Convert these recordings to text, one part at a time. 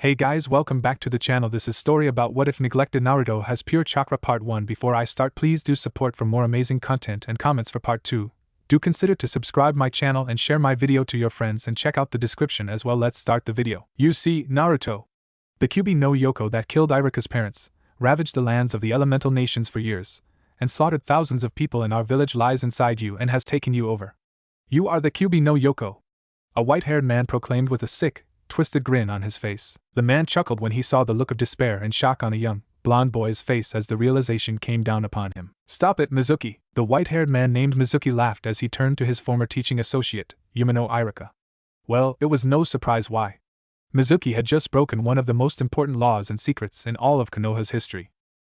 Hey guys, welcome back to the channel. This is story about what if neglected Naruto has pure chakra part 1. Before I start, please do support for more amazing content and comments for part 2. Do consider to subscribe my channel and share my video to your friends and check out the description as well. Let's start the video. You see, Naruto, the Kyuubi no Yoko that killed Iruka's parents, ravaged the lands of the elemental nations for years, and slaughtered thousands of people in our village lies inside you and has taken you over. You are the Kyuubi no Yoko, a white-haired man proclaimed with a sick, twisted grin on his face. The man chuckled when he saw the look of despair and shock on a young, blonde boy's face as the realization came down upon him. Stop it, Mizuki! The white-haired man named Mizuki laughed as he turned to his former teaching associate, Umino Iruka. Well, it was no surprise why. Mizuki had just broken one of the most important laws and secrets in all of Konoha's history.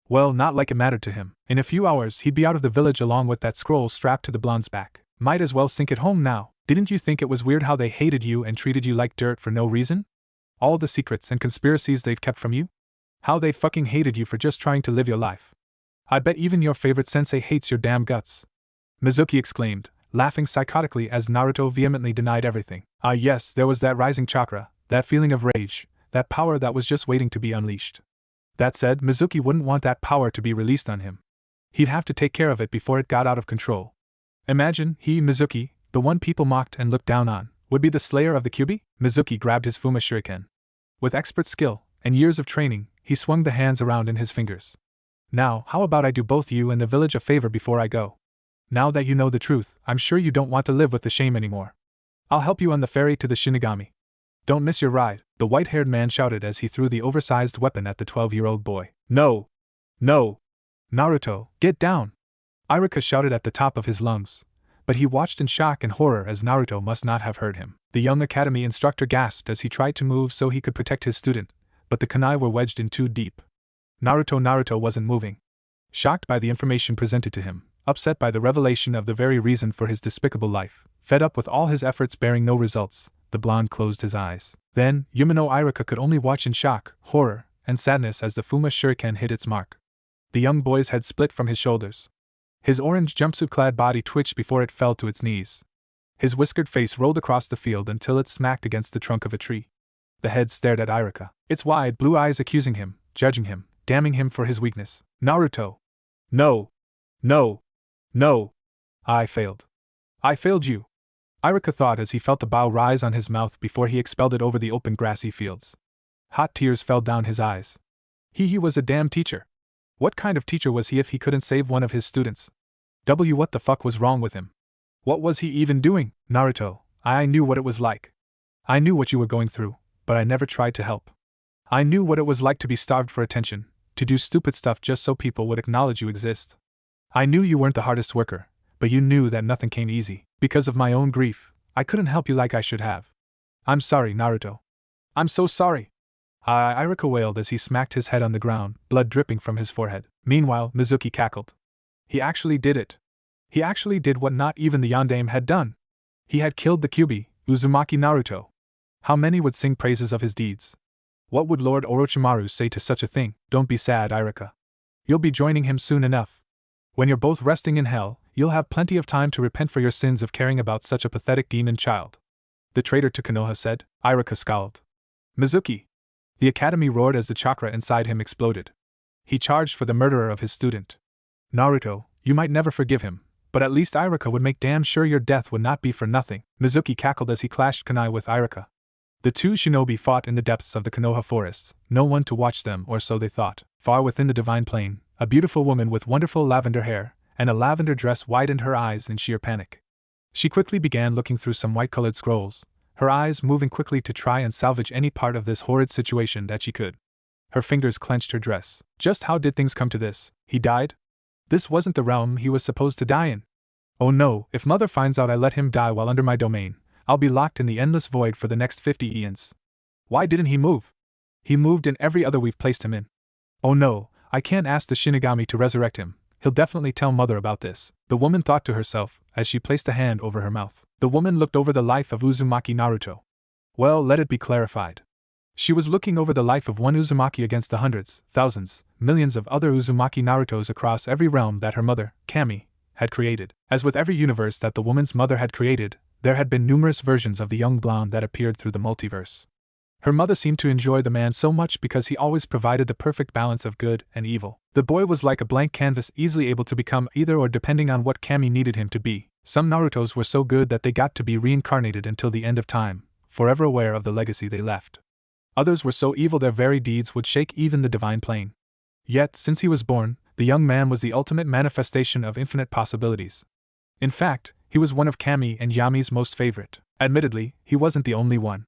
Well, not like it mattered to him. In a few hours he'd be out of the village along with that scroll strapped to the blonde's back. Might as well sink it home now. Didn't you think it was weird how they hated you and treated you like dirt for no reason? All the secrets and conspiracies they've kept from you? How they fucking hated you for just trying to live your life. I bet even your favorite sensei hates your damn guts. Mizuki exclaimed, laughing psychotically as Naruto vehemently denied everything. Ah yes, there was that rising chakra, that feeling of rage, that power that was just waiting to be unleashed. That said, Mizuki wouldn't want that power to be released on him. He'd have to take care of it before it got out of control. Imagine, he, Mizuki, the one people mocked and looked down on, would be the slayer of the Kyuubi? Mizuki grabbed his Fuma Shuriken. With expert skill and years of training, he swung the hands around in his fingers. Now, how about I do both you and the village a favor before I go? Now that you know the truth, I'm sure you don't want to live with the shame anymore. I'll help you on the ferry to the Shinigami. Don't miss your ride, the white-haired man shouted as he threw the oversized weapon at the 12-year-old boy. No! No! Naruto, get down! Iruka shouted at the top of his lungs. But he watched in shock and horror as Naruto must not have heard him. The young academy instructor gasped as he tried to move so he could protect his student, but the kunai were wedged in too deep. Naruto wasn't moving. Shocked by the information presented to him, upset by the revelation of the very reason for his despicable life, fed up with all his efforts bearing no results, the blonde closed his eyes. Then, Umino Iruka could only watch in shock, horror, and sadness as the Fuma Shuriken hit its mark. The young boy's head split from his shoulders. His orange jumpsuit-clad body twitched before it fell to its knees. His whiskered face rolled across the field until it smacked against the trunk of a tree. The head stared at Iruka, its wide blue eyes accusing him, judging him, damning him for his weakness. Naruto! No! No! No! I failed. I failed you! Iruka thought as he felt the bow rise on his mouth before he expelled it over the open grassy fields. Hot tears fell down his eyes. He was a damn teacher. What kind of teacher was he if he couldn't save one of his students? What the fuck was wrong with him? What was he even doing? Naruto, I knew what it was like. I knew what you were going through, but I never tried to help. I knew what it was like to be starved for attention, to do stupid stuff just so people would acknowledge you exist. I knew you weren't the hardest worker, but you knew that nothing came easy. Because of my own grief, I couldn't help you like I should have. I'm sorry, Naruto. I'm so sorry. Iruka wailed as he smacked his head on the ground, blood dripping from his forehead. Meanwhile, Mizuki cackled. He actually did it. He actually did what not even the Yondaime had done. He had killed the Kyuubi, Uzumaki Naruto. How many would sing praises of his deeds? What would Lord Orochimaru say to such a thing? Don't be sad, Iruka. You'll be joining him soon enough. When you're both resting in hell, you'll have plenty of time to repent for your sins of caring about such a pathetic demon child. The traitor to Konoha said. Iruka scowled. Mizuki! The academy roared as the chakra inside him exploded. He charged for the murderer of his student. Naruto, you might never forgive him, but at least Iruka would make damn sure your death would not be for nothing. Mizuki cackled as he clashed kunai with Iruka. The two shinobi fought in the depths of the Konoha forests, no one to watch them or so they thought. Far within the divine plain, a beautiful woman with wonderful lavender hair and a lavender dress widened her eyes in sheer panic. She quickly began looking through some white-colored scrolls, her eyes moving quickly to try and salvage any part of this horrid situation that she could. Her fingers clenched her dress. Just how did things come to this? He died? This wasn't the realm he was supposed to die in. Oh no, if Mother finds out I let him die while under my domain, I'll be locked in the endless void for the next 50 eons. Why didn't he move? He moved in every other we've placed him in. Oh no, I can't ask the Shinigami to resurrect him. He'll definitely tell Mother about this, the woman thought to herself as she placed a hand over her mouth. The woman looked over the life of Uzumaki Naruto. Well, let it be clarified. She was looking over the life of one Uzumaki against the hundreds, thousands, millions of other Uzumaki Narutos across every realm that her mother, Kami, had created. As with every universe that the woman's mother had created, there had been numerous versions of the young blonde that appeared through the multiverse. Her mother seemed to enjoy the man so much because he always provided the perfect balance of good and evil. The boy was like a blank canvas, easily able to become either or depending on what Kami needed him to be. Some Narutos were so good that they got to be reincarnated until the end of time, forever aware of the legacy they left. Others were so evil their very deeds would shake even the divine plane. Yet, since he was born, the young man was the ultimate manifestation of infinite possibilities. In fact, he was one of Kami and Yami's most favorite. Admittedly, he wasn't the only one.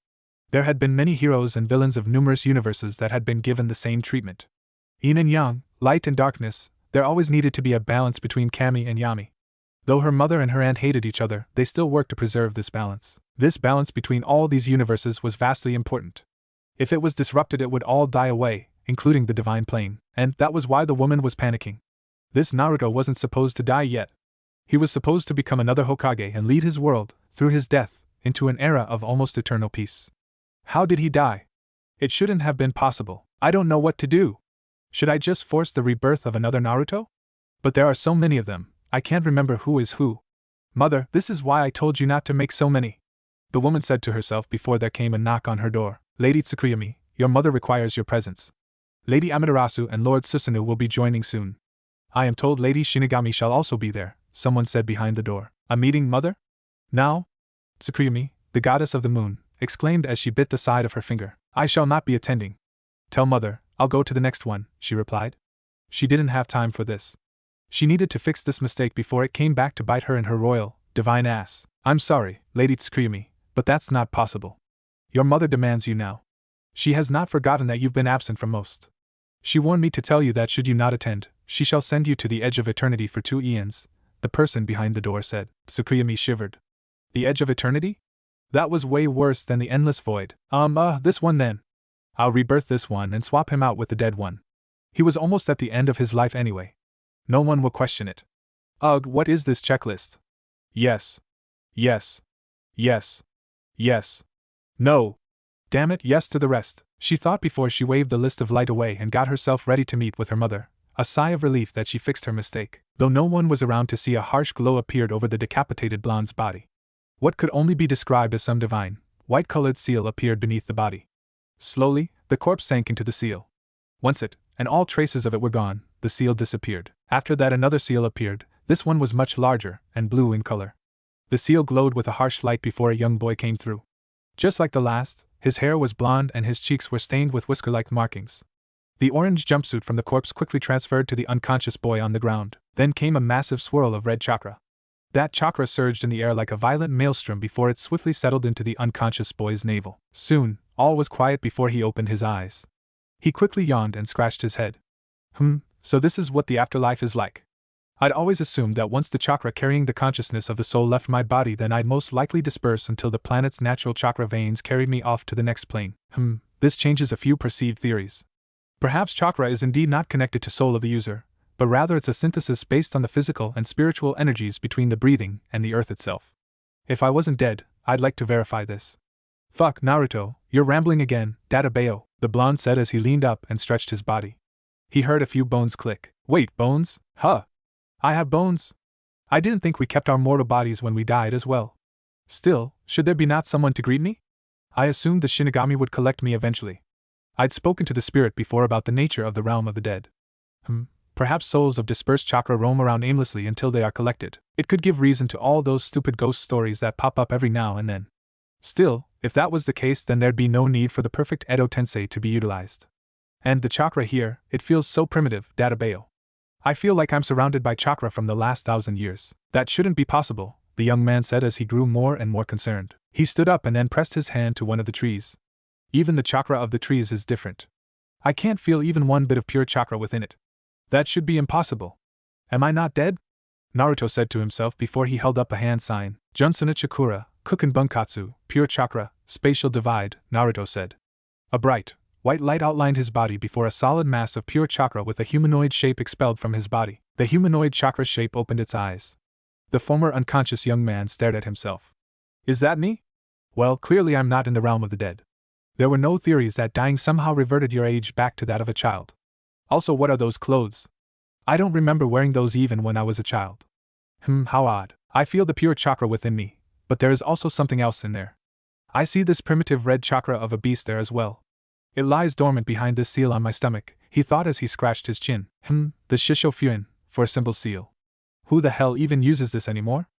There had been many heroes and villains of numerous universes that had been given the same treatment. Yin and yang, light and darkness, there always needed to be a balance between Kami and Yami. Though her mother and her aunt hated each other, they still worked to preserve this balance. This balance between all these universes was vastly important. If it was disrupted, it would all die away, including the divine plane, and that was why the woman was panicking. This Naruto wasn't supposed to die yet. He was supposed to become another Hokage and lead his world, through his death, into an era of almost eternal peace. How did he die? It shouldn't have been possible. I don't know what to do. Should I just force the rebirth of another Naruto? But there are so many of them, I can't remember who is who. Mother, this is why I told you not to make so many. The woman said to herself before there came a knock on her door. Lady Tsukuyomi, your mother requires your presence. Lady Amaterasu and Lord Susanoo will be joining soon. I am told Lady Shinigami shall also be there, someone said behind the door. A meeting, mother? Now? Tsukuyomi, the goddess of the moon, exclaimed as she bit the side of her finger. I shall not be attending. Tell mother, I'll go to the next one, she replied. She didn't have time for this. She needed to fix this mistake before it came back to bite her in her royal, divine ass. I'm sorry, Lady Tsukuyomi, but that's not possible. Your mother demands you now. She has not forgotten that you've been absent from most. She warned me to tell you that should you not attend, she shall send you to the edge of eternity for 2 eons, the person behind the door said. Tsukuyomi shivered. The edge of eternity? That was way worse than the endless void. This one then. I'll rebirth this one and swap him out with the dead one. He was almost at the end of his life anyway. No one will question it. Ugh, what is this checklist? Yes. Yes. Yes. Yes. No. Damn it, yes to the rest, she thought before she waved the list of light away and got herself ready to meet with her mother, a sigh of relief that she fixed her mistake. Though no one was around to see, a harsh glow appeared over the decapitated blonde's body. What could only be described as some divine, white-colored seal appeared beneath the body. Slowly, the corpse sank into the seal. Once it, and all traces of it were gone, the seal disappeared. After that another seal appeared, this one was much larger, and blue in color. The seal glowed with a harsh light before a young boy came through. Just like the last, his hair was blonde and his cheeks were stained with whisker-like markings. The orange jumpsuit from the corpse quickly transferred to the unconscious boy on the ground. Then came a massive swirl of red chakra. That chakra surged in the air like a violent maelstrom before it swiftly settled into the unconscious boy's navel. Soon, all was quiet before he opened his eyes. He quickly yawned and scratched his head. So this is what the afterlife is like. I'd always assumed that once the chakra carrying the consciousness of the soul left my body, then I'd most likely disperse until the planet's natural chakra veins carried me off to the next plane. This changes a few perceived theories. Perhaps chakra is indeed not connected to soul of the user, but rather it's a synthesis based on the physical and spiritual energies between the breathing and the earth itself. If I wasn't dead, I'd like to verify this. Fuck, Naruto, you're rambling again, Databeo, the blonde said as he leaned up and stretched his body. He heard a few bones click. Wait, bones? Huh. I have bones? I didn't think we kept our mortal bodies when we died as well. Still, should there be not someone to greet me? I assumed the Shinigami would collect me eventually. I'd spoken to the spirit before about the nature of the realm of the dead. Perhaps souls of dispersed chakra roam around aimlessly until they are collected. It could give reason to all those stupid ghost stories that pop up every now and then. Still, if that was the case, then there'd be no need for the perfect Edo Tensei to be utilized. And the chakra here, it feels so primitive, Databeo. I feel like I'm surrounded by chakra from the last 1,000 years. That shouldn't be possible, the young man said as he grew more and more concerned. He stood up and then pressed his hand to one of the trees. Even the chakra of the trees is different. I can't feel even one bit of pure chakra within it. That should be impossible. Am I not dead? Naruto said to himself before he held up a hand sign. Junsuna Chakura, Kuken Bunkatsu, pure chakra, spatial divide, Naruto said. A bright, white light outlined his body before a solid mass of pure chakra with a humanoid shape expelled from his body. The humanoid chakra shape opened its eyes. The former unconscious young man stared at himself. Is that me? Well, clearly I'm not in the realm of the dead. There were no theories that dying somehow reverted your age back to that of a child. Also, what are those clothes? I don't remember wearing those even when I was a child. How odd. I feel the pure chakra within me, but there is also something else in there. I see this primitive red chakra of a beast there as well. It lies dormant behind this seal on my stomach, he thought as he scratched his chin. The Shishofuin, for a simple seal. Who the hell even uses this anymore?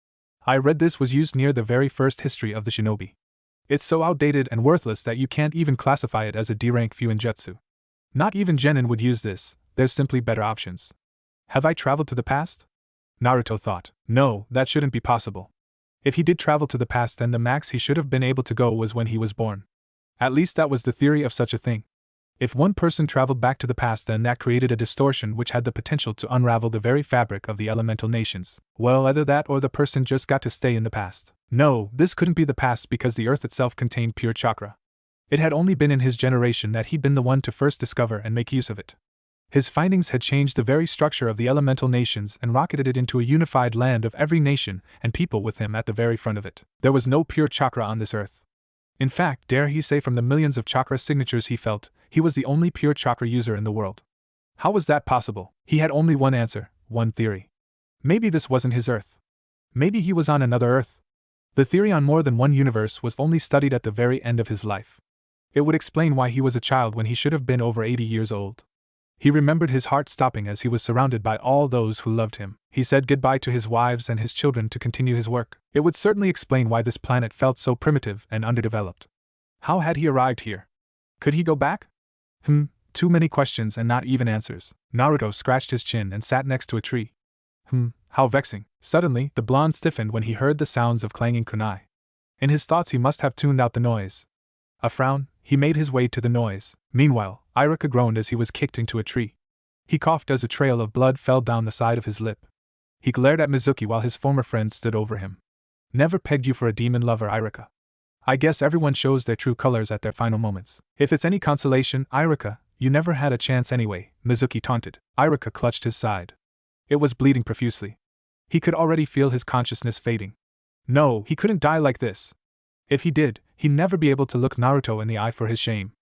I read this was used near the very first history of the shinobi. It's so outdated and worthless that you can't even classify it as a D-rank Fuinjutsu. Not even Genin would use this, there's simply better options. Have I traveled to the past? Naruto thought. No, that shouldn't be possible. If he did travel to the past, then the max he should have been able to go was when he was born. At least that was the theory of such a thing. If one person traveled back to the past, then that created a distortion which had the potential to unravel the very fabric of the elemental nations. Well, either that or the person just got to stay in the past. No, this couldn't be the past because the earth itself contained pure chakra. It had only been in his generation that he'd been the one to first discover and make use of it. His findings had changed the very structure of the elemental nations and rocketed it into a unified land of every nation and people with him at the very front of it. There was no pure chakra on this earth. In fact, dare he say, from the millions of chakra signatures he felt, he was the only pure chakra user in the world. How was that possible? He had only one answer, one theory. Maybe this wasn't his Earth. Maybe he was on another Earth. The theory on more than one universe was only studied at the very end of his life. It would explain why he was a child when he should have been over 80 years old. He remembered his heart stopping as he was surrounded by all those who loved him. He said goodbye to his wives and his children to continue his work. It would certainly explain why this planet felt so primitive and underdeveloped. How had he arrived here? Could he go back? Too many questions and not even answers. Naruto scratched his chin and sat next to a tree. How vexing. Suddenly, the blonde stiffened when he heard the sounds of clanging kunai. In his thoughts he must have tuned out the noise. A frown, he made his way to the noise. Meanwhile, Iruka groaned as he was kicked into a tree. He coughed as a trail of blood fell down the side of his lip. He glared at Mizuki while his former friend stood over him. Never pegged you for a demon lover, Iruka. I guess everyone shows their true colors at their final moments. If it's any consolation, Iruka, you never had a chance anyway, Mizuki taunted. Iruka clutched his side. It was bleeding profusely. He could already feel his consciousness fading. No, he couldn't die like this. If he did, he'd never be able to look Naruto in the eye for his shame.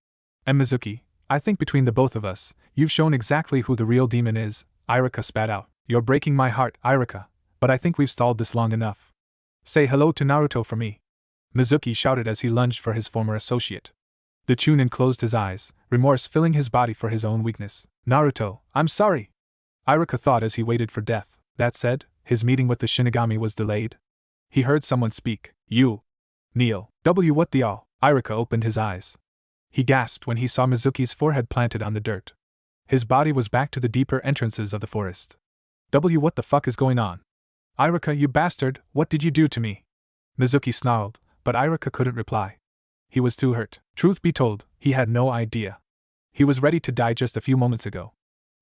And Mizuki, I think between the both of us, you've shown exactly who the real demon is, Iruka spat out. You're breaking my heart, Iruka, but I think we've stalled this long enough. Say hello to Naruto for me. Mizuki shouted as he lunged for his former associate. The Chunin closed his eyes, remorse filling his body for his own weakness. Naruto, I'm sorry, Iruka thought as he waited for death. That said, his meeting with the Shinigami was delayed. He heard someone speak. You. Kneel. What the all? Iruka opened his eyes. He gasped when he saw Mizuki's forehead planted on the dirt. His body was back to the deeper entrances of the forest. What the fuck is going on? Iruka, you bastard, what did you do to me? Mizuki snarled, but Iruka couldn't reply. He was too hurt. Truth be told, he had no idea. He was ready to die just a few moments ago.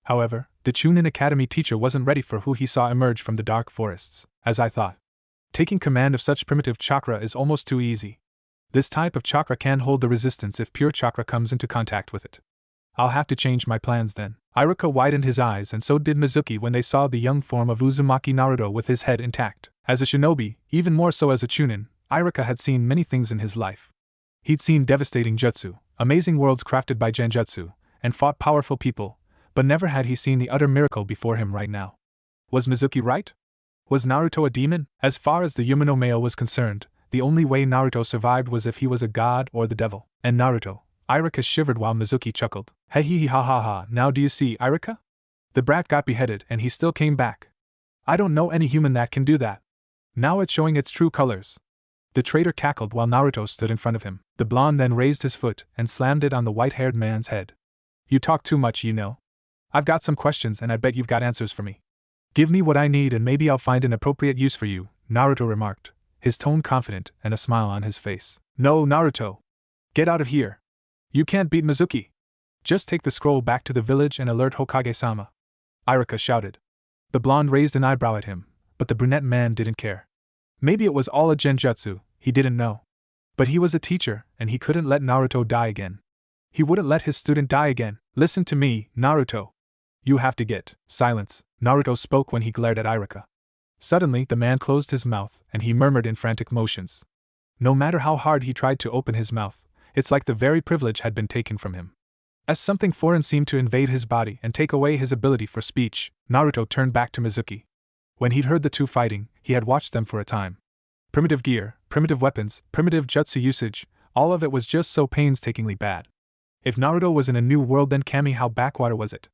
However, the Chunin Academy teacher wasn't ready for who he saw emerge from the dark forests, as I thought. Taking command of such primitive chakra is almost too easy. This type of chakra can hold the resistance if pure chakra comes into contact with it. I'll have to change my plans then. Iruka widened his eyes, and so did Mizuki when they saw the young form of Uzumaki Naruto with his head intact. As a shinobi, even more so as a Chunin, Iruka had seen many things in his life. He'd seen devastating jutsu, amazing worlds crafted by genjutsu, and fought powerful people, but never had he seen the utter miracle before him right now. Was Mizuki right? Was Naruto a demon? As far as the Yumino male was concerned, the only way Naruto survived was if he was a god or the devil. And Naruto, Iruka shivered while Mizuki chuckled. Hey hee hee ha ha ha, now do you see, Iruka? The brat got beheaded and he still came back. I don't know any human that can do that. Now it's showing its true colors. The traitor cackled while Naruto stood in front of him. The blonde then raised his foot and slammed it on the white-haired man's head. You talk too much, you know. I've got some questions and I bet you've got answers for me. Give me what I need and maybe I'll find an appropriate use for you, Naruto remarked, his tone confident and a smile on his face. No, Naruto. Get out of here. You can't beat Mizuki. Just take the scroll back to the village and alert Hokage-sama. Iruka shouted. The blonde raised an eyebrow at him, but the brunette man didn't care. Maybe it was all a genjutsu, he didn't know. But he was a teacher, and he couldn't let Naruto die again. He wouldn't let his student die again. Listen to me, Naruto. You have to get silence, Naruto spoke when he glared at Iruka. Suddenly, the man closed his mouth, and he murmured in frantic motions. No matter how hard he tried to open his mouth, it's like the very privilege had been taken from him. As something foreign seemed to invade his body and take away his ability for speech, Naruto turned back to Mizuki. When he'd heard the two fighting, he had watched them for a time. Primitive gear, primitive weapons, primitive jutsu usage, All of it was just so painstakingly bad. If Naruto was in a new world, then Kami, how backwater was it?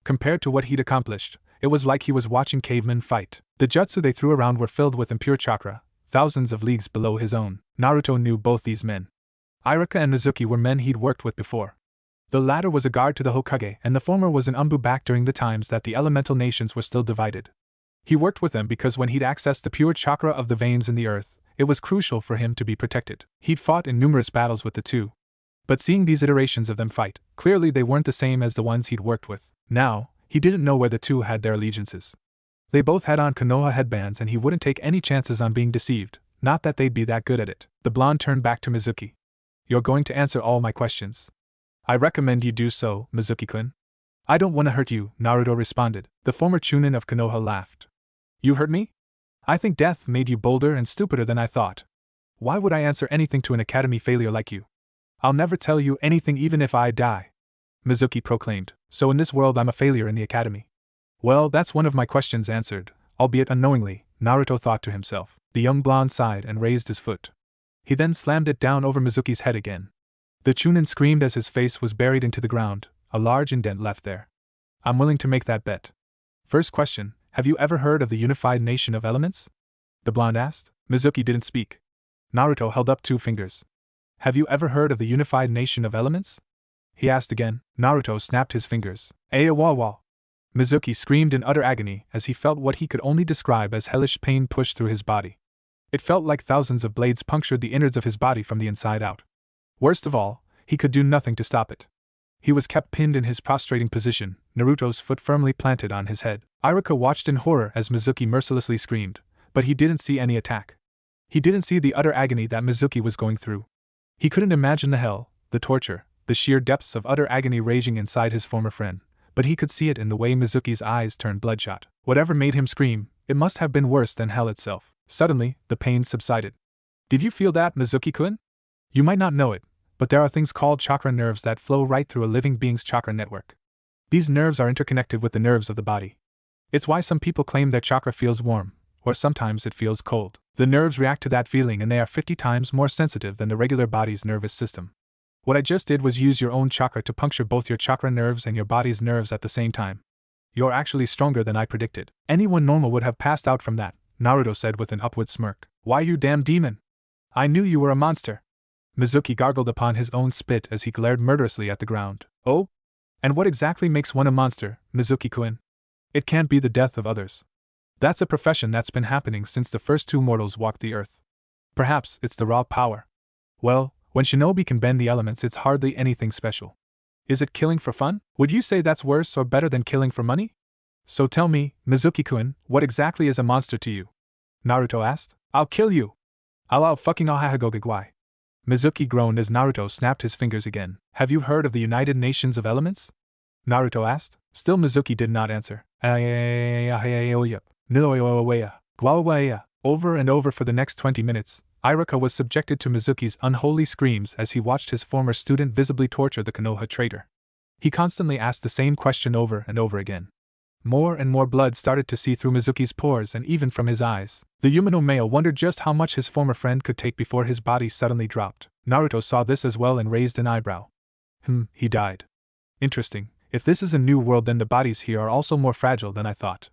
Compared to what he'd accomplished, it was like he was watching cavemen fight. The jutsu they threw around were filled with impure chakra, thousands of leagues below his own. Naruto knew both these men. Iruka and Mizuki were men he'd worked with before. The latter was a guard to the Hokage, and the former was an umbu back during the times that the elemental nations were still divided. He worked with them because when he'd accessed the pure chakra of the veins in the earth, it was crucial for him to be protected. He'd fought in numerous battles with the two. But seeing these iterations of them fight, clearly they weren't the same as the ones he'd worked with. Now, he didn't know where the two had their allegiances. They both had on Konoha headbands and he wouldn't take any chances on being deceived, not that they'd be that good at it. The blonde turned back to Mizuki. You're going to answer all my questions. I recommend you do so, Mizuki-kun. I don't want to hurt you, Naruto responded. The former Chunin of Konoha laughed. You hurt me? I think death made you bolder and stupider than I thought. Why would I answer anything to an academy failure like you? I'll never tell you anything even if I die, Mizuki proclaimed. So in this world I'm a failure in the academy. Well, that's one of my questions answered, albeit unknowingly, Naruto thought to himself. The young blonde sighed and raised his foot. He then slammed it down over Mizuki's head again. The Chunin screamed as his face was buried into the ground, a large indent left there. I'm willing to make that bet. First question, have you ever heard of the unified nation of elements? The blonde asked. Mizuki didn't speak. Naruto held up 2 fingers. Have you ever heard of the unified nation of elements? He asked again. Naruto snapped his fingers. Ayawawa! Mizuki screamed in utter agony as he felt what he could only describe as hellish pain push through his body. It felt like thousands of blades punctured the innards of his body from the inside out. Worst of all, he could do nothing to stop it. He was kept pinned in his prostrating position, Naruto's foot firmly planted on his head. Iruka watched in horror as Mizuki mercilessly screamed, but he didn't see any attack. He didn't see the utter agony that Mizuki was going through. He couldn't imagine the hell, the torture, the sheer depths of utter agony raging inside his former friend, but he could see it in the way Mizuki's eyes turned bloodshot. Whatever made him scream, it must have been worse than hell itself. Suddenly, the pain subsided. Did you feel that, Mizuki-kun? You might not know it, but there are things called chakra nerves that flow right through a living being's chakra network. These nerves are interconnected with the nerves of the body. It's why some people claim their chakra feels warm, or sometimes it feels cold. The nerves react to that feeling and they are 50 times more sensitive than the regular body's nervous system. What I just did was use your own chakra to puncture both your chakra nerves and your body's nerves at the same time. You're actually stronger than I predicted. Anyone normal would have passed out from that, Naruto said with an upward smirk. Why, you damn demon! I knew you were a monster. Mizuki gargled upon his own spit as he glared murderously at the ground. Oh? And what exactly makes one a monster, Mizuki-kun? It can't be the death of others. That's a profession that's been happening since the first 2 mortals walked the earth. Perhaps it's the raw power. Well, when shinobi can bend the elements, it's hardly anything special. Is it killing for fun? Would you say that's worse or better than killing for money? So tell me, Mizuki-kun, what exactly is a monster to you? Naruto asked. I'll kill you! I'll fucking ahahagogagwai. Mizuki groaned as Naruto snapped his fingers again. Have you heard of the United Nations of Elements? Naruto asked. Still Mizuki did not answer. Over and over for the next 20 minutes, Iruka was subjected to Mizuki's unholy screams as he watched his former student visibly torture the Konoha traitor. He constantly asked the same question over and over again. More and more blood started to see through Mizuki's pores and even from his eyes. The Yumino male wondered just how much his former friend could take before his body suddenly dropped. Naruto saw this as well and raised an eyebrow. He died. Interesting. If this is a new world, then the bodies here are also more fragile than I thought.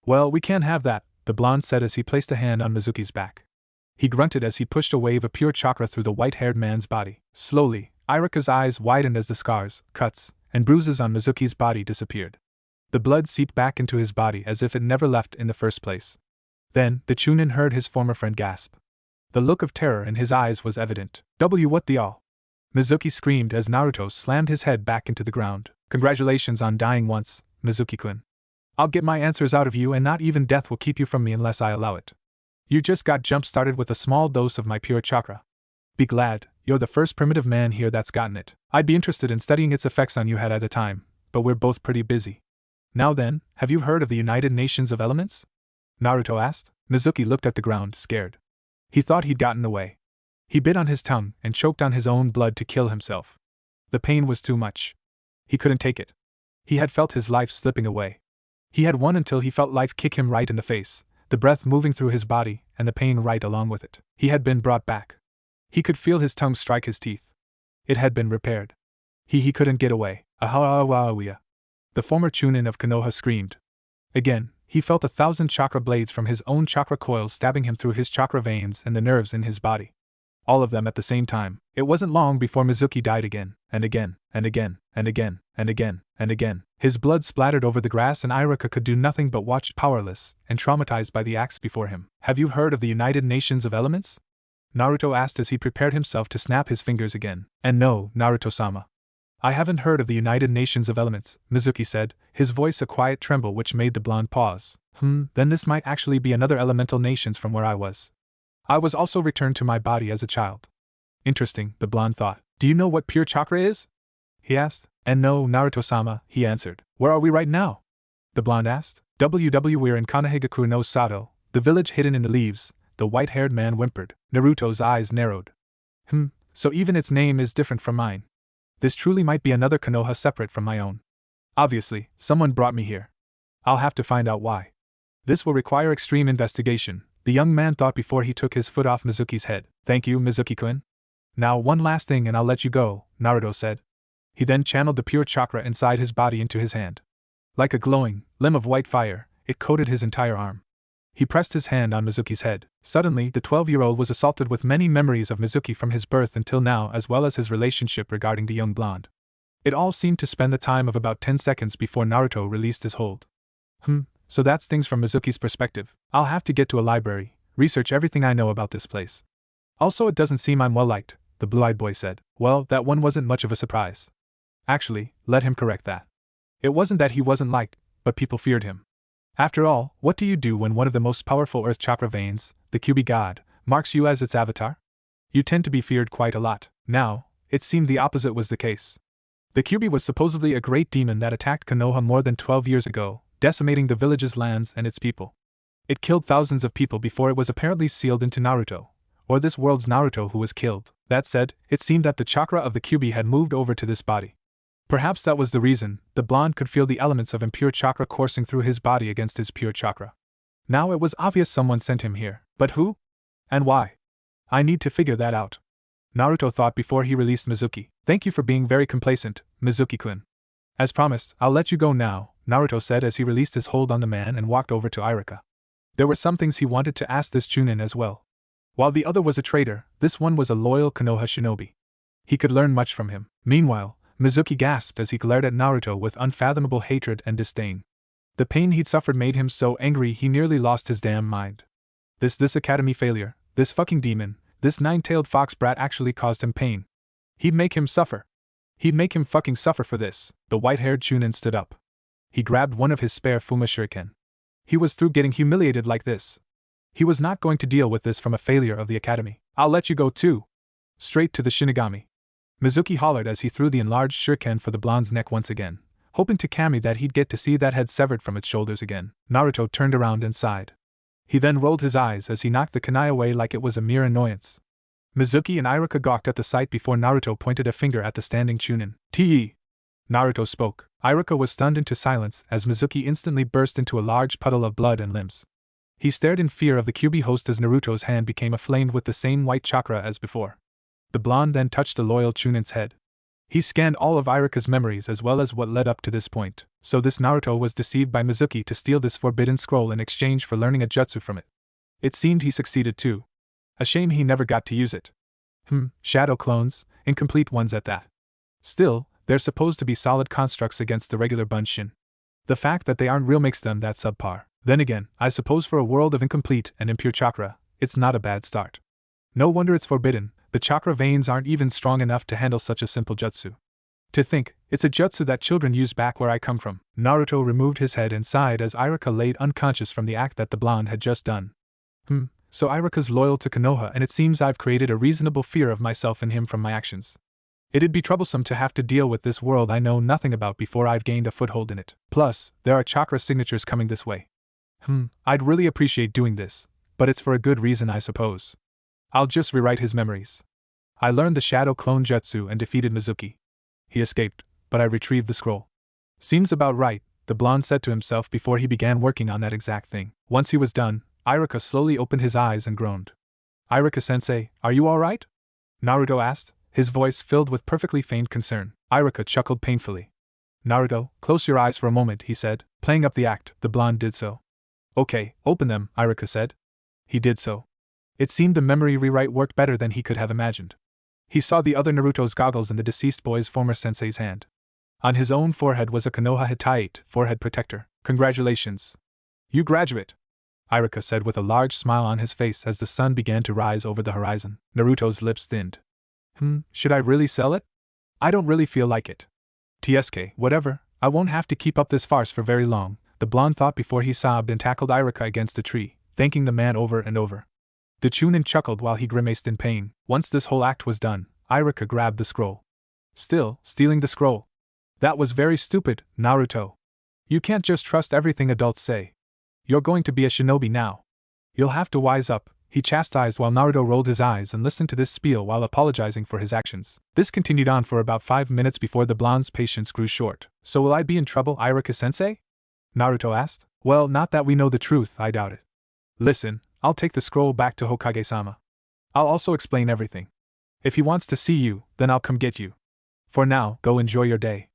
Well, we can't have that, the blonde said as he placed a hand on Mizuki's back. He grunted as he pushed a wave of pure chakra through the white-haired man's body. Slowly, Iruka's eyes widened as the scars, cuts, and bruises on Mizuki's body disappeared. The blood seeped back into his body as if it never left in the first place. Then, the Chunin heard his former friend gasp. The look of terror in his eyes was evident. What the all? Mizuki screamed as Naruto slammed his head back into the ground. Congratulations on dying once, Mizuki-kun. I'll get my answers out of you and not even death will keep you from me unless I allow it. You just got jump-started with a small dose of my pure chakra. Be glad, you're the first primitive man here that's gotten it. I'd be interested in studying its effects on you at a time, but we're both pretty busy. Now then, have you heard of the United Nations of Elements? Naruto asked. Mizuki looked at the ground, scared. He thought he'd gotten away. He bit on his tongue and choked on his own blood to kill himself. The pain was too much. He couldn't take it. He had felt his life slipping away. He had won until he felt life kick him right in the face, the breath moving through his body, and the pain right along with it. He had been brought back. He could feel his tongue strike his teeth. It had been repaired. He couldn't get away. Ahawawawiya. The former Chunin of Konoha screamed. Again, he felt 1,000 chakra blades from his own chakra coils stabbing him through his chakra veins and the nerves in his body. All of them at the same time. It wasn't long before Mizuki died again, and again, and again, and again, and again, and again. His blood splattered over the grass and Iruka could do nothing but watch powerless and traumatized by the acts before him. Have you heard of the United Nations of Elements? Naruto asked as he prepared himself to snap his fingers again. And no, Naruto-sama. I haven't heard of the United Nations of Elements, Mizuki said, his voice a quiet tremble which made the blonde pause. Then this might actually be another elemental nations from where I was. I was also returned to my body as a child. Interesting, the blonde thought. Do you know what pure chakra is? He asked. And no, Naruto-sama, he answered. Where are we right now? The blonde asked. We're in Kanahigaku no Sato, the village hidden in the leaves, the white-haired man whimpered. Naruto's eyes narrowed. So even its name is different from mine. This truly might be another Konoha separate from my own. Obviously, someone brought me here. I'll have to find out why. This will require extreme investigation, the young man thought before he took his foot off Mizuki's head. Thank you, Mizuki-kun. Now one last thing and I'll let you go, Naruto said. He then channeled the pure chakra inside his body into his hand. Like a glowing limb of white fire, it coated his entire arm. He pressed his hand on Mizuki's head. Suddenly, the 12-year-old was assaulted with many memories of Mizuki from his birth until now as well as his relationship regarding the young blonde. It all seemed to spend the time of about 10 seconds before Naruto released his hold. So that's things from Mizuki's perspective. I'll have to get to a library, research everything I know about this place. Also, it doesn't seem I'm well liked, the blue-eyed boy said. Well, that one wasn't much of a surprise. Actually, let him correct that. It wasn't that he wasn't liked, but people feared him. After all, what do you do when one of the most powerful earth chakra veins, the Kyuubi god, marks you as its avatar? You tend to be feared quite a lot. Now, it seemed the opposite was the case. The Kyuubi was supposedly a great demon that attacked Konoha more than 12 years ago, decimating the village's lands and its people. It killed thousands of people before it was apparently sealed into Naruto, or this world's Naruto who was killed. That said, it seemed that the chakra of the Kyuubi had moved over to this body. Perhaps that was the reason the blonde could feel the elements of impure chakra coursing through his body against his pure chakra. Now it was obvious someone sent him here, but who? And why? I need to figure that out. Naruto thought before he released Mizuki. Thank you for being very complacent, Mizuki-kun. As promised, I'll let you go now, Naruto said as he released his hold on the man and walked over to Iruka. There were some things he wanted to ask this Chunin as well. While the other was a traitor, this one was a loyal Konoha shinobi. He could learn much from him. Meanwhile, Mizuki gasped as he glared at Naruto with unfathomable hatred and disdain. The pain he'd suffered made him so angry he nearly lost his damn mind. This academy failure, this fucking demon, this nine-tailed fox brat actually caused him pain. He'd make him suffer. He'd make him fucking suffer for this. The white-haired Chunin stood up. He grabbed one of his spare Fuma shuriken. He was through getting humiliated like this. He was not going to deal with this from a failure of the academy. I'll let you go too. Straight to the Shinigami. Mizuki hollered as he threw the enlarged shuriken for the blonde's neck once again, hoping to Kami that he'd get to see that head severed from its shoulders again. Naruto turned around and sighed. He then rolled his eyes as he knocked the kunai away like it was a mere annoyance. Mizuki and Iruka gawked at the sight before Naruto pointed a finger at the standing Chunin. T.E. Naruto spoke. Iruka was stunned into silence as Mizuki instantly burst into a large puddle of blood and limbs. He stared in fear of the Kyuubi host as Naruto's hand became aflame with the same white chakra as before. The blonde then touched the loyal Chunin's head. He scanned all of Iruka's memories as well as what led up to this point. So this Naruto was deceived by Mizuki to steal this forbidden scroll in exchange for learning a jutsu from it. It seemed he succeeded too. A shame he never got to use it. Shadow clones, incomplete ones at that. Still, they're supposed to be solid constructs against the regular Bunshin. The fact that they aren't real makes them that subpar. Then again, I suppose for a world of incomplete and impure chakra, it's not a bad start. No wonder it's forbidden. The chakra veins aren't even strong enough to handle such a simple jutsu. To think, it's a jutsu that children use back where I come from. Naruto removed his head and sighed as Iruka laid unconscious from the act that the blonde had just done. So Iruka's loyal to Konoha and it seems I've created a reasonable fear of myself and him from my actions. It'd be troublesome to have to deal with this world I know nothing about before I've gained a foothold in it. Plus, there are chakra signatures coming this way. I'd really appreciate doing this, but it's for a good reason I suppose. I'll just rewrite his memories. I learned the Shadow Clone Jutsu and defeated Mizuki. He escaped, but I retrieved the scroll. Seems about right, the blonde said to himself before he began working on that exact thing. Once he was done, Iruka slowly opened his eyes and groaned. Iruka-sensei, are you alright? Naruto asked, his voice filled with perfectly feigned concern. Iruka chuckled painfully. Naruto, close your eyes for a moment, he said, playing up the act. The blonde did so. Okay, open them, Iruka said. He did so. It seemed the memory rewrite worked better than he could have imagined. He saw the other Naruto's goggles in the deceased boy's former sensei's hand. On his own forehead was a Konoha Hittite forehead protector. Congratulations. You graduate, Iruka said with a large smile on his face as the sun began to rise over the horizon. Naruto's lips thinned. Should I really sell it? I don't really feel like it. TSK, whatever, I won't have to keep up this farce for very long, the blonde thought before he sobbed and tackled Iruka against a tree, thanking the man over and over. The Chunin chuckled while he grimaced in pain. Once this whole act was done, Iruka grabbed the scroll. Still, stealing the scroll. That was very stupid, Naruto. You can't just trust everything adults say. You're going to be a shinobi now. You'll have to wise up, he chastised while Naruto rolled his eyes and listened to this spiel while apologizing for his actions. This continued on for about 5 minutes before the blonde's patience grew short. So will I be in trouble, Iruka-sensei? Naruto asked. Well, not that we know the truth, I doubt it. Listen, I'll take the scroll back to Hokage-sama. I'll also explain everything. If he wants to see you, then I'll come get you. For now, go enjoy your day.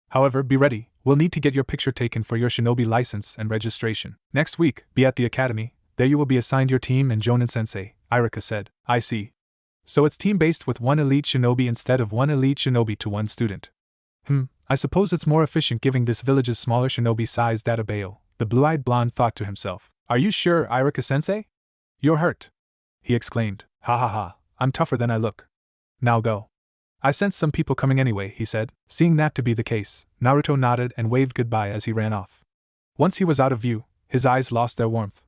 However, be ready, we'll need to get your picture taken for your shinobi license and registration. Next week, be at the academy, there you will be assigned your team and Jonin-sensei, Iruka said. I see. So it's team-based with one elite shinobi instead of one elite shinobi to one student. I suppose it's more efficient giving this village's smaller shinobi-sized database, the blue-eyed blonde thought to himself. Are you sure, Iruka-sensei? You're hurt, he exclaimed. Ha ha ha, I'm tougher than I look. Now go. I sense some people coming anyway, he said. Seeing that to be the case, Naruto nodded and waved goodbye as he ran off. Once he was out of view, his eyes lost their warmth.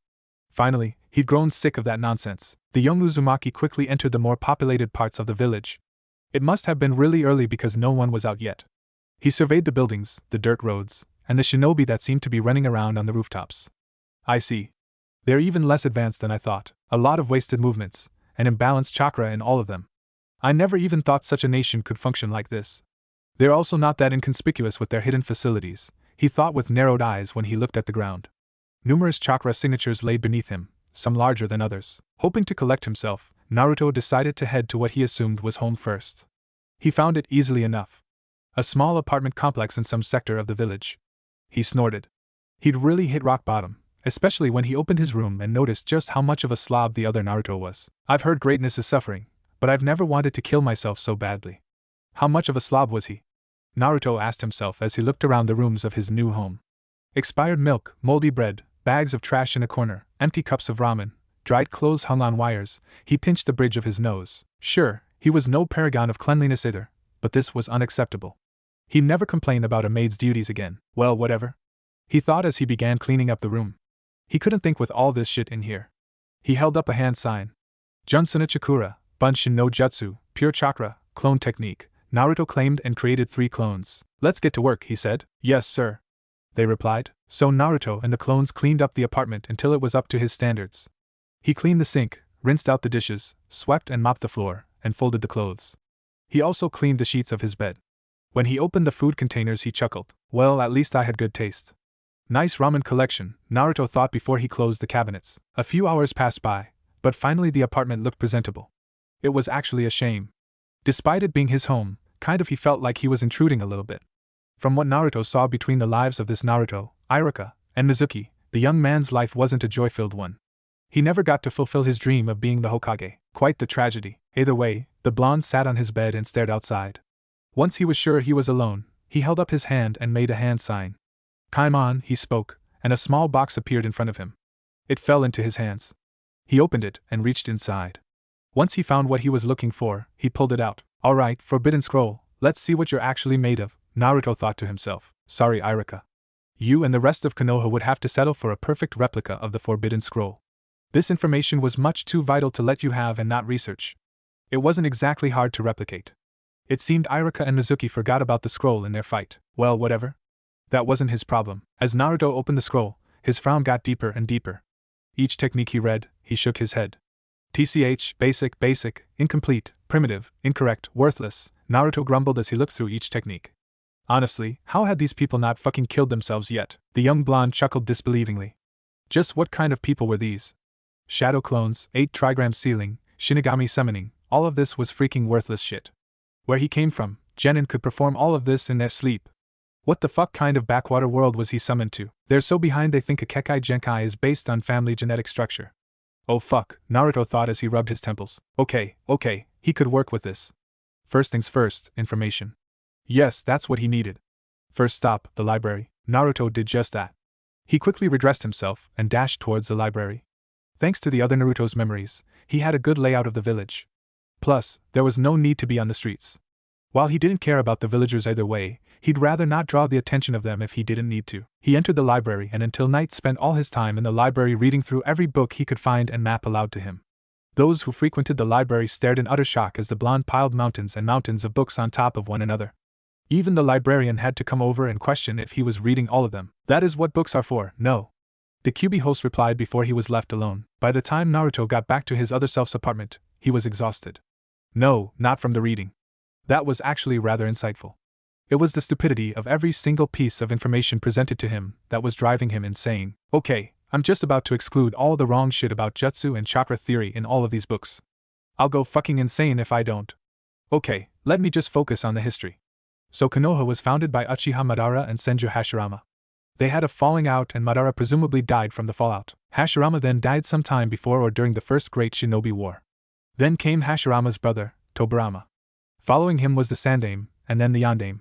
Finally, he'd grown sick of that nonsense. The young Uzumaki quickly entered the more populated parts of the village. It must have been really early because no one was out yet. He surveyed the buildings, the dirt roads, and the shinobi that seemed to be running around on the rooftops. I see. They're even less advanced than I thought. A lot of wasted movements, and imbalanced chakra in all of them. I never even thought such a nation could function like this. They're also not that inconspicuous with their hidden facilities, he thought with narrowed eyes when he looked at the ground. Numerous chakra signatures lay beneath him, some larger than others. Hoping to collect himself, Naruto decided to head to what he assumed was home first. He found it easily enough. A small apartment complex in some sector of the village. He snorted. He'd really hit rock bottom, especially when he opened his room and noticed just how much of a slob the other Naruto was. I've heard greatness is suffering, but I've never wanted to kill myself so badly. How much of a slob was he? Naruto asked himself as he looked around the rooms of his new home. Expired milk, moldy bread, bags of trash in a corner, empty cups of ramen, dried clothes hung on wires. He pinched the bridge of his nose. Sure, he was no paragon of cleanliness either, but this was unacceptable. He'd never complain about a maid's duties again. Well, whatever, he thought as he began cleaning up the room. He couldn't think with all this shit in here. He held up a hand sign. Junsuna Chakura, Bunshin no Jutsu, Pure Chakra, Clone Technique. Naruto claimed and created 3 clones. Let's get to work, he said. Yes, sir, they replied. So Naruto and the clones cleaned up the apartment until it was up to his standards. He cleaned the sink, rinsed out the dishes, swept and mopped the floor, and folded the clothes. He also cleaned the sheets of his bed. When he opened the food containers he chuckled. Well, at least I had good taste. Nice ramen collection, Naruto thought before he closed the cabinets. A few hours passed by, but finally the apartment looked presentable. It was actually a shame. Despite it being his home, he felt like he was intruding a little bit. From what Naruto saw between the lives of this Naruto, Iruka, and Mizuki, the young man's life wasn't a joy-filled one. He never got to fulfill his dream of being the Hokage. Quite the tragedy. Either way, the blonde sat on his bed and stared outside. Once he was sure he was alone, he held up his hand and made a hand sign. Kaimon, he spoke, and a small box appeared in front of him. It fell into his hands. He opened it and reached inside. Once he found what he was looking for, he pulled it out. Alright, Forbidden Scroll, let's see what you're actually made of, Naruto thought to himself. Sorry, Iruka. You and the rest of Konoha would have to settle for a perfect replica of the Forbidden Scroll. This information was much too vital to let you have and not research. It wasn't exactly hard to replicate. It seemed Iruka and Mizuki forgot about the scroll in their fight. Well, whatever. That wasn't his problem. As Naruto opened the scroll, his frown got deeper and deeper. Each technique he read, he shook his head. TCH, basic, incomplete, primitive, incorrect, worthless, Naruto grumbled as he looked through each technique. Honestly, how had these people not fucking killed themselves yet? The young blonde chuckled disbelievingly. Just what kind of people were these? Shadow clones, 8 trigram sealing, Shinigami summoning, all of this was freaking worthless shit. Where he came from, genin could perform all of this in their sleep. What the fuck kind of backwater world was he summoned to? They're so behind they think a Kekai Genkai is based on family genetic structure. Oh fuck, Naruto thought as he rubbed his temples. Okay, he could work with this. First things first, information. Yes, that's what he needed. First stop, the library. Naruto did just that. He quickly redressed himself and dashed towards the library. Thanks to the other Naruto's memories, he had a good layout of the village. Plus, there was no need to be on the streets. While he didn't care about the villagers either way, he'd rather not draw the attention of them if he didn't need to. He entered the library and until night spent all his time in the library reading through every book he could find and map allowed to him. Those who frequented the library stared in utter shock as the blonde piled mountains and mountains of books on top of one another. Even the librarian had to come over and question if he was reading all of them. That is what books are for, no. The QB host replied before he was left alone. By the time Naruto got back to his other self's apartment, he was exhausted. No, not from the reading. That was actually rather insightful. It was the stupidity of every single piece of information presented to him that was driving him insane. Okay, I'm just about to exclude all the wrong shit about jutsu and chakra theory in all of these books. I'll go fucking insane if I don't. Okay, let me just focus on the history. So Konoha was founded by Uchiha Madara and Senju Hashirama. They had a falling out and Madara presumably died from the fallout. Hashirama then died sometime before or during the First Great Shinobi War. Then came Hashirama's brother, Tobirama. Following him was the Sandaime, and then the Yondaime.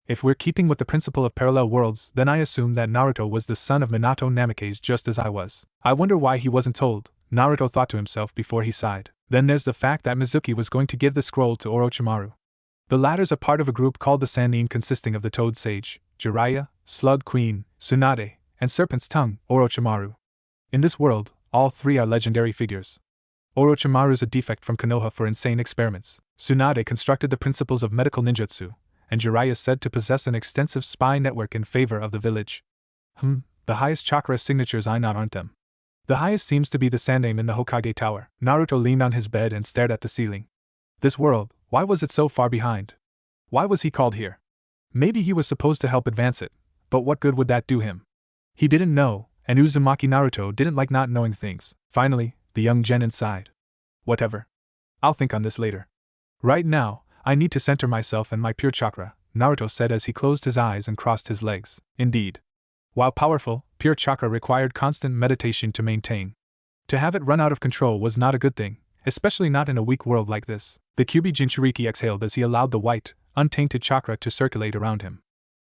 If we're keeping with the principle of parallel worlds, then I assume that Naruto was the son of Minato Namikaze just as I was. I wonder why he wasn't told, Naruto thought to himself before he sighed. Then there's the fact that Mizuki was going to give the scroll to Orochimaru. The latter's a part of a group called the Sannin consisting of the Toad Sage, Jiraiya, Slug Queen, Tsunade, and Serpent's Tongue, Orochimaru. In this world, all three are legendary figures. Orochimaru's a defect from Konoha for insane experiments. Tsunade constructed the principles of medical ninjutsu, and Jiraiya is said to possess an extensive spy network in favor of the village. The highest chakra signatures aren't them. The highest seems to be the Sandaime in the Hokage Tower. Naruto leaned on his bed and stared at the ceiling. This world, why was it so far behind? Why was he called here? Maybe he was supposed to help advance it, but what good would that do him? He didn't know, and Uzumaki Naruto didn't like not knowing things. Finally, the young genin sighed. Whatever. I'll think on this later. Right now, I need to center myself and my pure chakra, Naruto said as he closed his eyes and crossed his legs. Indeed. While powerful, pure chakra required constant meditation to maintain. To have it run out of control was not a good thing, especially not in a weak world like this. The Kyuubi Jinchuriki exhaled as he allowed the white, untainted chakra to circulate around him.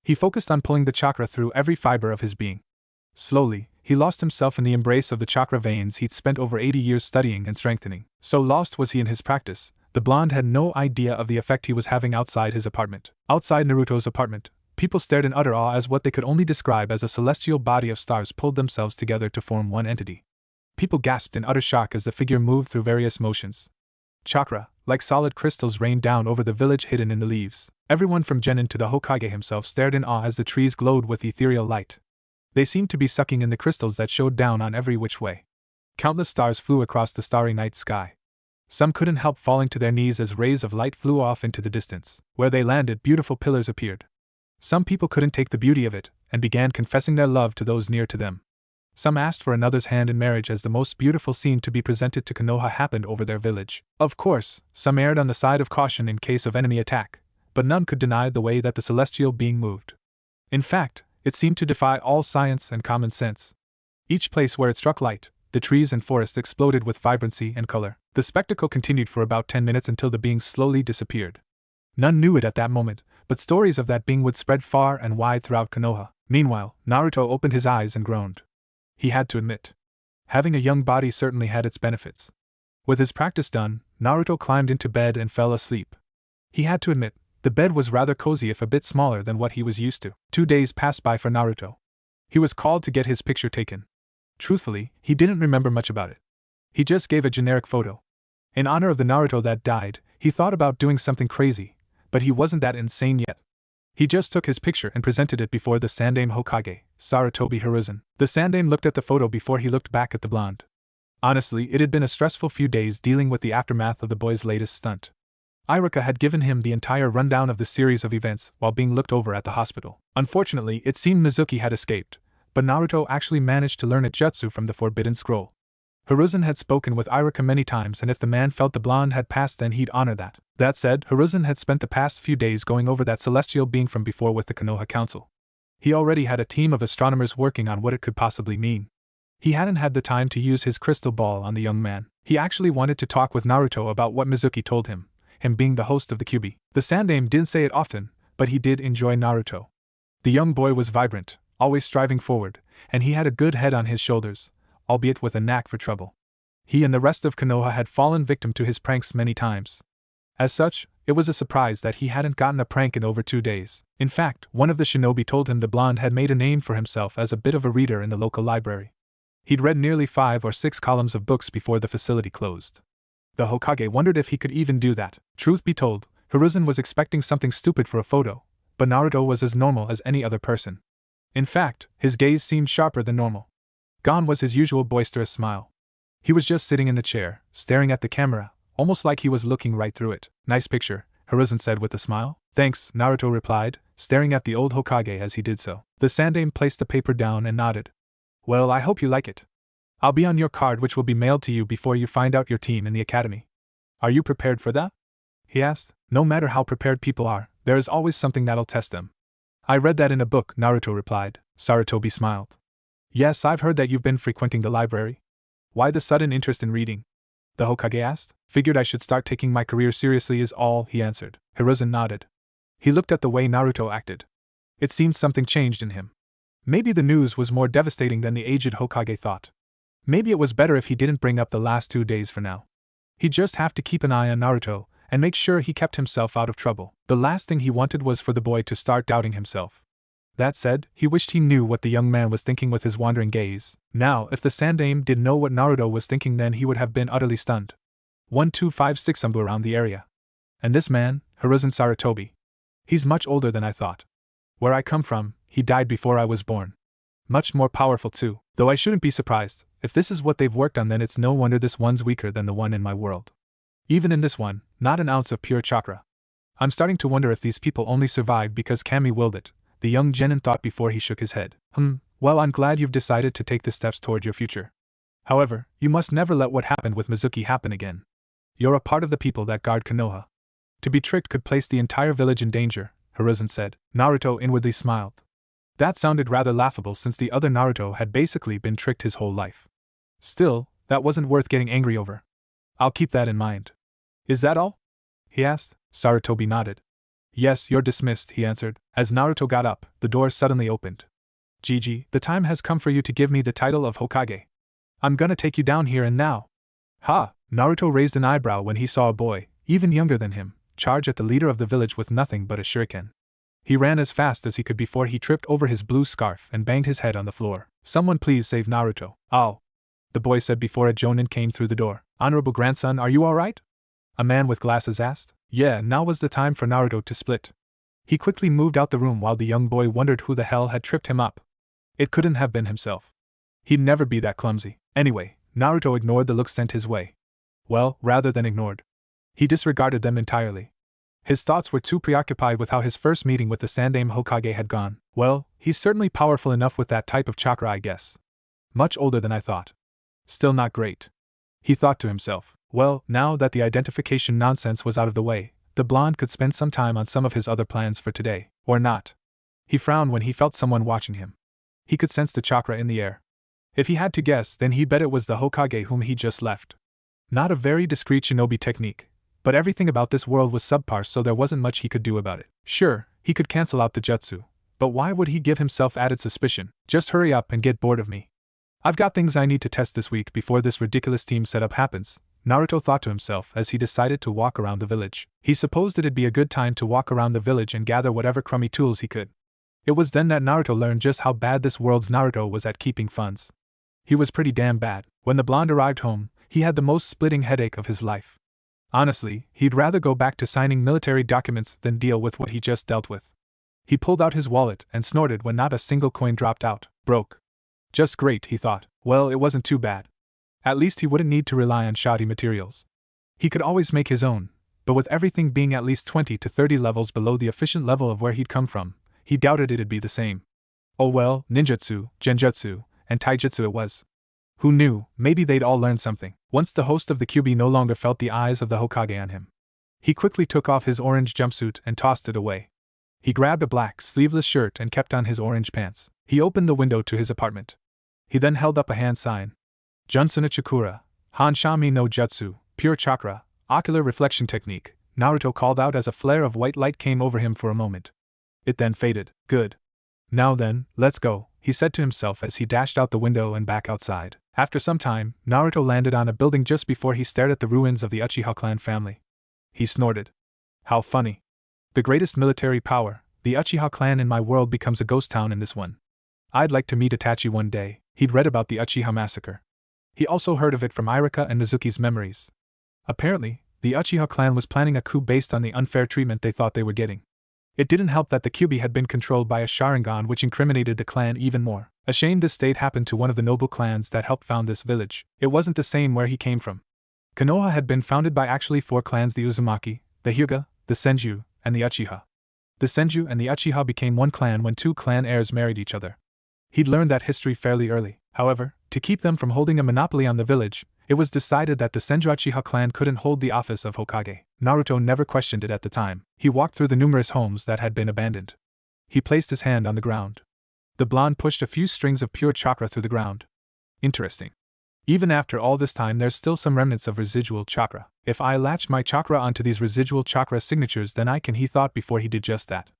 He focused on pulling the chakra through every fiber of his being. Slowly, he lost himself in the embrace of the chakra veins he'd spent over 80 years studying and strengthening. So lost was he in his practice, the blonde had no idea of the effect he was having outside his apartment. Outside Naruto's apartment, people stared in utter awe as what they could only describe as a celestial body of stars pulled themselves together to form one entity. People gasped in utter shock as the figure moved through various motions. Chakra, like solid crystals, rained down over the village hidden in the leaves. Everyone from Genin to the Hokage himself stared in awe as the trees glowed with ethereal light. They seemed to be sucking in the crystals that showed down on every which way. Countless stars flew across the starry night sky. Some couldn't help falling to their knees as rays of light flew off into the distance. Where they landed, beautiful pillars appeared. Some people couldn't take the beauty of it, and began confessing their love to those near to them. Some asked for another's hand in marriage as the most beautiful scene to be presented to Konoha happened over their village. Of course, some erred on the side of caution in case of enemy attack, but none could deny the way that the celestial being moved. In fact, it seemed to defy all science and common sense. Each place where it struck light, the trees and forests exploded with vibrancy and color. The spectacle continued for about 10 minutes until the being slowly disappeared. None knew it at that moment, but stories of that being would spread far and wide throughout Konoha. Meanwhile, Naruto opened his eyes and groaned. He had to admit. Having a young body certainly had its benefits. With his practice done, Naruto climbed into bed and fell asleep. He had to admit, the bed was rather cozy if a bit smaller than what he was used to. 2 days passed by for Naruto. He was called to get his picture taken. Truthfully, he didn't remember much about it. He just gave a generic photo. In honor of the Naruto that died, he thought about doing something crazy, but he wasn't that insane yet. He just took his picture and presented it before the Sandaime Hokage, Sarutobi Hiruzen. The Sandaime looked at the photo before he looked back at the blonde. Honestly, it had been a stressful few days dealing with the aftermath of the boy's latest stunt. Iruka had given him the entire rundown of the series of events while being looked over at the hospital. Unfortunately, it seemed Mizuki had escaped, but Naruto actually managed to learn a jutsu from the Forbidden Scroll. Hiruzen had spoken with Irika many times, and if the man felt the blonde had passed, then he'd honor that. That said, Hiruzen had spent the past few days going over that celestial being from before with the Konoha Council. He already had a team of astronomers working on what it could possibly mean. He hadn't had the time to use his crystal ball on the young man. He actually wanted to talk with Naruto about what Mizuki told him being the host of the QB. The Sandaime didn't say it often, but he did enjoy Naruto. The young boy was vibrant, always striving forward, and he had a good head on his shoulders, albeit with a knack for trouble. He and the rest of Konoha had fallen victim to his pranks many times. As such, it was a surprise that he hadn't gotten a prank in over 2 days. In fact, one of the shinobi told him the blonde had made a name for himself as a bit of a reader in the local library. He'd read nearly 5 or 6 columns of books before the facility closed. The Hokage wondered if he could even do that. Truth be told, Hiruzen was expecting something stupid for a photo, but Naruto was as normal as any other person. In fact, his gaze seemed sharper than normal. Gone was his usual boisterous smile. He was just sitting in the chair, staring at the camera, almost like he was looking right through it. Nice picture, Hiruzen said with a smile. Thanks, Naruto replied, staring at the old Hokage as he did so. The Sandaime placed the paper down and nodded. Well, I hope you like it. I'll be on your card, which will be mailed to you before you find out your team in the academy. Are you prepared for that? He asked. No matter how prepared people are, there is always something that'll test them. I read that in a book, Naruto replied. Sarutobi smiled. Yes, I've heard that you've been frequenting the library. Why the sudden interest in reading? The Hokage asked. Figured I should start taking my career seriously is all, he answered. Hiruzen nodded. He looked at the way Naruto acted. It seemed something changed in him. Maybe the news was more devastating than the aged Hokage thought. Maybe it was better if he didn't bring up the last 2 days for now. He'd just have to keep an eye on Naruto and make sure he kept himself out of trouble. The last thing he wanted was for the boy to start doubting himself. That said, he wished he knew what the young man was thinking with his wandering gaze. Now, if the Sandaime did know what Naruto was thinking, then he would have been utterly stunned. 1256 somewhere around the area. And this man, Hiruzen Sarutobi. He's much older than I thought. Where I come from, he died before I was born. Much more powerful too, though I shouldn't be surprised. If this is what they've worked on, then it's no wonder this one's weaker than the one in my world. Even in this one, not an ounce of pure chakra. I'm starting to wonder if these people only survived because Kami willed it, the young genin thought before he shook his head. Well, I'm glad you've decided to take the steps toward your future. However, you must never let what happened with Mizuki happen again. You're a part of the people that guard Konoha. To be tricked could place the entire village in danger, Hiruzen said. Naruto inwardly smiled. That sounded rather laughable since the other Naruto had basically been tricked his whole life. Still, that wasn't worth getting angry over. I'll keep that in mind. Is that all? He asked. Sarutobi nodded. Yes, you're dismissed, he answered. As Naruto got up, the door suddenly opened. Gigi, the time has come for you to give me the title of Hokage. I'm gonna take you down here and now. Ha! Naruto raised an eyebrow when he saw a boy, even younger than him, charge at the leader of the village with nothing but a shuriken. He ran as fast as he could before he tripped over his blue scarf and banged his head on the floor. Someone please save Naruto. Oh, the boy said before a jonin came through the door. Honorable grandson, are you alright? A man with glasses asked. Yeah, now was the time for Naruto to split. He quickly moved out the room while the young boy wondered who the hell had tripped him up. It couldn't have been himself. He'd never be that clumsy. Anyway, Naruto ignored the looks sent his way. Well, rather than ignored. He disregarded them entirely. His thoughts were too preoccupied with how his first meeting with the Sandaime Hokage had gone. Well, he's certainly powerful enough with that type of chakra, I guess. Much older than I thought. Still not great. He thought to himself. Well, now that the identification nonsense was out of the way, the blonde could spend some time on some of his other plans for today, or not. He frowned when he felt someone watching him. He could sense the chakra in the air. If he had to guess, then he'd bet it was the Hokage whom he just left. Not a very discreet shinobi technique, but everything about this world was subpar, so there wasn't much he could do about it. Sure, he could cancel out the jutsu, but why would he give himself added suspicion? Just hurry up and get bored of me. I've got things I need to test this week before this ridiculous team setup happens, Naruto thought to himself as he decided to walk around the village. He supposed it'd be a good time to walk around the village and gather whatever crummy tools he could. It was then that Naruto learned just how bad this world's Naruto was at keeping funds. He was pretty damn bad. When the blonde arrived home, he had the most splitting headache of his life. Honestly, he'd rather go back to signing military documents than deal with what he just dealt with. He pulled out his wallet and snorted when not a single coin dropped out. Broke. Just great, he thought. Well, it wasn't too bad. At least he wouldn't need to rely on shoddy materials. He could always make his own, but with everything being at least 20 to 30 levels below the efficient level of where he'd come from, he doubted it'd be the same. Oh well, ninjutsu, genjutsu, and taijutsu it was. Who knew, maybe they'd all learn something. Once the host of the QB no longer felt the eyes of the Hokage on him, he quickly took off his orange jumpsuit and tossed it away. He grabbed a black, sleeveless shirt and kept on his orange pants. He opened the window to his apartment. He then held up a hand sign. Junsuna Chakura, Hanshami no Jutsu, Pure Chakra, Ocular Reflection Technique, Naruto called out as a flare of white light came over him for a moment. It then faded. Good. Now then, let's go, he said to himself as he dashed out the window and back outside. After some time, Naruto landed on a building just before he stared at the ruins of the Uchiha clan family. He snorted. How funny. The greatest military power, the Uchiha clan in my world becomes a ghost town in this one. I'd like to meet Itachi one day. He'd read about the Uchiha massacre. He also heard of it from Irika and Mizuki's memories. Apparently, the Uchiha clan was planning a coup based on the unfair treatment they thought they were getting. It didn't help that the Kyuubi had been controlled by a Sharingan which incriminated the clan even more. A shame this state happened to one of the noble clans that helped found this village. It wasn't the same where he came from. Konoha had been founded by actually 4 clans: the Uzumaki, the Hyuga, the Senju, and the Uchiha. The Senju and the Uchiha became one clan when 2 clan heirs married each other. He'd learned that history fairly early. However, to keep them from holding a monopoly on the village, it was decided that the Senju Uchiha clan couldn't hold the office of Hokage. Naruto never questioned it at the time. He walked through the numerous homes that had been abandoned. He placed his hand on the ground. The blonde pushed a few strings of pure chakra through the ground. Interesting. Even after all this time, there's still some remnants of residual chakra. If I latch my chakra onto these residual chakra signatures, then I can, he thought before he did just that.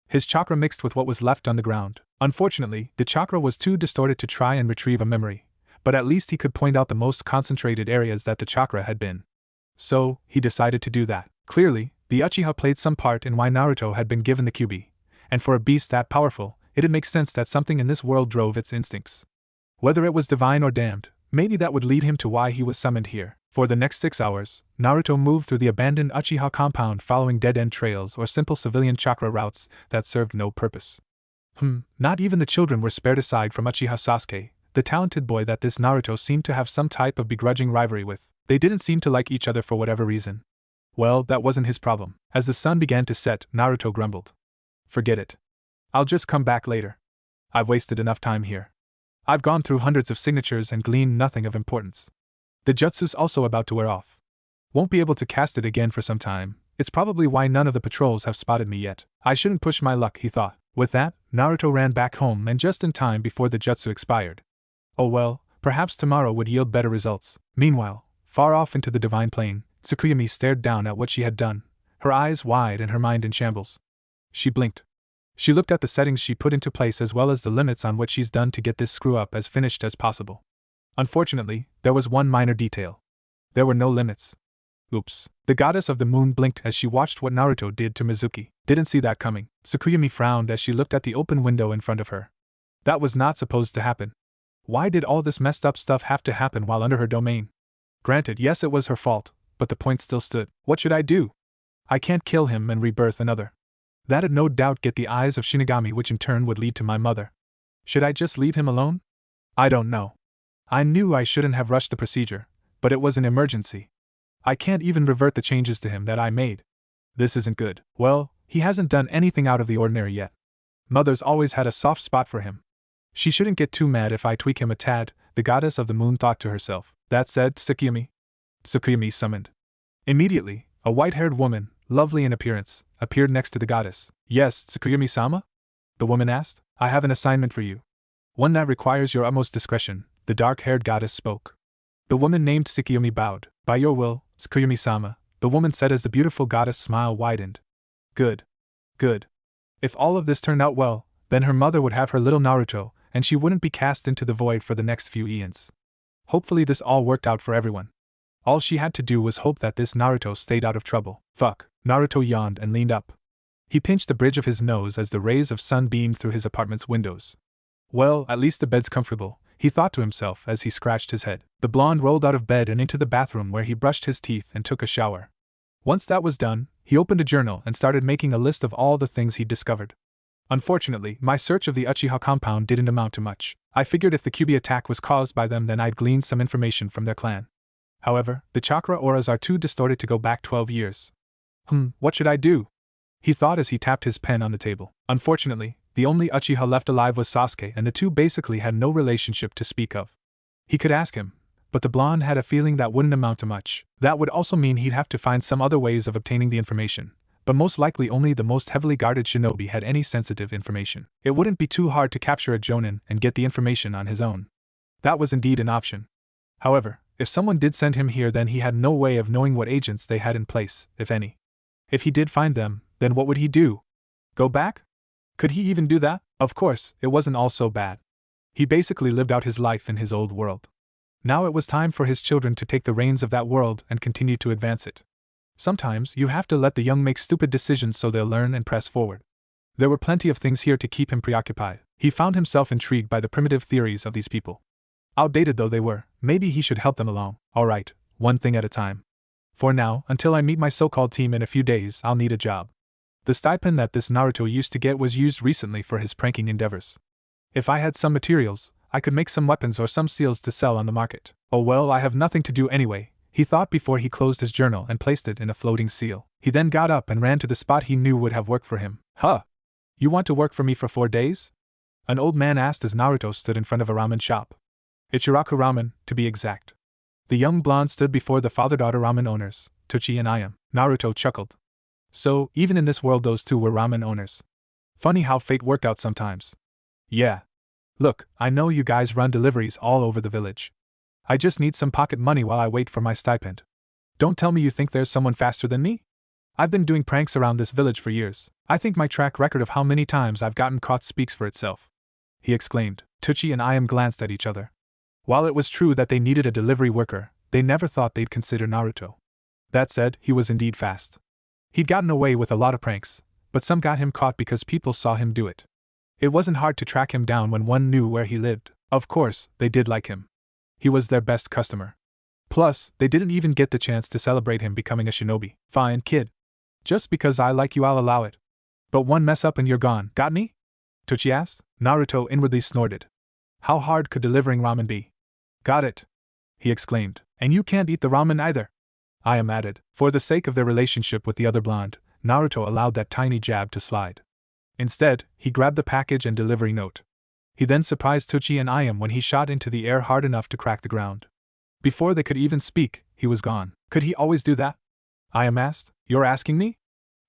His chakra mixed with what was left on the ground. Unfortunately, the chakra was too distorted to try and retrieve a memory, but at least he could point out the most concentrated areas that the chakra had been. So, he decided to do that. Clearly, the Uchiha played some part in why Naruto had been given the QB, and for a beast that powerful, it'd make sense that something in this world drove its instincts. Whether it was divine or damned, maybe that would lead him to why he was summoned here. For the next 6 hours, Naruto moved through the abandoned Uchiha compound following dead-end trails or simple civilian chakra routes that served no purpose. Not even the children were spared aside from Uchiha Sasuke, the talented boy that this Naruto seemed to have some type of begrudging rivalry with. They didn't seem to like each other for whatever reason. Well, that wasn't his problem. As the sun began to set, Naruto grumbled. Forget it. I'll just come back later. I've wasted enough time here. I've gone through hundreds of signatures and gleaned nothing of importance. The jutsu's also about to wear off. Won't be able to cast it again for some time. It's probably why none of the patrols have spotted me yet. I shouldn't push my luck, he thought. With that, Naruto ran back home and just in time before the jutsu expired. Oh well, perhaps tomorrow would yield better results. Meanwhile, far off into the divine plane, Tsukuyumi stared down at what she had done, her eyes wide and her mind in shambles. She blinked. She looked at the settings she put into place as well as the limits on what she's done to get this screw-up as finished as possible. Unfortunately, there was one minor detail. There were no limits. Oops. The goddess of the moon blinked as she watched what Naruto did to Mizuki. Didn't see that coming. Tsukuyumi frowned as she looked at the open window in front of her. That was not supposed to happen. Why did all this messed up stuff have to happen while under her domain? Granted, yes, it was her fault, but the point still stood. What should I do? I can't kill him and rebirth another. That'd no doubt get the eyes of Shinigami, which in turn would lead to my mother. Should I just leave him alone? I don't know. I knew I shouldn't have rushed the procedure, but it was an emergency. I can't even revert the changes to him that I made. This isn't good. Well, he hasn't done anything out of the ordinary yet. Mother's always had a soft spot for him. She shouldn't get too mad if I tweak him a tad, the goddess of the moon thought to herself. That said, Tsukuyumi summoned. Immediately, a white-haired woman, lovely in appearance, appeared next to the goddess. Yes, Tsukuyumi-sama? The woman asked. I have an assignment for you. One that requires your utmost discretion, the dark-haired goddess spoke. The woman named Tsukuyumi bowed. By your will, Tsukuyumi-sama, the woman said as the beautiful goddess' smile widened. Good. Good. If all of this turned out well, then her mother would have her little Naruto, and she wouldn't be cast into the void for the next few eons. Hopefully this all worked out for everyone. All she had to do was hope that this Naruto stayed out of trouble. Fuck. Naruto yawned and leaned up. He pinched the bridge of his nose as the rays of sun beamed through his apartment's windows. Well, at least the bed's comfortable, he thought to himself as he scratched his head. The blonde rolled out of bed and into the bathroom where he brushed his teeth and took a shower. Once that was done, he opened a journal and started making a list of all the things he'd discovered. Unfortunately, my search of the Uchiha compound didn't amount to much. I figured if the QB attack was caused by them, then I'd glean some information from their clan. However, the chakra auras are too distorted to go back 12 years. What should I do? He thought as he tapped his pen on the table. Unfortunately, the only Uchiha left alive was Sasuke, and the two basically had no relationship to speak of. He could ask him, but the blonde had a feeling that wouldn't amount to much. That would also mean he'd have to find some other ways of obtaining the information, but most likely only the most heavily guarded shinobi had any sensitive information. It wouldn't be too hard to capture a jonin and get the information on his own. That was indeed an option. However, if someone did send him here, then he had no way of knowing what agents they had in place, if any. If he did find them, then what would he do? Go back? Could he even do that? Of course, it wasn't all so bad. He basically lived out his life in his old world. Now it was time for his children to take the reins of that world and continue to advance it. Sometimes you have to let the young make stupid decisions so they'll learn and press forward. There were plenty of things here to keep him preoccupied. He found himself intrigued by the primitive theories of these people. Outdated though they were, maybe he should help them along. Alright, one thing at a time. For now, until I meet my so-called team in a few days, I'll need a job. The stipend that this Naruto used to get was used recently for his pranking endeavors. If I had some materials, I could make some weapons or some seals to sell on the market. Oh well, I have nothing to do anyway, he thought before he closed his journal and placed it in a floating seal. He then got up and ran to the spot he knew would have worked for him. Huh? You want to work for me for 4 days? An old man asked as Naruto stood in front of a ramen shop. Ichiraku Ramen, to be exact. The young blonde stood before the father-daughter ramen owners, Tochi and Ayam. Naruto chuckled. So, even in this world those two were ramen owners. Funny how fate worked out sometimes. Yeah. Look, I know you guys run deliveries all over the village. I just need some pocket money while I wait for my stipend. Don't tell me you think there's someone faster than me? I've been doing pranks around this village for years. I think my track record of how many times I've gotten caught speaks for itself. He exclaimed. Tochi and Ayam glanced at each other. While it was true that they needed a delivery worker, they never thought they'd consider Naruto. That said, he was indeed fast. He'd gotten away with a lot of pranks, but some got him caught because people saw him do it. It wasn't hard to track him down when one knew where he lived. Of course, they did like him. He was their best customer. Plus, they didn't even get the chance to celebrate him becoming a shinobi. Fine, kid. Just because I like you, I'll allow it. But one mess up and you're gone. Got me? Tochi asked. Naruto inwardly snorted. How hard could delivering ramen be? Got it, he exclaimed. And you can't eat the ramen either. Ayam added. For the sake of their relationship with the other blonde, Naruto allowed that tiny jab to slide. Instead, he grabbed the package and delivery note. He then surprised Tochi and Ayam when he shot into the air hard enough to crack the ground. Before they could even speak, he was gone. Could he always do that? Ayam asked. You're asking me?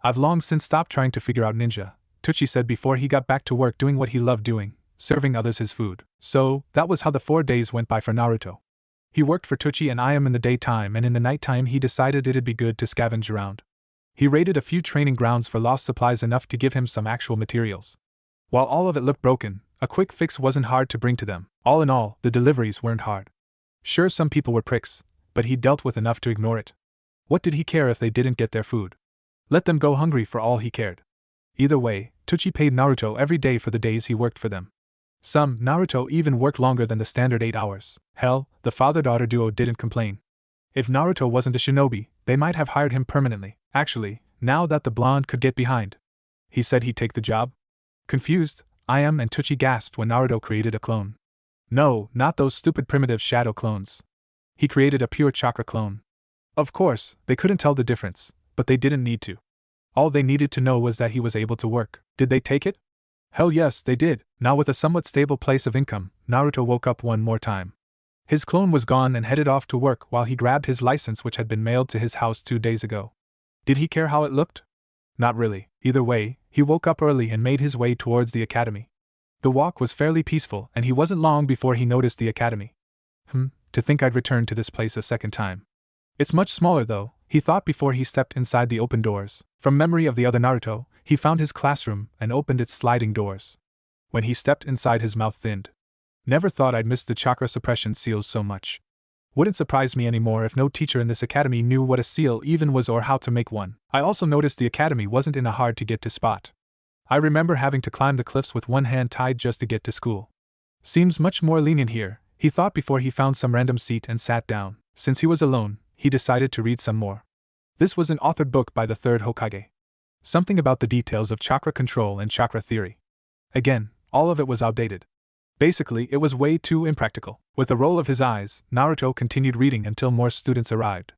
I've long since stopped trying to figure out ninja, Tochi said before he got back to work doing what he loved doing, serving others his food. So, that was how the 4 days went by for Naruto. He worked for Tochi and Ayam in the daytime, and in the nighttime he decided it'd be good to scavenge around. He raided a few training grounds for lost supplies enough to give him some actual materials. While all of it looked broken, a quick fix wasn't hard to bring to them. All in all, the deliveries weren't hard. Sure, some people were pricks, but he dealt with enough to ignore it. What did he care if they didn't get their food? Let them go hungry for all he cared. Either way, Tochi paid Naruto every day for the days he worked for them. Some, Naruto even worked longer than the standard 8 hours. Hell, the father-daughter duo didn't complain. If Naruto wasn't a shinobi, they might have hired him permanently. Actually, now that the blonde could get behind, he said he'd take the job. Confused, Ayam and Tochi gasped when Naruto created a clone. No, not those stupid primitive shadow clones. He created a pure chakra clone. Of course, they couldn't tell the difference, but they didn't need to. All they needed to know was that he was able to work. Did they take it? Hell yes, they did. Now with a somewhat stable place of income, Naruto woke up one more time. His clone was gone and headed off to work while he grabbed his license which had been mailed to his house 2 days ago. Did he care how it looked? Not really. Either way, he woke up early and made his way towards the academy. The walk was fairly peaceful and he wasn't long before he noticed the academy. To think I'd return to this place a second time. It's much smaller though, he thought before he stepped inside the open doors. From memory of the other Naruto, he found his classroom and opened its sliding doors. When he stepped inside, his mouth thinned. Never thought I'd miss the chakra suppression seals so much. Wouldn't surprise me anymore if no teacher in this academy knew what a seal even was or how to make one. I also noticed the academy wasn't in a hard to get to spot. I remember having to climb the cliffs with one hand tied just to get to school. Seems much more lenient here, he thought before he found some random seat and sat down. Since he was alone, he decided to read some more. This was an authored book by the third Hokage. Something about the details of chakra control and chakra theory. Again, all of it was outdated. Basically, it was way too impractical. With a roll of his eyes, Naruto continued reading until more students arrived.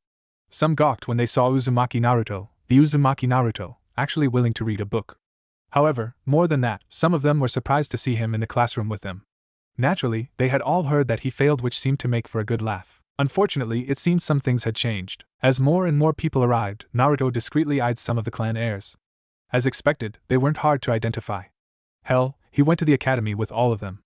Some gawked when they saw Uzumaki Naruto, the Uzumaki Naruto, actually willing to read a book. However, more than that, some of them were surprised to see him in the classroom with them. Naturally, they had all heard that he failed, which seemed to make for a good laugh. Unfortunately, it seemed some things had changed. As more and more people arrived, Naruto discreetly eyed some of the clan heirs. As expected, they weren't hard to identify. Hell, he went to the academy with all of them.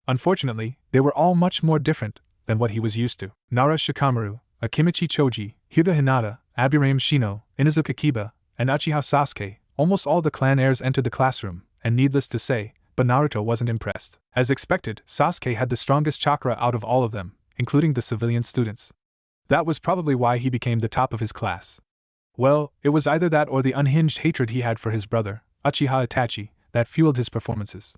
Unfortunately, they were all much more different than what he was used to. Nara Shikamaru, Akimichi Choji, Hyuga Hinata, Abirame Shino, Inazuka Kiba, and Uchiha Sasuke, almost all the clan heirs entered the classroom, and needless to say, but Naruto wasn't impressed. As expected, Sasuke had the strongest chakra out of all of them, including the civilian students. That was probably why he became the top of his class. Well, it was either that or the unhinged hatred he had for his brother, Uchiha Itachi, that fueled his performances.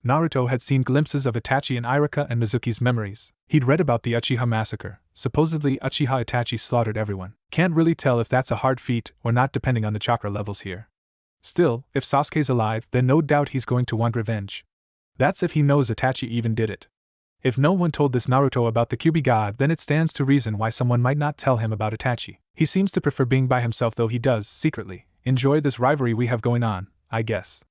Naruto had seen glimpses of Itachi in Iruka and Mizuki's memories. He'd read about the Uchiha massacre. Supposedly Uchiha Itachi slaughtered everyone. Can't really tell if that's a hard feat or not depending on the chakra levels here. Still, if Sasuke's alive, then no doubt he's going to want revenge. That's if he knows Itachi even did it. If no one told this Naruto about the Kyuubi god, then it stands to reason why someone might not tell him about Itachi. He seems to prefer being by himself, though he does, secretly, enjoy this rivalry we have going on, I guess.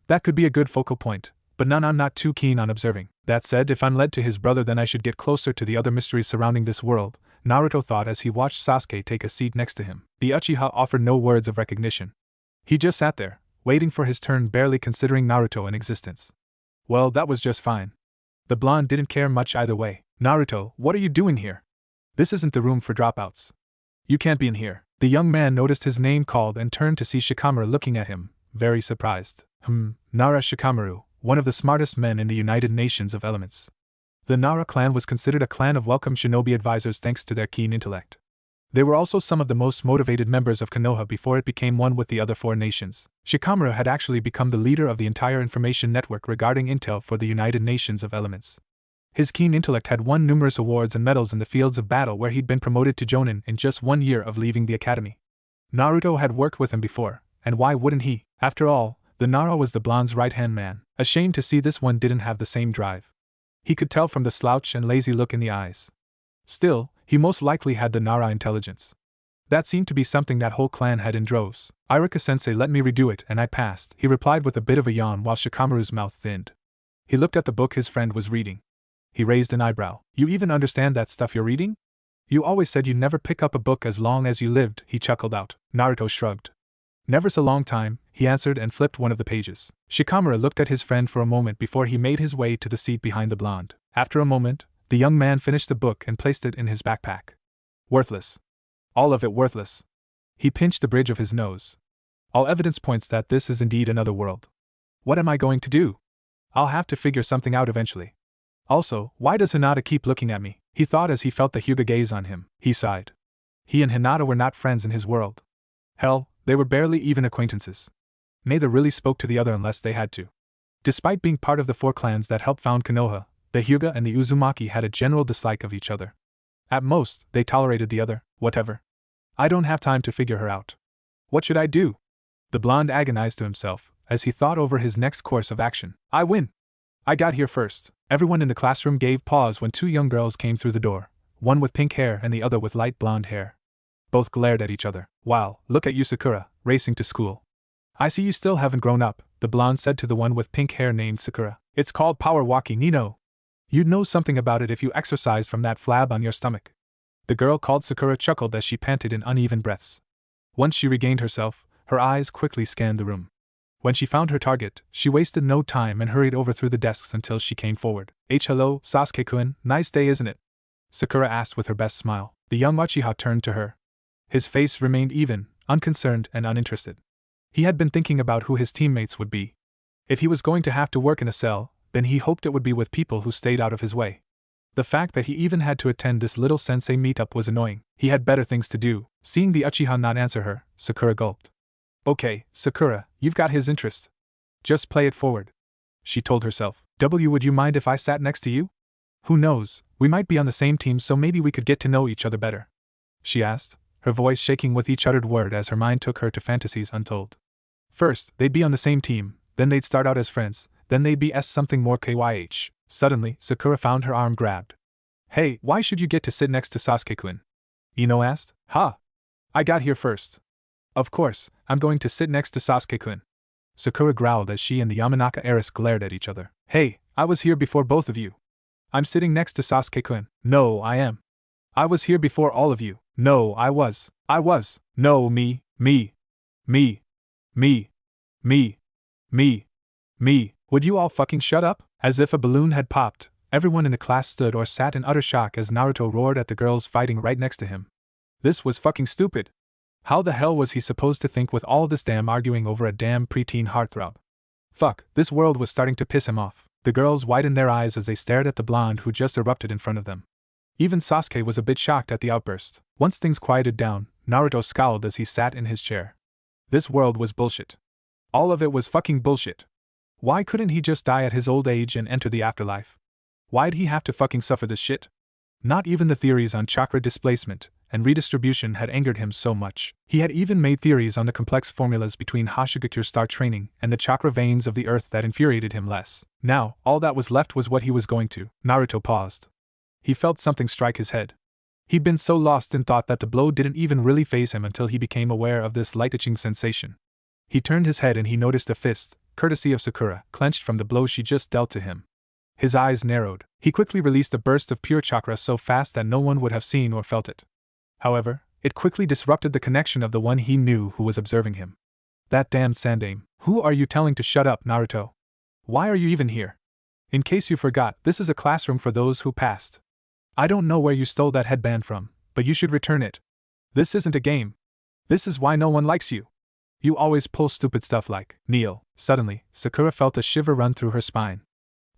That could be a good focal point, but none I'm not too keen on observing. That said, if I'm led to his brother, then I should get closer to the other mysteries surrounding this world, Naruto thought as he watched Sasuke take a seat next to him. The Uchiha offered no words of recognition. He just sat there, waiting for his turn, barely considering Naruto in existence. Well, that was just fine. The blonde didn't care much either way. Naruto, what are you doing here? This isn't the room for dropouts. You can't be in here. The young man noticed his name called and turned to see Shikamaru looking at him, very surprised. Nara Shikamaru, one of the smartest men in the United Nations of Elements. The Nara clan was considered a clan of welcome shinobi advisors thanks to their keen intellect. They were also some of the most motivated members of Konoha before it became one with the other four nations. Shikamaru had actually become the leader of the entire information network regarding intel for the United Nations of Elements. His keen intellect had won numerous awards and medals in the fields of battle, where he'd been promoted to Jonin in just 1 year of leaving the academy. Naruto had worked with him before, and why wouldn't he? After all, the Nara was the blonde's right-hand man. A shame to see this one didn't have the same drive. He could tell from the slouch and lazy look in the eyes. Still, he most likely had the Nara intelligence. That seemed to be something that whole clan had in droves. Iruka-sensei let me redo it and I passed, he replied with a bit of a yawn while Shikamaru's mouth thinned. He looked at the book his friend was reading. He raised an eyebrow. You even understand that stuff you're reading? You always said you'd never pick up a book as long as you lived, he chuckled out. Naruto shrugged. Never so long time, he answered and flipped one of the pages. Shikamaru looked at his friend for a moment before he made his way to the seat behind the blonde. After a moment, the young man finished the book and placed it in his backpack. Worthless. All of it worthless. He pinched the bridge of his nose. All evidence points that this is indeed another world. What am I going to do? I'll have to figure something out eventually. Also, why does Hinata keep looking at me? He thought as he felt the Hyuga gaze on him. He sighed. He and Hinata were not friends in his world. Hell, they were barely even acquaintances. Neither really spoke to the other unless they had to. Despite being part of the four clans that helped found Konoha, the Hyuga and the Uzumaki had a general dislike of each other. At most, they tolerated the other, whatever. I don't have time to figure her out. What should I do? The blonde agonized to himself, as he thought over his next course of action. I win! I got here first. Everyone in the classroom gave pause when two young girls came through the door, one with pink hair and the other with light blonde hair. Both glared at each other. Wow, look at you, Sakura, racing to school. I see you still haven't grown up, the blonde said to the one with pink hair named Sakura. It's called power walking, you know. You'd know something about it if you exercised from that flab on your stomach. The girl called Sakura chuckled as she panted in uneven breaths. Once she regained herself, her eyes quickly scanned the room. When she found her target, she wasted no time and hurried over through the desks until she came forward. Hello, Sasuke-kun, nice day isn't it? Sakura asked with her best smile. The young Uchiha turned to her. His face remained even, unconcerned and uninterested. He had been thinking about who his teammates would be. If he was going to have to work in a cell, then he hoped it would be with people who stayed out of his way. The fact that he even had to attend this little sensei meetup was annoying. He had better things to do. Seeing the Uchiha not answer her, Sakura gulped. Okay, Sakura, you've got his interest. Just play it forward. She told herself. Would you mind if I sat next to you? Who knows, we might be on the same team, so maybe we could get to know each other better. She asked, her voice shaking with each uttered word as her mind took her to fantasies untold. First, they'd be on the same team, then they'd start out as friends, then they'd be something more KYH. Suddenly, Sakura found her arm grabbed. Hey, why should you get to sit next to Sasuke-kun? Ino asked. Ha! I got here first. Of course, I'm going to sit next to Sasuke-kun. Sakura growled as she and the Yamanaka heiress glared at each other. Hey, I was here before both of you. I'm sitting next to Sasuke-kun. No, I am. I was here before all of you. No, I was. No, me. Would you all fucking shut up? As if a balloon had popped, everyone in the class stood or sat in utter shock as Naruto roared at the girls fighting right next to him. This was fucking stupid. How the hell was he supposed to think with all this damn arguing over a damn preteen heartthrob? Fuck, this world was starting to piss him off. The girls widened their eyes as they stared at the blonde who just erupted in front of them. Even Sasuke was a bit shocked at the outburst. Once things quieted down, Naruto scowled as he sat in his chair. This world was bullshit. All of it was fucking bullshit. Why couldn't he just die at his old age and enter the afterlife? Why'd he have to fucking suffer this shit? Not even the theories on chakra displacement and redistribution had angered him so much. He had even made theories on the complex formulas between Hashigakure star training and the chakra veins of the earth that infuriated him less. Now, all that was left was what he was going to. Naruto paused. He felt something strike his head. He'd been so lost in thought that the blow didn't even really faze him until he became aware of this light itching sensation. He turned his head and he noticed a fist, courtesy of Sakura, clenched from the blow she just dealt to him. His eyes narrowed. He quickly released a burst of pure chakra so fast that no one would have seen or felt it. However, it quickly disrupted the connection of the one he knew who was observing him. That damned Sandaime. Who are you telling to shut up, Naruto? Why are you even here? In case you forgot, this is a classroom for those who passed. I don't know where you stole that headband from, but you should return it. This isn't a game. This is why no one likes you. You always pull stupid stuff like kneel. Suddenly, Sakura felt a shiver run through her spine.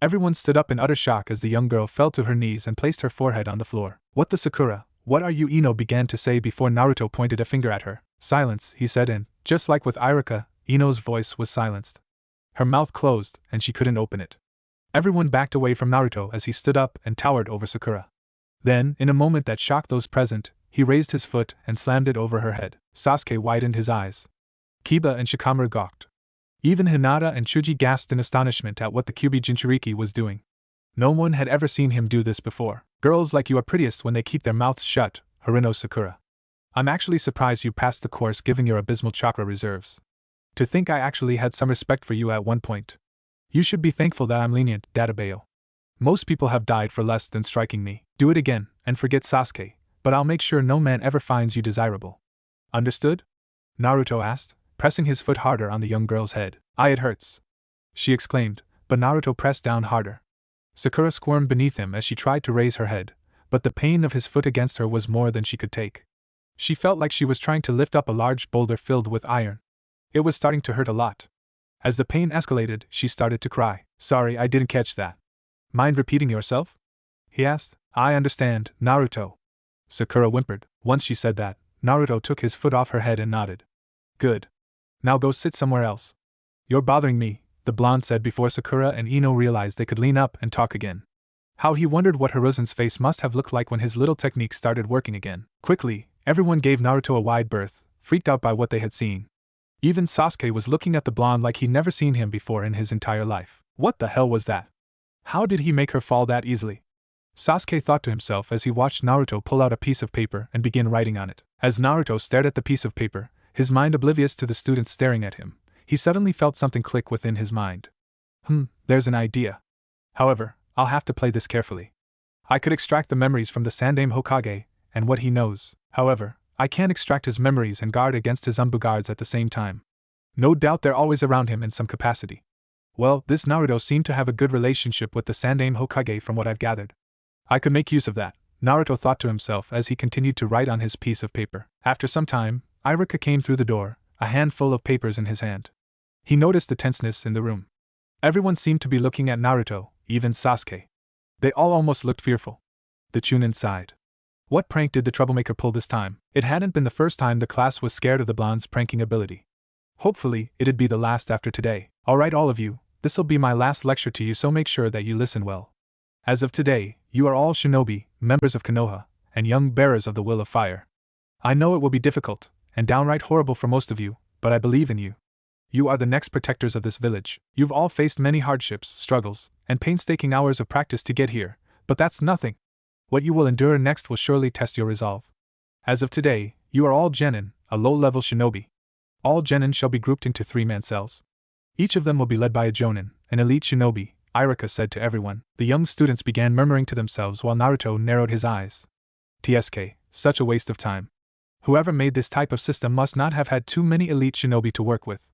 Everyone stood up in utter shock as the young girl fell to her knees and placed her forehead on the floor. What the Sakura? What are you? Ino began to say before Naruto pointed a finger at her. Silence, he said, and, just like with Iruka, Ino's voice was silenced. Her mouth closed, and she couldn't open it. Everyone backed away from Naruto as he stood up and towered over Sakura. Then, in a moment that shocked those present, he raised his foot and slammed it over her head. Sasuke widened his eyes. Kiba and Shikamaru gawked. Even Hinata and Chuji gasped in astonishment at what the Kyuubi Jinchuriki was doing. No one had ever seen him do this before. Girls like you are prettiest when they keep their mouths shut, Harino Sakura. I'm actually surprised you passed the course given your abysmal chakra reserves. To think I actually had some respect for you at one point. You should be thankful that I'm lenient, Databayo. Most people have died for less than striking me. Do it again, and forget Sasuke, but I'll make sure no man ever finds you desirable. Understood? Naruto asked, pressing his foot harder on the young girl's head. It hurts, she exclaimed, but Naruto pressed down harder. Sakura squirmed beneath him as she tried to raise her head, but the pain of his foot against her was more than she could take. She felt like she was trying to lift up a large boulder filled with iron. It was starting to hurt a lot. As the pain escalated, she started to cry. Sorry, I didn't catch that. Mind repeating yourself? He asked. I understand, Naruto. Sakura whimpered. Once she said that, Naruto took his foot off her head and nodded. Good. Now go sit somewhere else. You're bothering me, the blonde said before Sakura and Ino realized they could lean up and talk again. How he wondered what Hiruzen's face must have looked like when his little technique started working again. Quickly, everyone gave Naruto a wide berth, freaked out by what they had seen. Even Sasuke was looking at the blonde like he'd never seen him before in his entire life. What the hell was that? How did he make her fall that easily? Sasuke thought to himself as he watched Naruto pull out a piece of paper and begin writing on it. As Naruto stared at the piece of paper, his mind oblivious to the students staring at him, he suddenly felt something click within his mind. There's an idea. However, I'll have to play this carefully. I could extract the memories from the Sandaime Hokage, and what he knows. However, I can't extract his memories and guard against his Umbu-guards at the same time. No doubt they're always around him in some capacity. Well, this Naruto seemed to have a good relationship with the Sandaime Hokage from what I've gathered. I could make use of that, Naruto thought to himself as he continued to write on his piece of paper. After some time, Iruka came through the door, a handful of papers in his hand. He noticed the tenseness in the room. Everyone seemed to be looking at Naruto, even Sasuke. They all almost looked fearful. The Chunin sighed. What prank did the troublemaker pull this time? It hadn't been the first time the class was scared of the blonde's pranking ability. Hopefully, it'd be the last after today. Alright, all of you, this'll be my last lecture to you, so make sure that you listen well. As of today, you are all shinobi, members of Konoha, and young bearers of the Will of Fire. I know it will be difficult, and downright horrible for most of you, but I believe in you. You are the next protectors of this village. You've all faced many hardships, struggles, and painstaking hours of practice to get here, but that's nothing. What you will endure next will surely test your resolve. As of today, you are all genin, a low-level shinobi. All genin shall be grouped into 3-man cells. Each of them will be led by a jonin, an elite shinobi, Iruka said to everyone. The young students began murmuring to themselves while Naruto narrowed his eyes. TSK, such a waste of time. Whoever made this type of system must not have had too many elite shinobi to work with.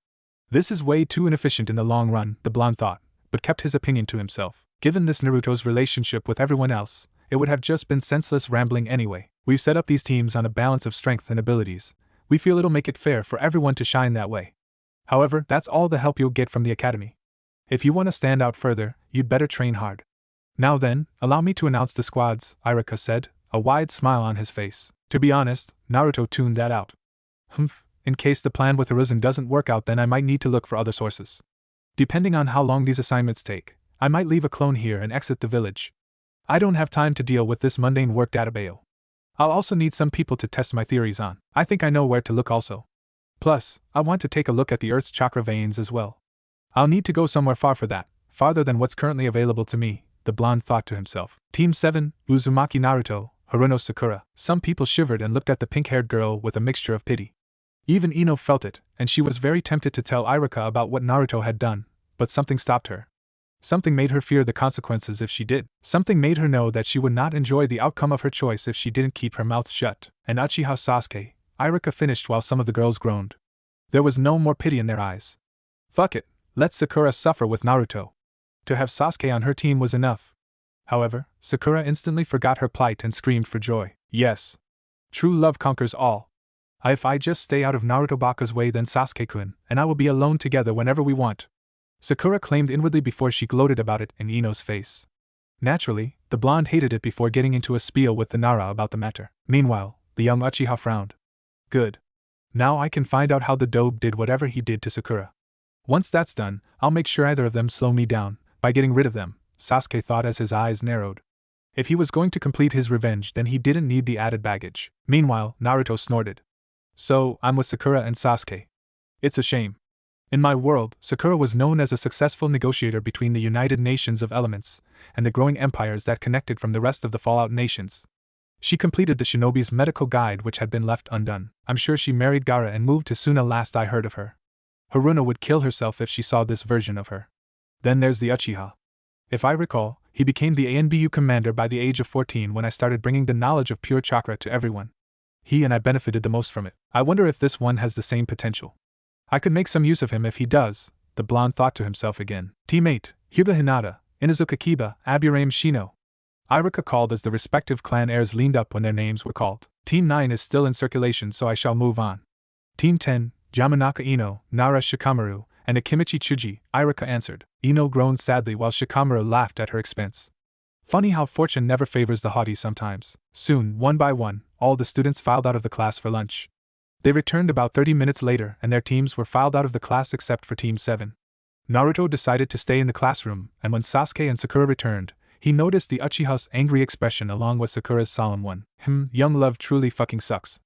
This is way too inefficient in the long run, the blonde thought, but kept his opinion to himself. Given this Naruto's relationship with everyone else, it would have just been senseless rambling anyway. We've set up these teams on a balance of strength and abilities. We feel it'll make it fair for everyone to shine that way. However, that's all the help you'll get from the academy. If you want to stand out further, you'd better train hard. Now then, allow me to announce the squads, Iruka said, a wide smile on his face. To be honest, Naruto tuned that out. In case the plan with Hiruzen doesn't work out, then I might need to look for other sources. Depending on how long these assignments take, I might leave a clone here and exit the village. I don't have time to deal with this mundane work database. I'll also need some people to test my theories on. I think I know where to look also. Plus, I want to take a look at the Earth's chakra veins as well. I'll need to go somewhere far for that, farther than what's currently available to me, the blonde thought to himself. Team 7, Uzumaki Naruto, Haruno Sakura. Some people shivered and looked at the pink-haired girl with a mixture of pity. Even Ino felt it, and she was very tempted to tell Iruka about what Naruto had done, but something stopped her. Something made her fear the consequences if she did. Something made her know that she would not enjoy the outcome of her choice if she didn't keep her mouth shut. And Uchiha Sasuke, Iruka finished while some of the girls groaned. There was no more pity in their eyes. Fuck it, let Sakura suffer with Naruto. To have Sasuke on her team was enough. However, Sakura instantly forgot her plight and screamed for joy. Yes. True love conquers all. If I just stay out of Naruto Baka's way, then Sasuke-kun and I will be alone together whenever we want. Sakura claimed inwardly before she gloated about it in Ino's face. Naturally, the blonde hated it before getting into a spiel with the Nara about the matter. Meanwhile, the young Uchiha frowned. Good. Now I can find out how the dope did whatever he did to Sakura. Once that's done, I'll make sure either of them slow me down, by getting rid of them, Sasuke thought as his eyes narrowed. If he was going to complete his revenge, then he didn't need the added baggage. Meanwhile, Naruto snorted. So, I'm with Sakura and Sasuke. It's a shame. In my world, Sakura was known as a successful negotiator between the United Nations of Elements and the growing empires that connected from the rest of the Fallout nations. She completed the shinobi's medical guide, which had been left undone. I'm sure she married Gaara and moved to Suna last I heard of her. Haruno would kill herself if she saw this version of her. Then there's the Uchiha. If I recall, he became the ANBU commander by the age of 14 when I started bringing the knowledge of pure chakra to everyone. He and I benefited the most from it. I wonder if this one has the same potential. I could make some use of him if he does, the blonde thought to himself again. Team 8, Hyuga Hinata, Inazuka Kiba, Aburame Shino. Iruka called as the respective clan heirs leaned up when their names were called. Team 9 is still in circulation, so I shall move on. Team 10, Yamanaka Ino, Nara Shikamaru, and Akimichi Chuji, Iruka answered. Ino groaned sadly while Shikamaru laughed at her expense. Funny how fortune never favors the haughty sometimes. Soon, one by one, all the students filed out of the class for lunch. They returned about 30 minutes later, and their teams were filed out of the class except for Team 7. Naruto decided to stay in the classroom, and when Sasuke and Sakura returned, he noticed the Uchiha's angry expression along with Sakura's solemn one. Young love truly fucking sucks.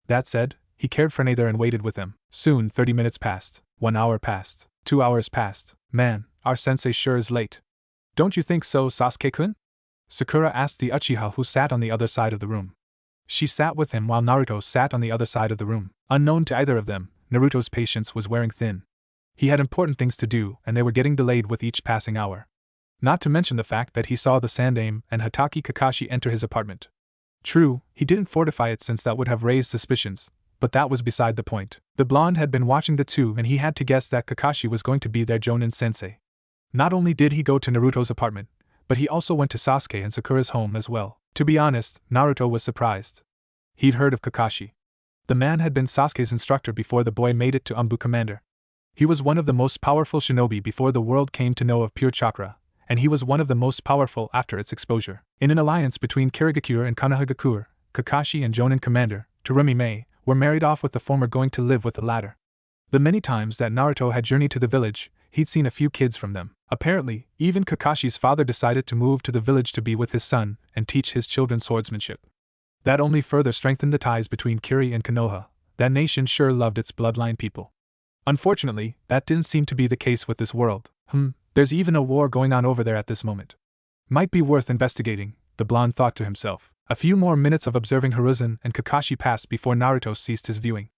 That said, he cared for neither and waited with them. Soon 30 minutes passed, 1 hour passed, 2 hours passed. Man, our sensei sure is late. Don't you think so, Sasuke-kun? Sakura asked the Uchiha who sat on the other side of the room. She sat with him while Naruto sat on the other side of the room. Unknown to either of them, Naruto's patience was wearing thin. He had important things to do, and they were getting delayed with each passing hour. Not to mention the fact that he saw the Sandaime and Hatake Kakashi enter his apartment. True, he didn't fortify it since that would have raised suspicions, but that was beside the point. The blonde had been watching the two and he had to guess that Kakashi was going to be their Jonin sensei. Not only did he go to Naruto's apartment, but he also went to Sasuke and Sakura's home as well. To be honest, Naruto was surprised. He'd heard of Kakashi. The man had been Sasuke's instructor before the boy made it to Umbu Commander. He was one of the most powerful shinobi before the world came to know of pure chakra, and he was one of the most powerful after its exposure. In an alliance between Kirigakure and Konohagakure, Kakashi and Jonin Commander, Terumi Mei, were married off with the former going to live with the latter. The many times that Naruto had journeyed to the village, he'd seen a few kids from them. Apparently, even Kakashi's father decided to move to the village to be with his son and teach his children swordsmanship. That only further strengthened the ties between Kiri and Konoha. That nation sure loved its bloodline people. Unfortunately, that didn't seem to be the case with this world. There's even a war going on over there at this moment. Might be worth investigating, the blonde thought to himself. A few more minutes of observing Hiruzen and Kakashi passed before Naruto ceased his viewing.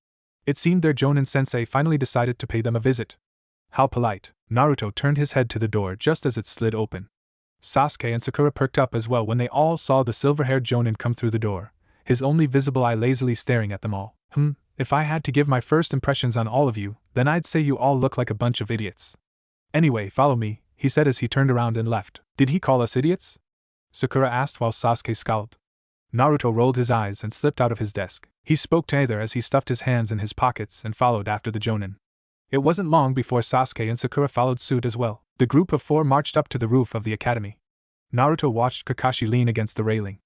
It seemed their Jonin sensei finally decided to pay them a visit. How polite. Naruto turned his head to the door just as it slid open. Sasuke and Sakura perked up as well when they all saw the silver-haired Jonin come through the door, his only visible eye lazily staring at them all. If I had to give my first impressions on all of you, then I'd say you all look like a bunch of idiots. Anyway, follow me, he said as he turned around and left. Did he call us idiots? Sakura asked while Sasuke scowled. Naruto rolled his eyes and slipped out of his desk. He spoke to neither as he stuffed his hands in his pockets and followed after the Jonin. It wasn't long before Sasuke and Sakura followed suit as well. The group of 4 marched up to the roof of the academy. Naruto watched Kakashi lean against the railing.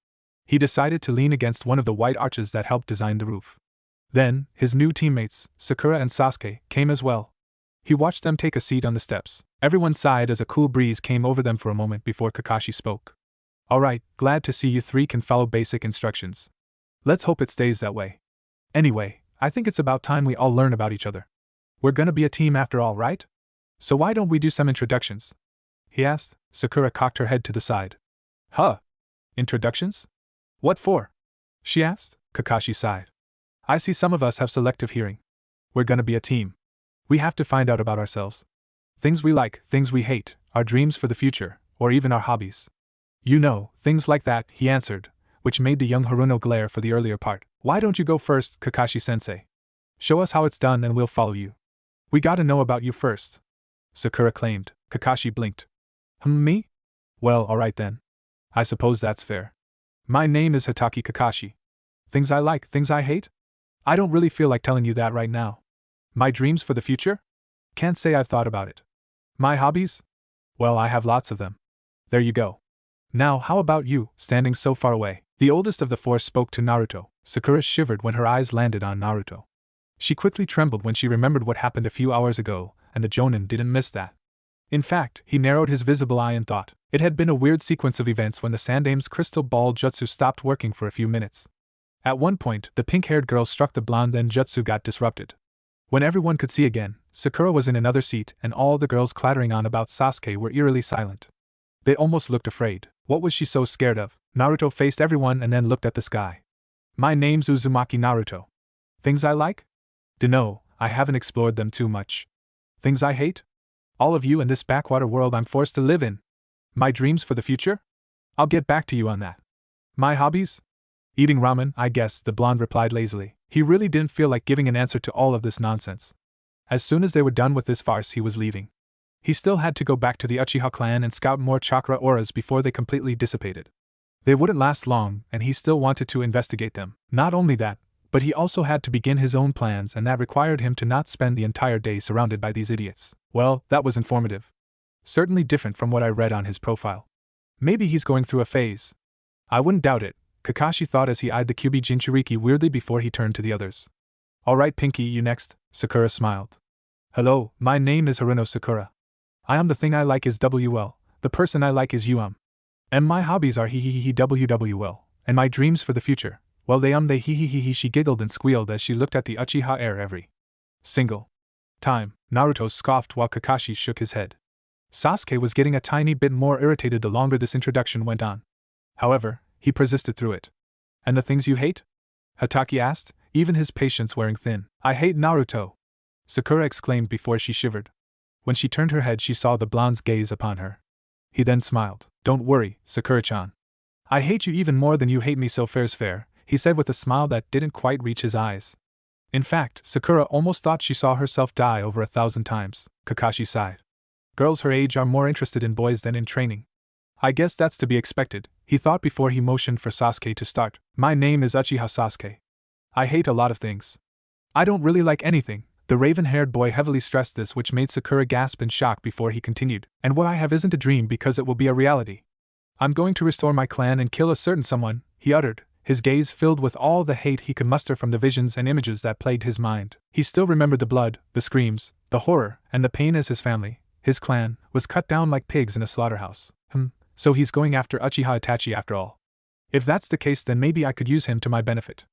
He decided to lean against one of the white arches that helped design the roof. Then, his new teammates, Sakura and Sasuke, came as well. He watched them take a seat on the steps. Everyone sighed as a cool breeze came over them for a moment before Kakashi spoke. Alright, glad to see you 3 can follow basic instructions. Let's hope it stays that way. Anyway, I think it's about time we all learn about each other. We're gonna be a team after all, right? So why don't we do some introductions? He asked. Sakura cocked her head to the side. Huh? Introductions? What for? She asked. Kakashi sighed. I see some of us have selective hearing. We're gonna be a team. We have to find out about ourselves. Things we like, things we hate, our dreams for the future, or even our hobbies. You know, things like that, he answered, which made the young Haruno glare for the earlier part. Why don't you go first, Kakashi-sensei? Show us how it's done and we'll follow you. We gotta know about you first. Sakura claimed. Kakashi blinked. Me? Well, alright then. I suppose that's fair. My name is Hitaki Kakashi. Things I like, things I hate? I don't really feel like telling you that right now. My dreams for the future? Can't say I've thought about it. My hobbies? Well, I have lots of them. There you go. Now, how about you, standing so far away? The oldest of the 4 spoke to Naruto. Sakura shivered when her eyes landed on Naruto. She quickly trembled when she remembered what happened a few hours ago, and the Jonin didn't miss that. In fact, he narrowed his visible eye and thought. It had been a weird sequence of events when the Sandame's crystal ball jutsu stopped working for a few minutes. At one point, the pink-haired girl struck the blonde, then jutsu got disrupted. When everyone could see again, Sakura was in another seat and all the girls clattering on about Sasuke were eerily silent. They almost looked afraid. What was she so scared of? Naruto faced everyone and then looked at the sky. My name's Uzumaki Naruto. Things I like? Dunno, I haven't explored them too much. Things I hate? All of you in this backwater world I'm forced to live in. My dreams for the future? I'll get back to you on that. My hobbies? Eating ramen, I guess, the blonde replied lazily. He really didn't feel like giving an answer to all of this nonsense. As soon as they were done with this farce, he was leaving. He still had to go back to the Uchiha clan and scout more chakra auras before they completely dissipated. They wouldn't last long, and he still wanted to investigate them. Not only that, but he also had to begin his own plans, and that required him to not spend the entire day surrounded by these idiots. Well, that was informative. Certainly different from what I read on his profile. Maybe he's going through a phase. I wouldn't doubt it, Kakashi thought as he eyed the Kyuubi Jinchuriki weirdly before he turned to the others. Alright Pinky, you next, Sakura smiled. Hello, my name is Haruno Sakura. I am the thing I like is WL, the person I like is and my hobbies are WWL, and my dreams for the future, well they she giggled and squealed as she looked at the Uchiha heir every single time. Naruto scoffed while Kakashi shook his head. Sasuke was getting a tiny bit more irritated the longer this introduction went on. However, he persisted through it. And the things you hate? Hitaki asked, even his patience wearing thin. I hate Naruto, Sakura exclaimed before she shivered. When she turned her head she saw the blonde's gaze upon her. He then smiled. Don't worry, Sakura-chan. I hate you even more than you hate me, so fair's fair, he said with a smile that didn't quite reach his eyes. In fact, Sakura almost thought she saw herself die over 1,000 times. Kakashi sighed. Girls her age are more interested in boys than in training. I guess that's to be expected, he thought before he motioned for Sasuke to start. My name is Uchiha Sasuke. I hate a lot of things. I don't really like anything. The raven-haired boy heavily stressed this, which made Sakura gasp in shock before he continued. And what I have isn't a dream because it will be a reality. I'm going to restore my clan and kill a certain someone, he uttered, his gaze filled with all the hate he could muster from the visions and images that plagued his mind. He still remembered the blood, the screams, the horror, and the pain as his family, his clan, was cut down like pigs in a slaughterhouse. So he's going after Uchiha Itachi after all. If that's the case, then maybe I could use him to my benefit.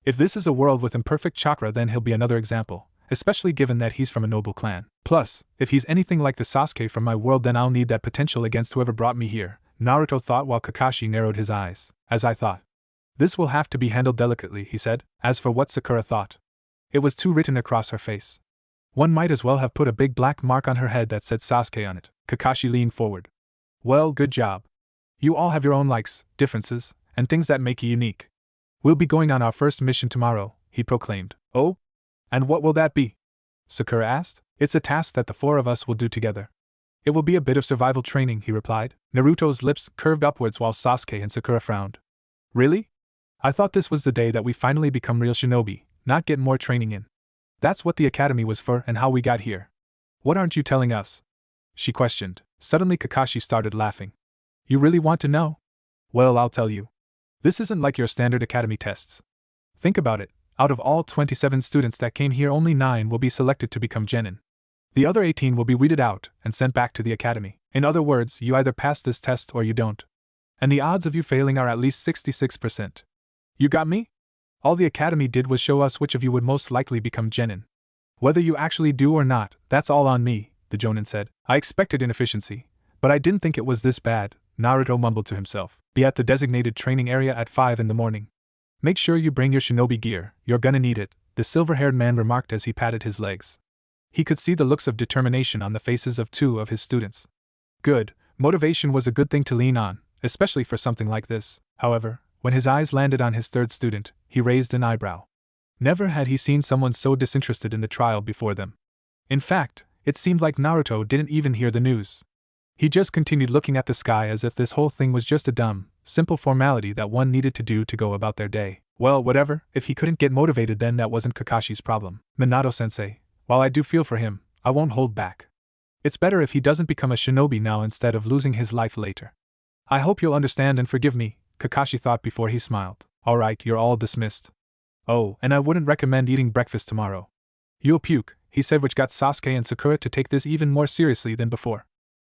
If this is a world with imperfect chakra, then he'll be another example, especially given that he's from a noble clan. Plus, if he's anything like the Sasuke from my world, then I'll need that potential against whoever brought me here, Naruto thought while Kakashi narrowed his eyes. As I thought. This will have to be handled delicately, he said. As for what Sakura thought, it was too written across her face. One might as well have put a big black mark on her head that said Sasuke on it. Kakashi leaned forward. Well, good job. You all have your own likes, differences, and things that make you unique. We'll be going on our first mission tomorrow, he proclaimed. Oh? And what will that be? Sakura asked. It's a task that the four of us will do together. It will be a bit of survival training, he replied. Naruto's lips curved upwards while Sasuke and Sakura frowned. Really? I thought this was the day that we finally become real shinobi, not get more training in. That's what the academy was for and how we got here. What aren't you telling us? She questioned. Suddenly Kakashi started laughing. You really want to know? Well, I'll tell you. This isn't like your standard academy tests. Think about it, out of all 27 students that came here, only 9 will be selected to become genin. The other 18 will be weeded out and sent back to the academy. In other words, you either pass this test or you don't. And the odds of you failing are at least 66%. You got me? All the academy did was show us which of you would most likely become genin. Whether you actually do or not, that's all on me, the jonin said. I expected inefficiency, but I didn't think it was this bad, Naruto mumbled to himself. Be at the designated training area at 5 in the morning. Make sure you bring your shinobi gear, you're gonna need it, the silver-haired man remarked as he patted his legs. He could see the looks of determination on the faces of 2 of his students. Good, motivation was a good thing to lean on, especially for something like this. However, when his eyes landed on his third student, he raised an eyebrow. Never had he seen someone so disinterested in the trial before them. In fact, it seemed like Naruto didn't even hear the news. He just continued looking at the sky as if this whole thing was just a dumb, simple formality that one needed to do to go about their day. Well, whatever, if he couldn't get motivated then that wasn't Kakashi's problem. Minato-sensei, while I do feel for him, I won't hold back. It's better if he doesn't become a shinobi now instead of losing his life later. I hope you'll understand and forgive me, Kakashi thought before he smiled. Alright, you're all dismissed. Oh, and I wouldn't recommend eating breakfast tomorrow. You'll puke, he said, which got Sasuke and Sakura to take this even more seriously than before.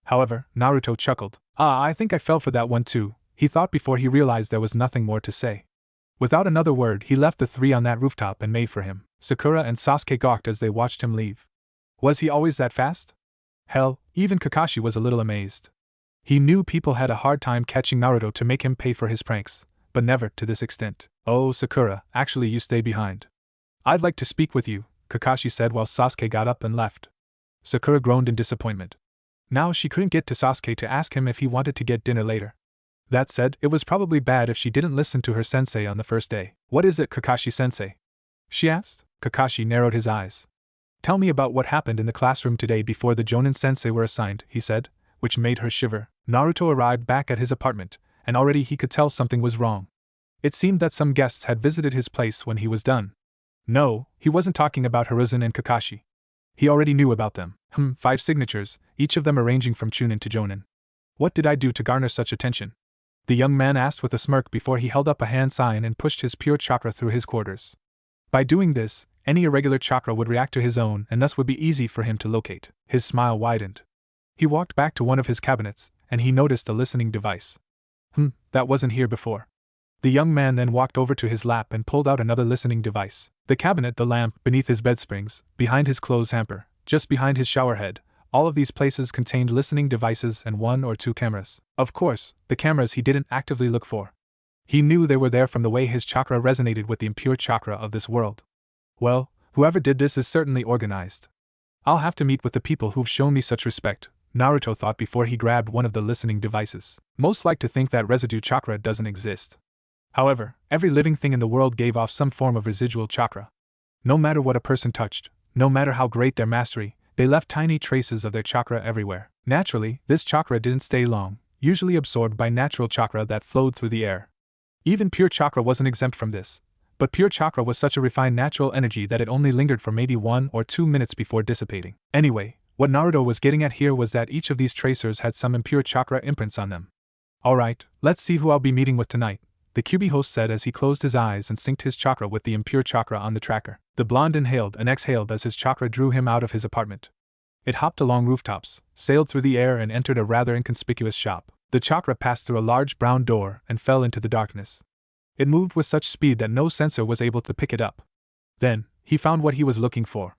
However, Naruto chuckled. I think I fell for that one too, he thought before he realized there was nothing more to say. Without another word, he left the 3 on that rooftop and made for him. Sakura and Sasuke gawked as they watched him leave. Was he always that fast? Hell, even Kakashi was a little amazed. He knew people had a hard time catching Naruto to make him pay for his pranks, but never to this extent. Oh, Sakura, actually you stay behind. I'd like to speak with you, Kakashi said while Sasuke got up and left. Sakura groaned in disappointment. Now she couldn't get to Sasuke to ask him if he wanted to get dinner later. That said, it was probably bad if she didn't listen to her sensei on the first day. What is it, Kakashi-sensei? She asked. Kakashi narrowed his eyes. Tell me about what happened in the classroom today before the Jonin sensei were assigned, he said, which made her shiver. Naruto arrived back at his apartment, and already he could tell something was wrong. It seemed that some guests had visited his place when he was done. No, he wasn't talking about Hiruzen and Kakashi. He already knew about them. 5 signatures, each of them arranging from Chunin to Jonin. What did I do to garner such attention? The young man asked with a smirk before he held up a hand sign and pushed his pure chakra through his quarters. By doing this, any irregular chakra would react to his own and thus would be easy for him to locate. His smile widened. He walked back to one of his cabinets, and he noticed a listening device. That wasn't here before. The young man then walked over to his lap and pulled out another listening device. The cabinet, the lamp, beneath his bed springs, behind his clothes hamper, just behind his shower head, all of these places contained listening devices and 1 or 2 cameras. Of course, the cameras he didn't actively look for. He knew they were there from the way his chakra resonated with the impure chakra of this world. Well, whoever did this is certainly organized. I'll have to meet with the people who've shown me such respect, Naruto thought before he grabbed one of the listening devices. Most like to think that residue chakra doesn't exist. However, every living thing in the world gave off some form of residual chakra. No matter what a person touched, no matter how great their mastery, they left tiny traces of their chakra everywhere. Naturally, this chakra didn't stay long, usually absorbed by natural chakra that flowed through the air. Even pure chakra wasn't exempt from this, but pure chakra was such a refined natural energy that it only lingered for maybe 1 or 2 minutes before dissipating. Anyway, what Naruto was getting at here was that each of these tracers had some impure chakra imprints on them. Alright, let's see who I'll be meeting with tonight, the QB host said as he closed his eyes and synced his chakra with the impure chakra on the tracker. The blonde inhaled and exhaled as his chakra drew him out of his apartment. It hopped along rooftops, sailed through the air and entered a rather inconspicuous shop. The chakra passed through a large brown door and fell into the darkness. It moved with such speed that no sensor was able to pick it up. Then, he found what he was looking for.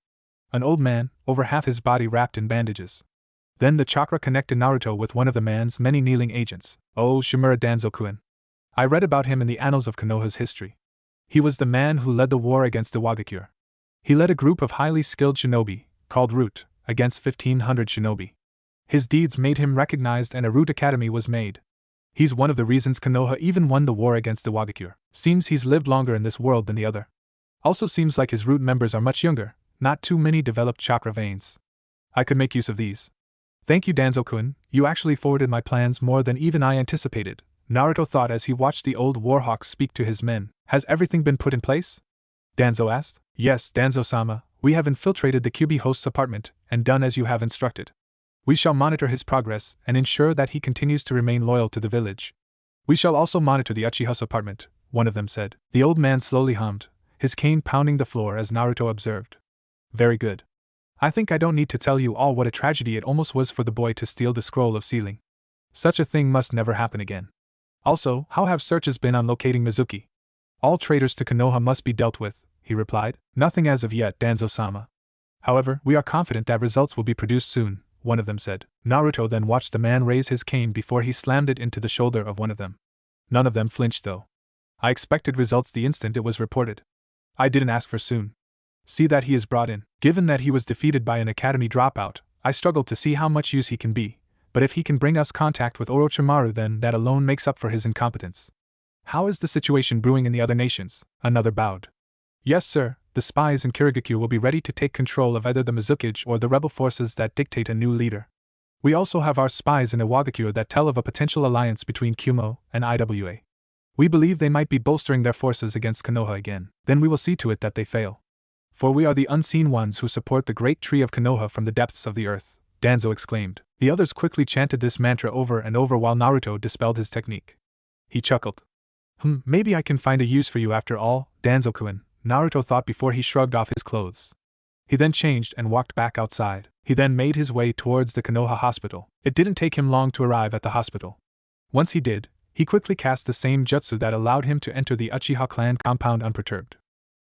An old man, over half his body wrapped in bandages. Then the chakra connected Naruto with one of the man's many kneeling agents. Oh, Shimura Danzo-kun. I read about him in the annals of Konoha's history. He was the man who led the war against the Wagakure. He led a group of highly skilled shinobi, called Root, against 1500 shinobi. His deeds made him recognized and a Root Academy was made. He's one of the reasons Konoha even won the war against the Wagakure. Seems he's lived longer in this world than the other. Also seems like his Root members are much younger, not too many developed chakra veins. I could make use of these. Thank you, Danzo-kun, you actually forwarded my plans more than even I anticipated, Naruto thought as he watched the old warhawk speak to his men. Has everything been put in place? Danzo asked. Yes, Danzo-sama, we have infiltrated the QB host's apartment, and done as you have instructed. We shall monitor his progress and ensure that he continues to remain loyal to the village. We shall also monitor the Uchiha's apartment, one of them said. The old man slowly hummed, his cane pounding the floor as Naruto observed. Very good. I think I don't need to tell you all what a tragedy it almost was for the boy to steal the scroll of sealing. Such a thing must never happen again. Also, how have searches been on locating Mizuki? All traitors to Konoha must be dealt with, he replied. Nothing as of yet, Danzo-sama. However, we are confident that results will be produced soon, one of them said. Naruto then watched the man raise his cane before he slammed it into the shoulder of one of them. None of them flinched though. I expected results the instant it was reported. I didn't ask for soon. See that he is brought in. Given that he was defeated by an academy dropout, I struggled to see how much use he can be, but if he can bring us contact with Orochimaru then that alone makes up for his incompetence. How is the situation brewing in the other nations? Another bowed. Yes sir, the spies in Kirigakure will be ready to take control of either the Mizukage or the rebel forces that dictate a new leader. We also have our spies in Iwagakure that tell of a potential alliance between Kumo and IWA. We believe they might be bolstering their forces against Konoha again. Then we will see to it that they fail. For we are the unseen ones who support the great tree of Konoha from the depths of the earth, Danzo exclaimed. The others quickly chanted this mantra over and over while Naruto dispelled his technique. He chuckled. Maybe I can find a use for you after all, Danzo-kun, Naruto thought before he shrugged off his clothes. He then changed and walked back outside. He then made his way towards the Konoha hospital. It didn't take him long to arrive at the hospital. Once he did, he quickly cast the same jutsu that allowed him to enter the Uchiha clan compound unperturbed.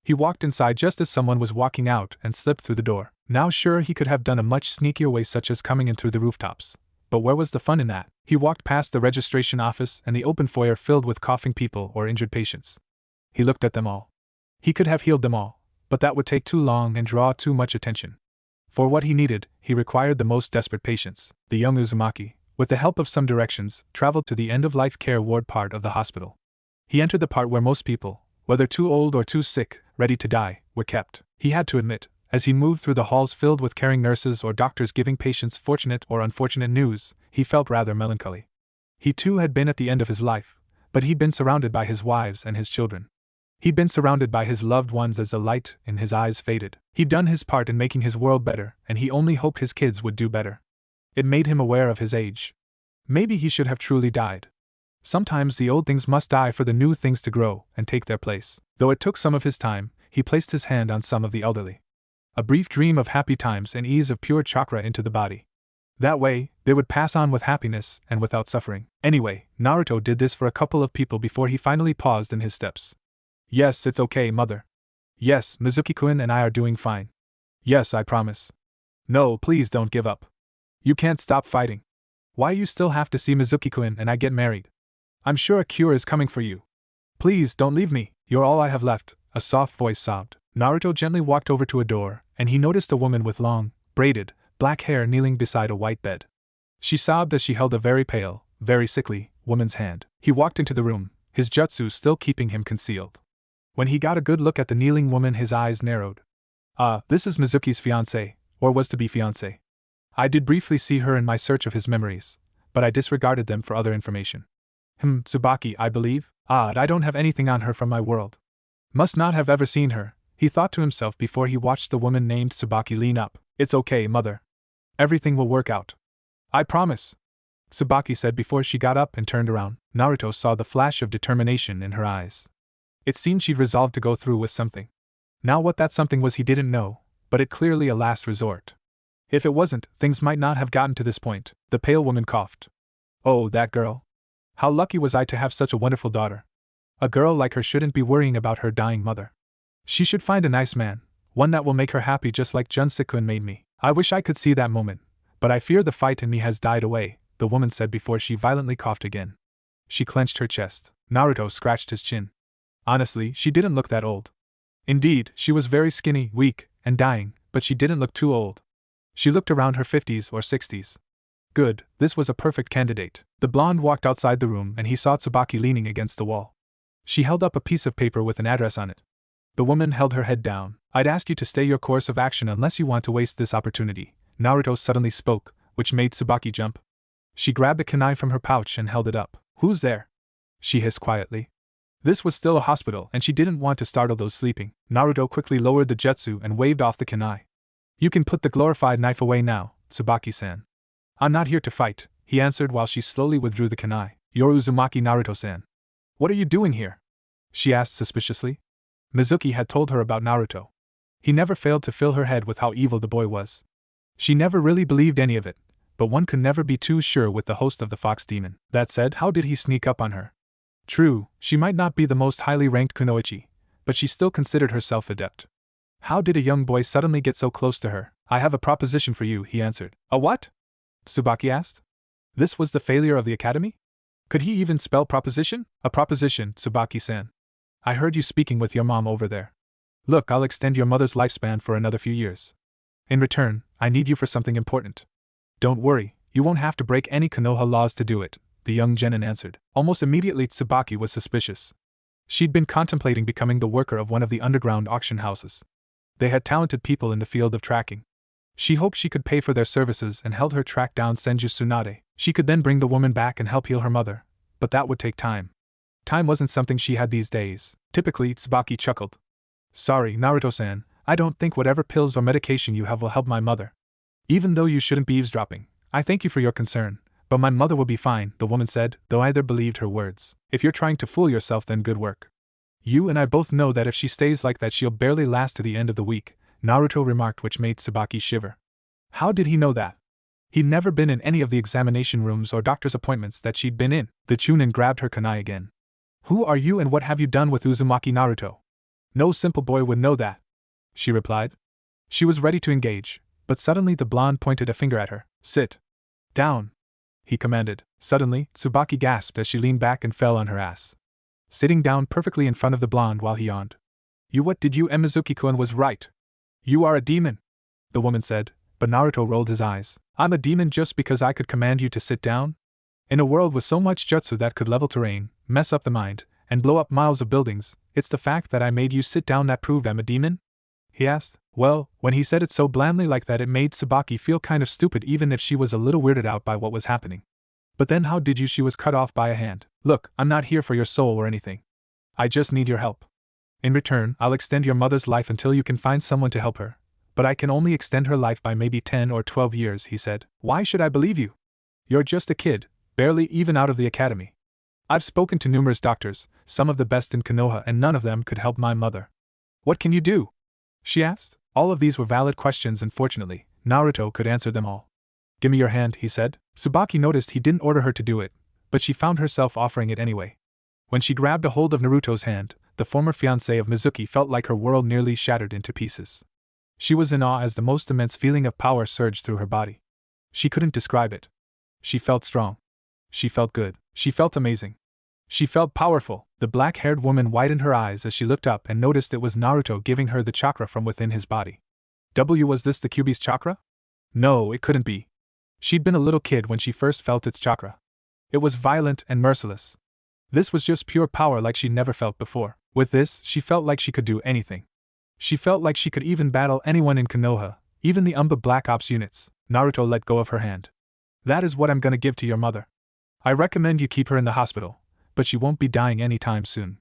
He walked inside just as someone was walking out and slipped through the door. Now sure he could have done a much sneakier way such as coming in through the rooftops. But where was the fun in that? He walked past the registration office and the open foyer filled with coughing people or injured patients. He looked at them all. He could have healed them all, but that would take too long and draw too much attention. For what he needed, he required the most desperate patients. The young Uzumaki, with the help of some directions, traveled to the end-of-life care ward part of the hospital. He entered the part where most people, whether too old or too sick, ready to die, were kept. He had to admit, as he moved through the halls filled with caring nurses or doctors giving patients fortunate or unfortunate news, he felt rather melancholy. He too had been at the end of his life, but he'd been surrounded by his wives and his children. He'd been surrounded by his loved ones as the light in his eyes faded. He'd done his part in making his world better, and he only hoped his kids would do better. It made him aware of his age. Maybe he should have truly died. Sometimes the old things must die for the new things to grow and take their place. Though it took some of his time, he placed his hand on some of the elderly. A brief dream of happy times and ease of pure chakra into the body. That way, they would pass on with happiness and without suffering. Anyway, Naruto did this for a couple of people before he finally paused in his steps. Yes, it's okay, mother. Yes, Mizuki-kun and I are doing fine. Yes, I promise. No, please don't give up. You can't stop fighting. Why you still have to see Mizuki-kun and I get married? I'm sure a cure is coming for you. Please don't leave me, you're all I have left, a soft voice sobbed. Naruto gently walked over to a door, and he noticed a woman with long, braided, black hair kneeling beside a white bed. She sobbed as she held a very pale, very sickly, woman's hand. He walked into the room, his jutsu still keeping him concealed. When he got a good look at the kneeling woman his eyes narrowed. This is Mizuki's fiancée, or was to be fiancée. I did briefly see her in my search of his memories, but I disregarded them for other information. Tsubaki, I believe? Odd, I don't have anything on her from my world. Must not have ever seen her, he thought to himself before he watched the woman named Tsubaki lean up. It's okay, mother. Everything will work out. I promise, Tsubaki said before she got up and turned around. Naruto saw the flash of determination in her eyes. It seemed she'd resolved to go through with something. Now what that something was he didn't know, but it clearly a last resort. If it wasn't, things might not have gotten to this point. The pale woman coughed. Oh, that girl. How lucky was I to have such a wonderful daughter. A girl like her shouldn't be worrying about her dying mother. She should find a nice man, one that will make her happy just like Jun-sekun made me. I wish I could see that moment, but I fear the fight in me has died away, the woman said before she violently coughed again. She clenched her chest. Naruto scratched his chin. Honestly, she didn't look that old. Indeed, she was very skinny, weak, and dying, but she didn't look too old. She looked around her 50s or 60s. Good, this was a perfect candidate. The blonde walked outside the room and he saw Tsubaki leaning against the wall. She held up a piece of paper with an address on it. The woman held her head down. I'd ask you to stay your course of action unless you want to waste this opportunity, Naruto suddenly spoke, which made Tsubaki jump. She grabbed a kunai from her pouch and held it up. Who's there? She hissed quietly. This was still a hospital and she didn't want to startle those sleeping. Naruto quickly lowered the jutsu and waved off the kunai. You can put the glorified knife away now, Tsubaki-san. I'm not here to fight, he answered while she slowly withdrew the kunai. You're Uzumaki Naruto-san. What are you doing here? She asked suspiciously. Mizuki had told her about Naruto. He never failed to fill her head with how evil the boy was. She never really believed any of it, but one could never be too sure with the host of the Fox Demon. That said, how did he sneak up on her? True, she might not be the most highly ranked kunoichi, but she still considered herself adept. How did a young boy suddenly get so close to her? I have a proposition for you, he answered. A what? Tsubaki asked. This was the failure of the academy? Could he even spell proposition? A proposition, Tsubaki-san. I heard you speaking with your mom over there. Look, I'll extend your mother's lifespan for another few years. In return, I need you for something important. Don't worry, you won't have to break any Konoha laws to do it, the young genin answered. Almost immediately Tsubaki was suspicious. She'd been contemplating becoming the worker of one of the underground auction houses. They had talented people in the field of tracking. She hoped she could pay for their services and help her track down Senju Tsunade. She could then bring the woman back and help heal her mother, but that would take time. Time wasn't something she had these days. Typically, Tsubaki chuckled. Sorry, Naruto-san, I don't think whatever pills or medication you have will help my mother. Even though you shouldn't be eavesdropping, I thank you for your concern, but my mother will be fine, the woman said, though either believed her words. If you're trying to fool yourself, then good work. You and I both know that if she stays like that she'll barely last to the end of the week, Naruto remarked, which made Tsubaki shiver. How did he know that? He'd never been in any of the examination rooms or doctor's appointments that she'd been in. The Chunin grabbed her kunai again. Who are you and what have you done with Uzumaki Naruto? No simple boy would know that, she replied. She was ready to engage, but suddenly the blonde pointed a finger at her. Sit down, he commanded. Suddenly, Tsubaki gasped as she leaned back and fell on her ass, sitting down perfectly in front of the blonde while he yawned. You what did you? Mizuki-kun was right. You are a demon, the woman said, but Naruto rolled his eyes. I'm a demon just because I could command you to sit down? In a world with so much jutsu that could level terrain, mess up the mind, and blow up miles of buildings, it's the fact that I made you sit down that proved I'm a demon? He asked. Well, when he said it so blandly like that, it made Tsubaki feel kind of stupid even if she was a little weirded out by what was happening. But then how did you? She was cut off by a hand. Look, I'm not here for your soul or anything. I just need your help. In return, I'll extend your mother's life until you can find someone to help her. But I can only extend her life by maybe 10 or 12 years, he said. Why should I believe you? You're just a kid, barely even out of the academy. I've spoken to numerous doctors, some of the best in Konoha, and none of them could help my mother. What can you do? She asked. All of these were valid questions and fortunately, Naruto could answer them all. Give me your hand, he said. Tsubaki noticed he didn't order her to do it, but she found herself offering it anyway. When she grabbed a hold of Naruto's hand, the former fiancé of Mizuki felt like her world nearly shattered into pieces. She was in awe as the most immense feeling of power surged through her body. She couldn't describe it. She felt strong. She felt good. She felt amazing. She felt powerful. The black-haired woman widened her eyes as she looked up and noticed it was Naruto giving her the chakra from within his body. Was this the Kyuubi's chakra? No, it couldn't be. She'd been a little kid when she first felt its chakra. It was violent and merciless. This was just pure power like she'd never felt before. With this, she felt like she could do anything. She felt like she could even battle anyone in Konoha, even the Umba Black Ops units. Naruto let go of her hand. That is what I'm gonna give to your mother. I recommend you keep her in the hospital, but she won't be dying anytime soon.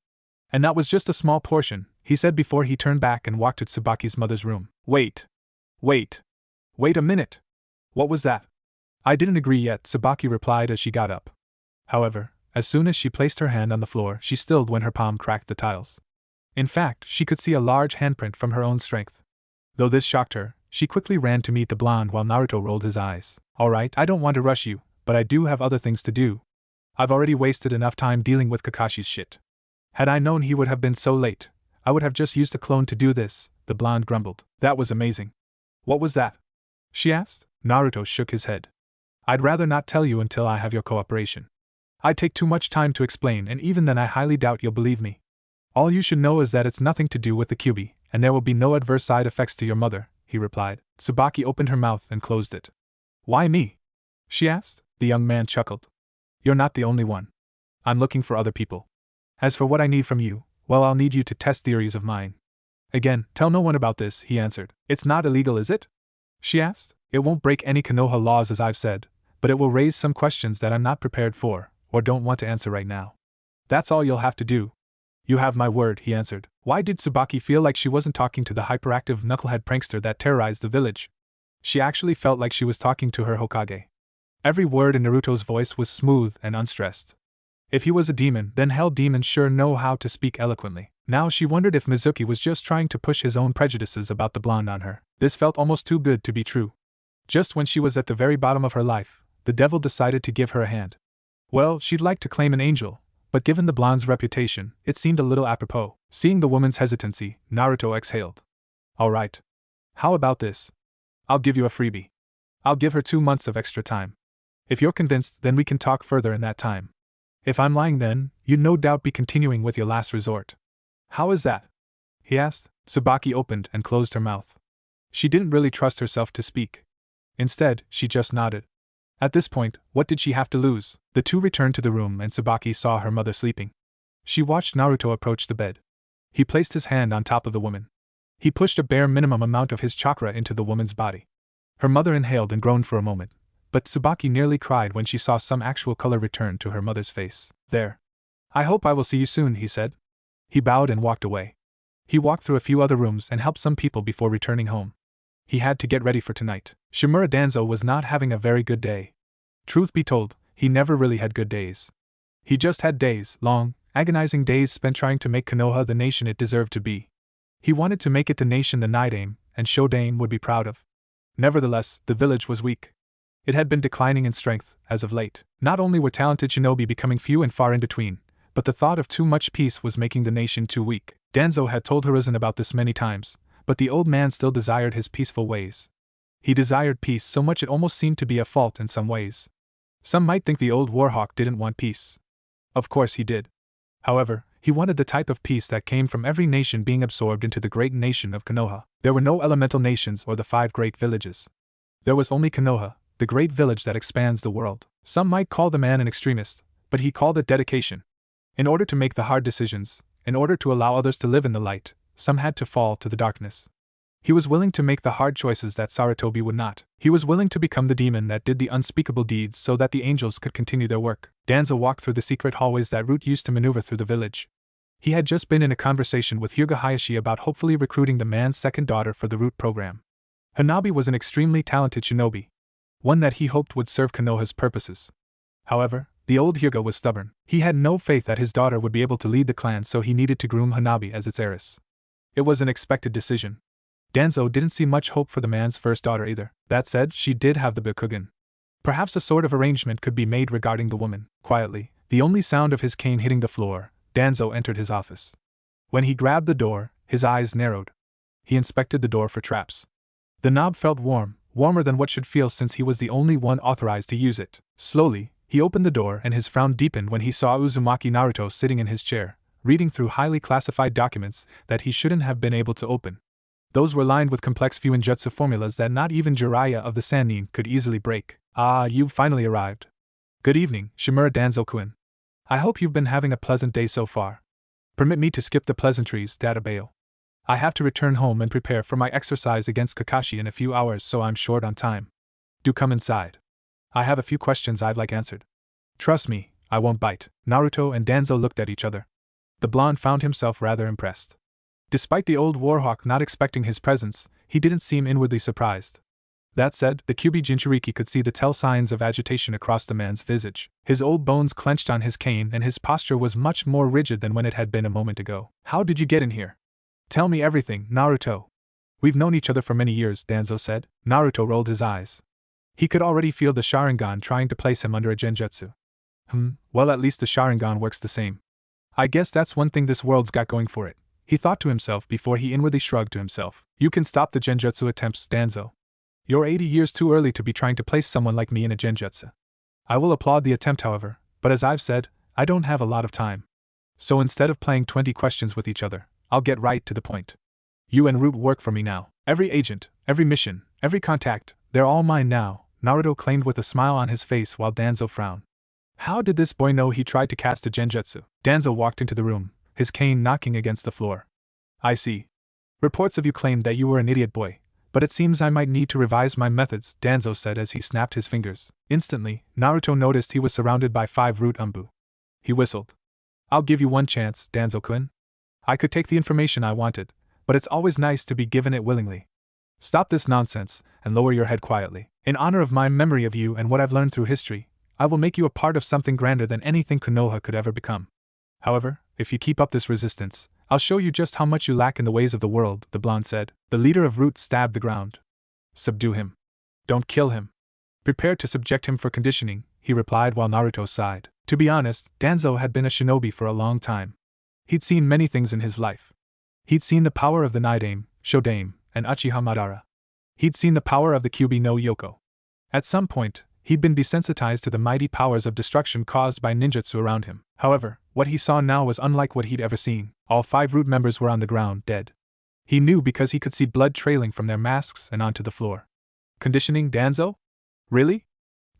And that was just a small portion, he said before he turned back and walked to Tsubaki's mother's room. Wait a minute. What was that? I didn't agree yet, Tsubaki replied as she got up. However, as soon as she placed her hand on the floor, she stilled when her palm cracked the tiles. In fact, she could see a large handprint from her own strength. Though this shocked her, she quickly ran to meet the blonde while Naruto rolled his eyes. Alright, I don't want to rush you, but I do have other things to do. I've already wasted enough time dealing with Kakashi's shit. Had I known he would have been so late, I would have just used a clone to do this, the blonde grumbled. That was amazing. What was that? She asked. Naruto shook his head. I'd rather not tell you until I have your cooperation. I'd take too much time to explain, and even then I highly doubt you'll believe me. All you should know is that it's nothing to do with the Kyuubi, and there will be no adverse side effects to your mother, he replied. Tsubaki opened her mouth and closed it. Why me? She asked. The young man chuckled. You're not the only one. I'm looking for other people. As for what I need from you, well, I'll need you to test theories of mine. Again, tell no one about this, he answered. It's not illegal, is it? She asked. It won't break any Konoha laws, as I've said, but it will raise some questions that I'm not prepared for, or don't want to answer right now. That's all you'll have to do. You have my word, he answered. Why did Tsubaki feel like she wasn't talking to the hyperactive knucklehead prankster that terrorized the village? She actually felt like she was talking to her Hokage. Every word in Naruto's voice was smooth and unstressed. If he was a demon, then hell demons sure know how to speak eloquently. Now she wondered if Mizuki was just trying to push his own prejudices about the blonde on her. This felt almost too good to be true. Just when she was at the very bottom of her life, the devil decided to give her a hand. Well, she'd like to claim an angel, but given the blonde's reputation, it seemed a little apropos. Seeing the woman's hesitancy, Naruto exhaled. All right. How about this? I'll give you a freebie. I'll give her 2 months of extra time. If you're convinced, then we can talk further in that time. If I'm lying, then you'd no doubt be continuing with your last resort. How is that? He asked. Tsubaki opened and closed her mouth. She didn't really trust herself to speak. Instead, she just nodded. At this point, what did she have to lose? The two returned to the room and Tsubaki saw her mother sleeping. She watched Naruto approach the bed. He placed his hand on top of the woman. He pushed a bare minimum amount of his chakra into the woman's body. Her mother inhaled and groaned for a moment, but Tsubaki nearly cried when she saw some actual color return to her mother's face. There. I hope I will see you soon, he said. He bowed and walked away. He walked through a few other rooms and helped some people before returning home. He had to get ready for tonight. Shimura Danzo was not having a very good day. Truth be told, he never really had good days. He just had days, long, agonizing days spent trying to make Konoha the nation it deserved to be. He wanted to make it the nation the Nidaime and Shodaime would be proud of. Nevertheless, the village was weak. It had been declining in strength, as of late. Not only were talented shinobi becoming few and far in between, but the thought of too much peace was making the nation too weak. Danzo had told Hiruzen about this many times, but the old man still desired his peaceful ways. He desired peace so much it almost seemed to be a fault in some ways. Some might think the old warhawk didn't want peace. Of course he did. However, he wanted the type of peace that came from every nation being absorbed into the great nation of Konoha. There were no elemental nations or the 5 great villages. There was only Konoha, the great village that expands the world. Some might call the man an extremist, but he called it dedication. In order to make the hard decisions, in order to allow others to live in the light, some had to fall to the darkness. He was willing to make the hard choices that Sarutobi would not. He was willing to become the demon that did the unspeakable deeds so that the angels could continue their work. Danzo walked through the secret hallways that Root used to maneuver through the village. He had just been in a conversation with Hyuga Hayashi about hopefully recruiting the man's second daughter for the Root program. Hanabi was an extremely talented shinobi, one that he hoped would serve Konoha's purposes. However, the old Hyuga was stubborn. He had no faith that his daughter would be able to lead the clan, so he needed to groom Hanabi as its heiress. It was an expected decision. Danzo didn't see much hope for the man's first daughter either. That said, she did have the Byakugan. Perhaps a sort of arrangement could be made regarding the woman. Quietly, the only sound of his cane hitting the floor, Danzo entered his office. When he grabbed the door, his eyes narrowed. He inspected the door for traps. The knob felt warm, warmer than what should feel since he was the only one authorized to use it. Slowly, he opened the door and his frown deepened when he saw Uzumaki Naruto sitting in his chair, reading through highly classified documents that he shouldn't have been able to open. Those were lined with complex Fuinjutsu formulas that not even Jiraiya of the Sannin could easily break. Ah, you've finally arrived. Good evening, Shimura Danzo-kun. I hope you've been having a pleasant day so far. Permit me to skip the pleasantries, Databayo. I have to return home and prepare for my exercise against Kakashi in a few hours, so I'm short on time. Do come inside. I have a few questions I'd like answered. Trust me, I won't bite. Naruto and Danzo looked at each other. The blonde found himself rather impressed. Despite the old warhawk not expecting his presence, he didn't seem inwardly surprised. That said, the Kyuubi Jinchuriki could see the tell signs of agitation across the man's visage. His old bones clenched on his cane and his posture was much more rigid than when it had been a moment ago. How did you get in here? Tell me everything, Naruto. We've known each other for many years, Danzo said. Naruto rolled his eyes. He could already feel the Sharingan trying to place him under a genjutsu. Well, at least the Sharingan works the same. I guess that's one thing this world's got going for it, he thought to himself before he inwardly shrugged to himself. You can stop the genjutsu attempts, Danzo. You're 80 years too early to be trying to place someone like me in a genjutsu. I will applaud the attempt, however, but as I've said, I don't have a lot of time. So instead of playing 20 questions with each other, I'll get right to the point. You and Root work for me now. Every agent, Every mission, every contact, they're all mine now, Naruto claimed with a smile on his face while Danzo frowned. How did this boy know he tried to cast a genjutsu? Danzo walked into the room, his cane knocking against the floor. I see. Reports of you claimed that you were an idiot boy, but it seems I might need to revise my methods, Danzo said as he snapped his fingers. Instantly, Naruto noticed he was surrounded by 5 root umbu. He whistled. I'll give you one chance, Danzo-kun. I could take the information I wanted, but it's always nice to be given it willingly. Stop this nonsense, and lower your head quietly. In honor of my memory of you and what I've learned through history, I will make you a part of something grander than anything Konoha could ever become. However, if you keep up this resistance, I'll show you just how much you lack in the ways of the world, the blonde said. The leader of Root stabbed the ground. Subdue him. Don't kill him. Prepare to subject him for conditioning, he replied while Naruto sighed. To be honest, Danzo had been a shinobi for a long time. He'd seen many things in his life. He'd seen the power of the Nidaime, Shodaime, and Uchiha Madara. He'd seen the power of the Kyuubi no Yoko. At some point, he'd been desensitized to the mighty powers of destruction caused by ninjutsu around him. However, what he saw now was unlike what he'd ever seen. All 5 root members were on the ground, dead. He knew because he could see blood trailing from their masks and onto the floor. Conditioning Danzo? Really?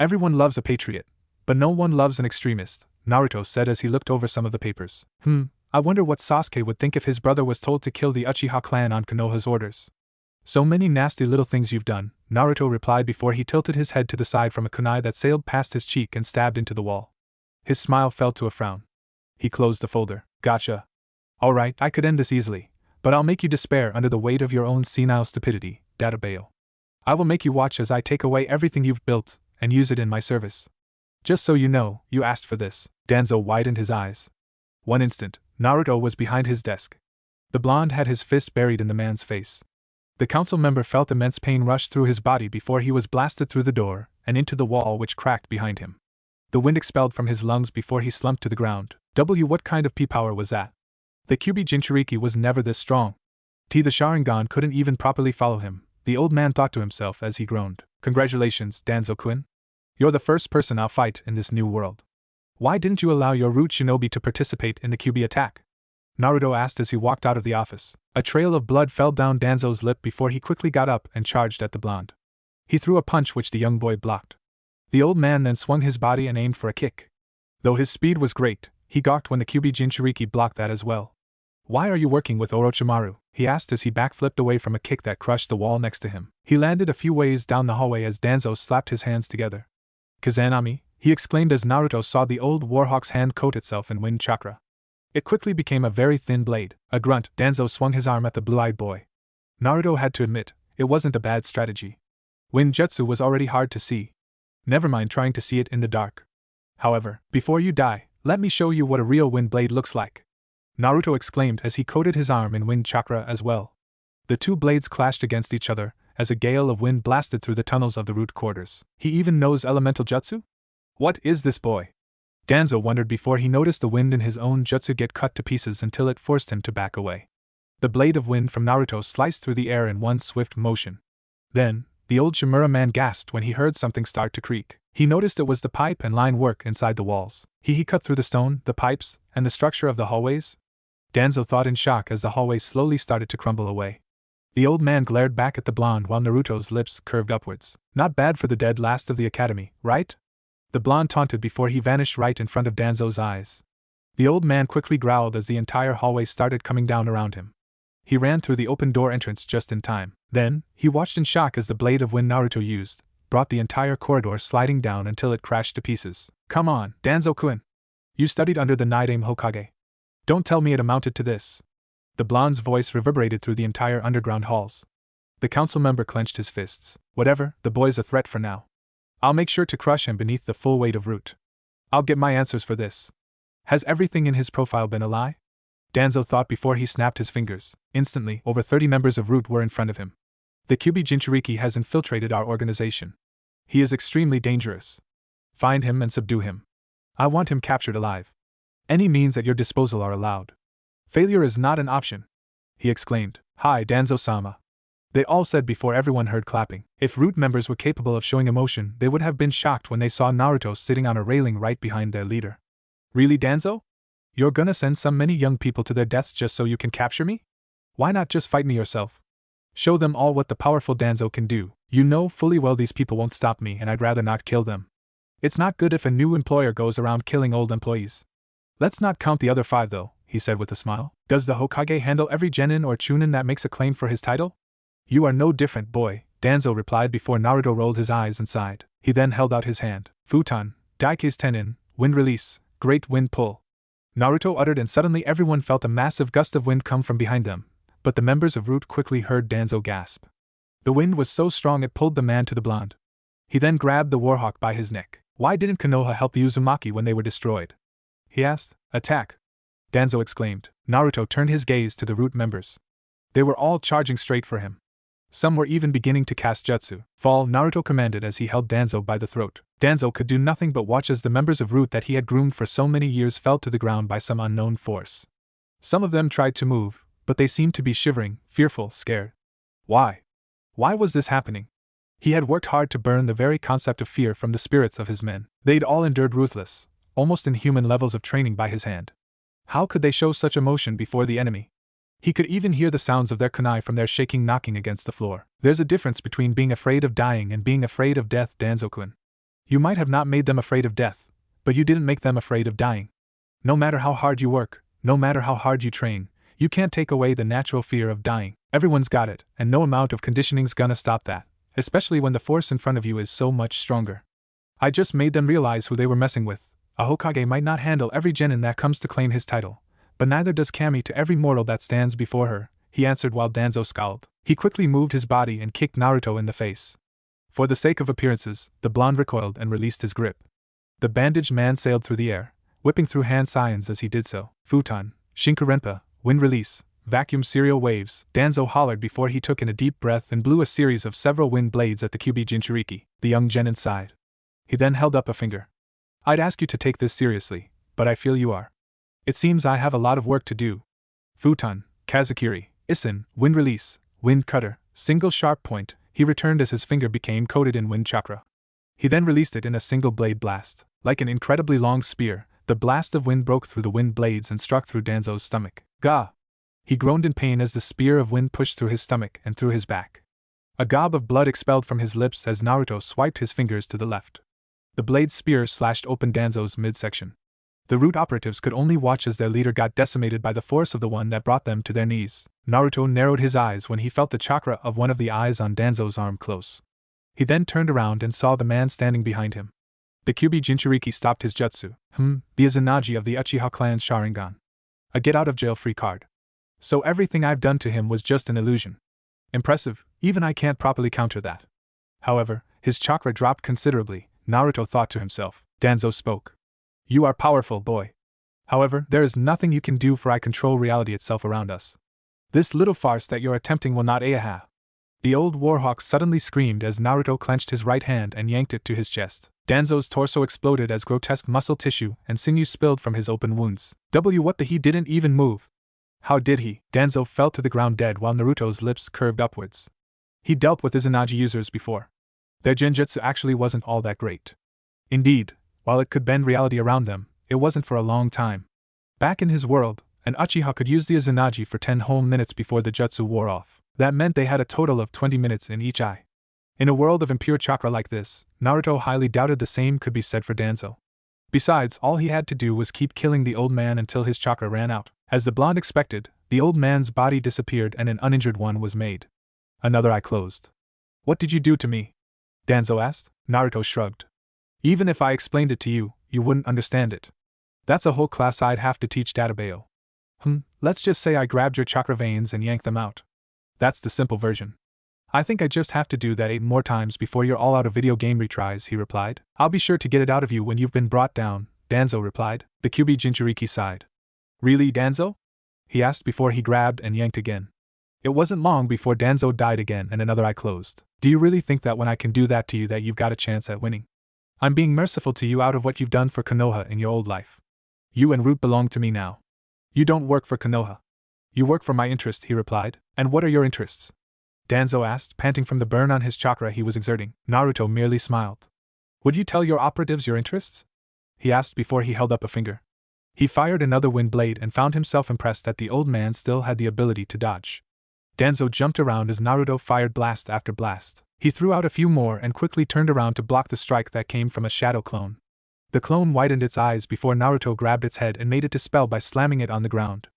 Everyone loves a patriot, but no one loves an extremist, Naruto said as he looked over some of the papers. I wonder what Sasuke would think if his brother was told to kill the Uchiha clan on Konoha's orders. So many nasty little things you've done, Naruto replied before he tilted his head to the side from a kunai that sailed past his cheek and stabbed into the wall. His smile fell to a frown. He closed the folder. Gotcha. Alright, I could end this easily, but I'll make you despair under the weight of your own senile stupidity, Databayo. I will make you watch as I take away everything you've built and use it in my service. Just so you know, you asked for this. Danzo widened his eyes. One instant, Naruto was behind his desk. The blonde had his fist buried in the man's face. The council member felt immense pain rush through his body before he was blasted through the door and into the wall which cracked behind him. The wind expelled from his lungs before he slumped to the ground. What kind of P-power was that? The Kyuubi Jinchuriki was never this strong. The Sharingan couldn't even properly follow him, the old man thought to himself as he groaned. Congratulations, Danzo-kun. You're the first person I'll fight in this new world. Why didn't you allow your root shinobi to participate in the Kyuubi attack? Naruto asked as he walked out of the office. A trail of blood fell down Danzo's lip before he quickly got up and charged at the blonde. He threw a punch which the young boy blocked. The old man then swung his body and aimed for a kick. Though his speed was great, he gawked when the Kyuubi Jinchuriki blocked that as well. Why are you working with Orochimaru? He asked as he backflipped away from a kick that crushed the wall next to him. He landed a few ways down the hallway as Danzo slapped his hands together. Kazanami, he exclaimed as Naruto saw the old warhawk's hand coat itself in wind chakra. It quickly became a very thin blade. A grunt, Danzo swung his arm at the blue-eyed boy. Naruto had to admit, it wasn't a bad strategy. Wind jutsu was already hard to see. Never mind trying to see it in the dark. However, before you die, let me show you what a real wind blade looks like. Naruto exclaimed as he coated his arm in wind chakra as well. The two blades clashed against each other, as a gale of wind blasted through the tunnels of the root quarters. He even knows elemental jutsu? What is this boy? Danzo wondered before he noticed the wind in his own jutsu get cut to pieces until it forced him to back away. The blade of wind from Naruto sliced through the air in one swift motion. Then, the old Shimura man gasped when he heard something start to creak. He noticed it was the pipe and line work inside the walls. He cut through the stone, the pipes, and the structure of the hallways? Danzo thought in shock as the hallways slowly started to crumble away. The old man glared back at the blonde while Naruto's lips curved upwards. Not bad for the dead last of the academy, right? The blonde taunted before he vanished right in front of Danzo's eyes. The old man quickly growled as the entire hallway started coming down around him. He ran through the open door entrance just in time. Then, he watched in shock as the blade of wind Naruto used brought the entire corridor sliding down until it crashed to pieces. Come on, Danzo-kun. You studied under the Nidaime Hokage. Don't tell me it amounted to this. The blonde's voice reverberated through the entire underground halls. The council member clenched his fists. Whatever, the boy's a threat for now. I'll make sure to crush him beneath the full weight of root. I'll get my answers for this. Has everything in his profile been a lie? Danzo thought before he snapped his fingers. Instantly, over 30 members of Root were in front of him. The Kyuubi Jinchuriki has infiltrated our organization. He is extremely dangerous. Find him and subdue him. I want him captured alive. Any means at your disposal are allowed. Failure is not an option, he exclaimed. Hi, Danzo-sama. They all said before everyone heard clapping. If Root members were capable of showing emotion, they would have been shocked when they saw Naruto sitting on a railing right behind their leader. Really, Danzo? You're gonna send so many young people to their deaths just so you can capture me? Why not just fight me yourself? Show them all what the powerful Danzo can do. You know fully well these people won't stop me and I'd rather not kill them. It's not good if a new employer goes around killing old employees. Let's not count the other 5 though, he said with a smile. Does the Hokage handle every genin or chunin that makes a claim for his title? You are no different, boy, Danzo replied before Naruto rolled his eyes and sighed. He then held out his hand. Futon, Daike's Tenin, wind release, great wind pull. Naruto uttered and suddenly everyone felt a massive gust of wind come from behind them, but the members of Root quickly heard Danzo gasp. The wind was so strong it pulled the man to the blonde. He then grabbed the Warhawk by his neck. Why didn't Konoha help the Uzumaki when they were destroyed? He asked. Attack! Danzo exclaimed. Naruto turned his gaze to the Root members. They were all charging straight for him. Some were even beginning to cast jutsu. Fall, Naruto commanded as he held Danzo by the throat. Danzo could do nothing but watch as the members of Root that he had groomed for so many years fell to the ground by some unknown force. Some of them tried to move, but they seemed to be shivering, fearful, scared. Why? Why was this happening? He had worked hard to burn the very concept of fear from the spirits of his men. They'd all endured ruthless, almost inhuman levels of training by his hand. How could they show such emotion before the enemy? He could even hear the sounds of their kunai from their shaking knocking against the floor. There's a difference between being afraid of dying and being afraid of death, Danzo-kun. You might have not made them afraid of death, but you didn't make them afraid of dying. No matter how hard you work, no matter how hard you train, you can't take away the natural fear of dying. Everyone's got it, and no amount of conditioning's gonna stop that, especially when the force in front of you is so much stronger. I just made them realize who they were messing with. A Hokage might not handle every genin that comes to claim his title, but neither does Kami to every mortal that stands before her, he answered while Danzo scowled. He quickly moved his body and kicked Naruto in the face. For the sake of appearances, the blonde recoiled and released his grip. The bandaged man sailed through the air, whipping through hand signs as he did so. Futon, Shinkarenpa, wind release, vacuum serial waves, Danzo hollered before he took in a deep breath and blew a series of several wind blades at the Kyubi Jinchuriki. The young genin sighed. He then held up a finger. I'd ask you to take this seriously, but I feel you are. It seems I have a lot of work to do. Futon, Kazakiri, Isin, wind release, wind cutter, single sharp point, he returned as his finger became coated in wind chakra. He then released it in a single blade blast. Like an incredibly long spear, the blast of wind broke through the wind blades and struck through Danzo's stomach. Gah! He groaned in pain as the spear of wind pushed through his stomach and through his back. A gob of blood expelled from his lips as Naruto swiped his fingers to the left. The blade's spear slashed open Danzo's midsection. The Root operatives could only watch as their leader got decimated by the force of the one that brought them to their knees. Naruto narrowed his eyes when he felt the chakra of one of the eyes on Danzo's arm close. He then turned around and saw the man standing behind him. The Kyubi Jinchuriki stopped his jutsu. The Izanagi of the Uchiha clan's Sharingan. A get-out-of-jail-free card. So everything I've done to him was just an illusion. Impressive, even I can't properly counter that. However, his chakra dropped considerably, Naruto thought to himself. Danzo spoke. You are powerful, boy. However, there is nothing you can do for I control reality itself around us. This little farce that you're attempting will not aha. The old warhawk suddenly screamed as Naruto clenched his right hand and yanked it to his chest. Danzo's torso exploded as grotesque muscle tissue and sinew spilled from his open wounds. What the he didn't even move. How did he? Danzo fell to the ground dead while Naruto's lips curved upwards. He dealt with Izanagi users before. Their genjutsu actually wasn't all that great. Indeed, while it could bend reality around them, it wasn't for a long time. Back in his world, an Uchiha could use the Izanagi for 10 whole minutes before the jutsu wore off. That meant they had a total of 20 minutes in each eye. In a world of impure chakra like this, Naruto highly doubted the same could be said for Danzo. Besides, all he had to do was keep killing the old man until his chakra ran out. As the blonde expected, the old man's body disappeared and an uninjured one was made. Another eye closed. What did you do to me? Danzo asked. Naruto shrugged. Even if I explained it to you, you wouldn't understand it. That's a whole class I'd have to teach Databeo. Let's just say I grabbed your chakra veins and yanked them out. That's the simple version. I think I just have to do that 8 more times before you're all out of video game retries, he replied. I'll be sure to get it out of you when you've been brought down, Danzo replied. The Kyubi Jinchuriki sighed. Really, Danzo? He asked before he grabbed and yanked again. It wasn't long before Danzo died again and another eye closed. Do you really think that when I can do that to you that you've got a chance at winning? I'm being merciful to you out of what you've done for Konoha in your old life. You and Root belong to me now. You don't work for Konoha. You work for my interests, he replied. And what are your interests? Danzo asked, panting from the burn on his chakra he was exerting. Naruto merely smiled. Would you tell your operatives your interests? He asked before he held up a finger. He fired another wind blade and found himself impressed that the old man still had the ability to dodge. Danzo jumped around as Naruto fired blast after blast. He threw out a few more and quickly turned around to block the strike that came from a shadow clone. The clone widened its eyes before Naruto grabbed its head and made it dispel by slamming it on the ground.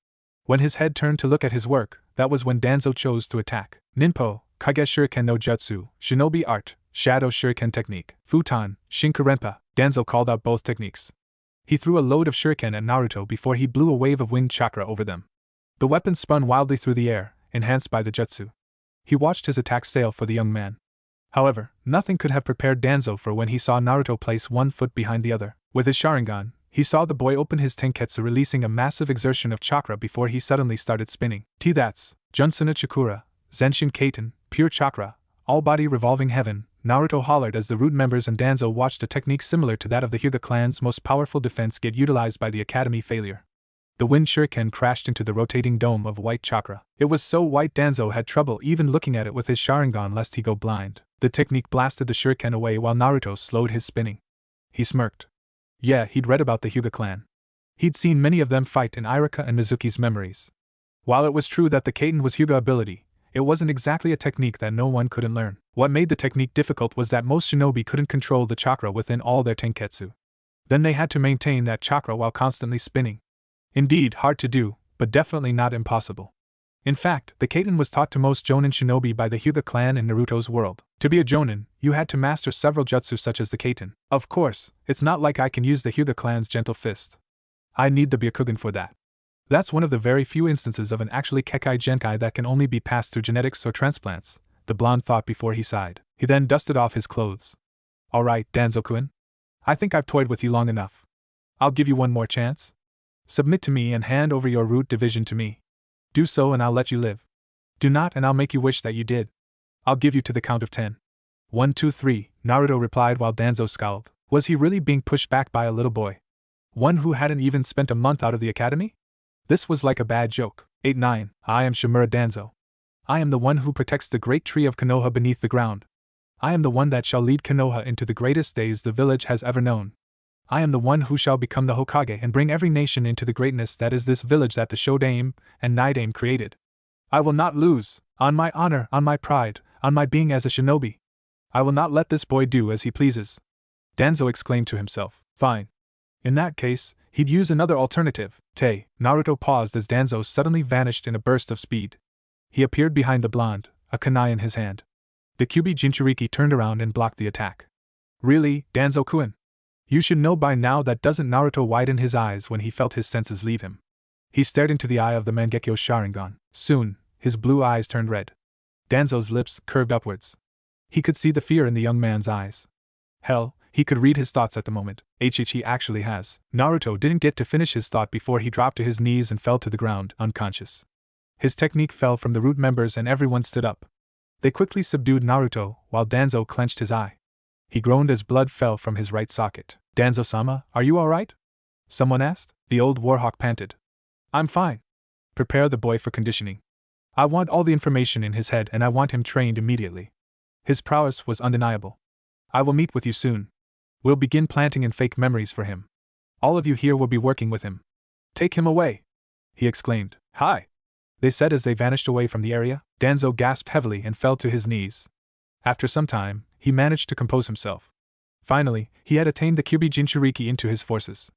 When his head turned to look at his work, that was when Danzo chose to attack. Ninpo, Kage Shuriken no Jutsu, Shinobi Art, Shadow Shuriken Technique, Futon, Shinkarenpa. Danzo called out both techniques. He threw a load of shuriken at Naruto before he blew a wave of wind chakra over them. The weapon spun wildly through the air, enhanced by the jutsu. He watched his attack sail for the young man. However, nothing could have prepared Danzo for when he saw Naruto place one foot behind the other. With his Sharingan, he saw the boy open his tenketsu, releasing a massive exertion of chakra before he suddenly started spinning. That's Junsuna Chakura, Zenshin Kaiten, pure chakra, all-body revolving heaven, Naruto hollered as the root members and Danzo watched a technique similar to that of the Hyuga clan's most powerful defense get utilized by the academy failure. The wind shuriken crashed into the rotating dome of white chakra. It was so white Danzo had trouble even looking at it with his Sharingan lest he go blind. The technique blasted the shuriken away while Naruto slowed his spinning. He smirked. Yeah, he'd read about the Hyuga clan. He'd seen many of them fight in Irika and Mizuki's memories. While it was true that the Kaiten was Hyuga ability, it wasn't exactly a technique that no one couldn't learn. What made the technique difficult was that most shinobi couldn't control the chakra within all their tenketsu. Then they had to maintain that chakra while constantly spinning. Indeed, hard to do, but definitely not impossible. In fact, the Kaiten was taught to most Jonin shinobi by the Hyuga clan in Naruto's world. To be a Jonin, you had to master several jutsu such as the Kaiten. Of course, it's not like I can use the Hyuga clan's gentle fist. I need the Byakugan for that. That's one of the very few instances of an actually Kekai Genkai that can only be passed through genetics or transplants, the blonde thought before he sighed. He then dusted off his clothes. Alright, Danzo-kun. I think I've toyed with you long enough. I'll give you one more chance. Submit to me and hand over your root division to me. Do so and I'll let you live. Do not and I'll make you wish that you did. I'll give you to the count of 10. 1, 2, 3, Naruto replied while Danzo scowled. Was he really being pushed back by a little boy? One who hadn't even spent a month out of the academy? This was like a bad joke. 8, 9, I am Shimura Danzo. I am the one who protects the great tree of Konoha beneath the ground. I am the one that shall lead Konoha into the greatest days the village has ever known. I am the one who shall become the Hokage and bring every nation into the greatness that is this village that the Shodame and Nidame created. I will not lose, on my honor, on my pride, on my being as a shinobi. I will not let this boy do as he pleases. Danzo exclaimed to himself. Fine. In that case, he'd use another alternative. Naruto paused as Danzo suddenly vanished in a burst of speed. He appeared behind the blonde, a kunai in his hand. The Kyubi Jinchuriki turned around and blocked the attack. Really, Danzo-kun? You should know by now that doesn't Naruto widen his eyes when he felt his senses leave him. He stared into the eye of the Mangekyo Sharingan. Soon, his blue eyes turned red. Danzo's lips curved upwards. He could see the fear in the young man's eyes. Hell, he could read his thoughts at the moment. He actually has. Naruto didn't get to finish his thought before he dropped to his knees and fell to the ground, unconscious. His technique fell from the root members and everyone stood up. They quickly subdued Naruto, while Danzo clenched his eye. He groaned as blood fell from his right socket. Danzo-sama, are you alright? Someone asked. The old warhawk panted. I'm fine. Prepare the boy for conditioning. I want all the information in his head and I want him trained immediately. His prowess was undeniable. I will meet with you soon. We'll begin planting in fake memories for him. All of you here will be working with him. Take him away! He exclaimed. Hi! They said as they vanished away from the area. Danzo gasped heavily and fell to his knees. After some time, he managed to compose himself. Finally, he had attained the Kyubi Jinchuriki into his forces.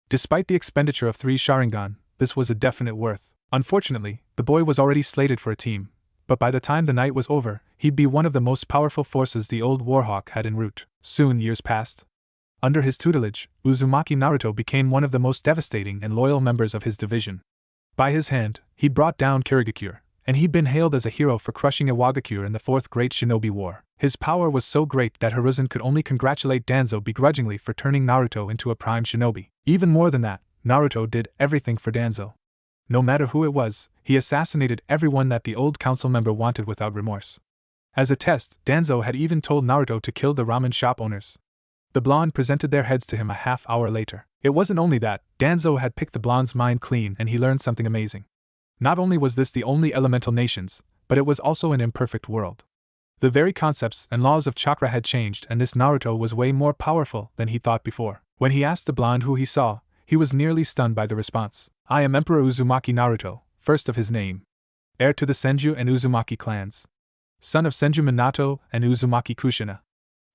Despite the expenditure of 3 Sharingan, this was a definite worth. Unfortunately, the boy was already slated for a team, but by the time the night was over, he'd be one of the most powerful forces the old warhawk had en route. Soon years passed. Under his tutelage, Uzumaki Naruto became one of the most devastating and loyal members of his division. By his hand, he'd brought down Kirigakure, and he'd been hailed as a hero for crushing Iwagakure in the Fourth Great Shinobi War. His power was so great that Hiruzen could only congratulate Danzo begrudgingly for turning Naruto into a prime shinobi. Even more than that, Naruto did everything for Danzo. No matter who it was, he assassinated everyone that the old council member wanted without remorse. As a test, Danzo had even told Naruto to kill the ramen shop owners. The blonde presented their heads to him a half-hour later. It wasn't only that, Danzo had picked the blonde's mind clean and he learned something amazing. Not only was this the only elemental nations, but it was also an imperfect world. The very concepts and laws of chakra had changed and this Naruto was way more powerful than he thought before. When he asked the blonde who he saw, he was nearly stunned by the response. I am Emperor Uzumaki Naruto, first of his name. heir to the Senju and Uzumaki clans. Son of Senju Minato and Uzumaki Kushina.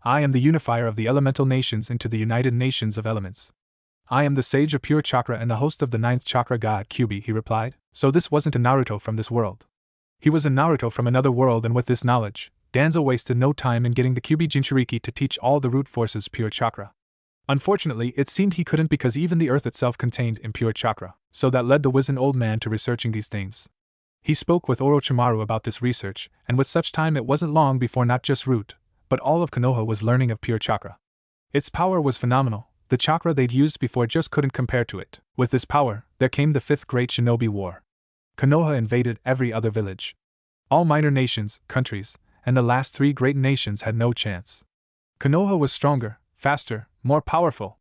I am the unifier of the elemental nations into the United Nations of Elements. I am the sage of pure chakra and the host of the 9th chakra god Kyuubi, he replied. So this wasn't a Naruto from this world. He was a Naruto from another world, and with this knowledge, Danzo wasted no time in getting the Kyuubi Jinchuriki to teach all the root forces pure chakra. Unfortunately, it seemed he couldn't because even the earth itself contained impure chakra, so that led the wizened old man to researching these things. He spoke with Orochimaru about this research, and with such time it wasn't long before not just root, but all of Konoha was learning of pure chakra. Its power was phenomenal. The chakra they'd used before just couldn't compare to it. With this power, there came the 5th Great Shinobi War. Konoha invaded every other village. All minor nations, countries, and the last 3 great nations had no chance. Konoha was stronger, faster, more powerful.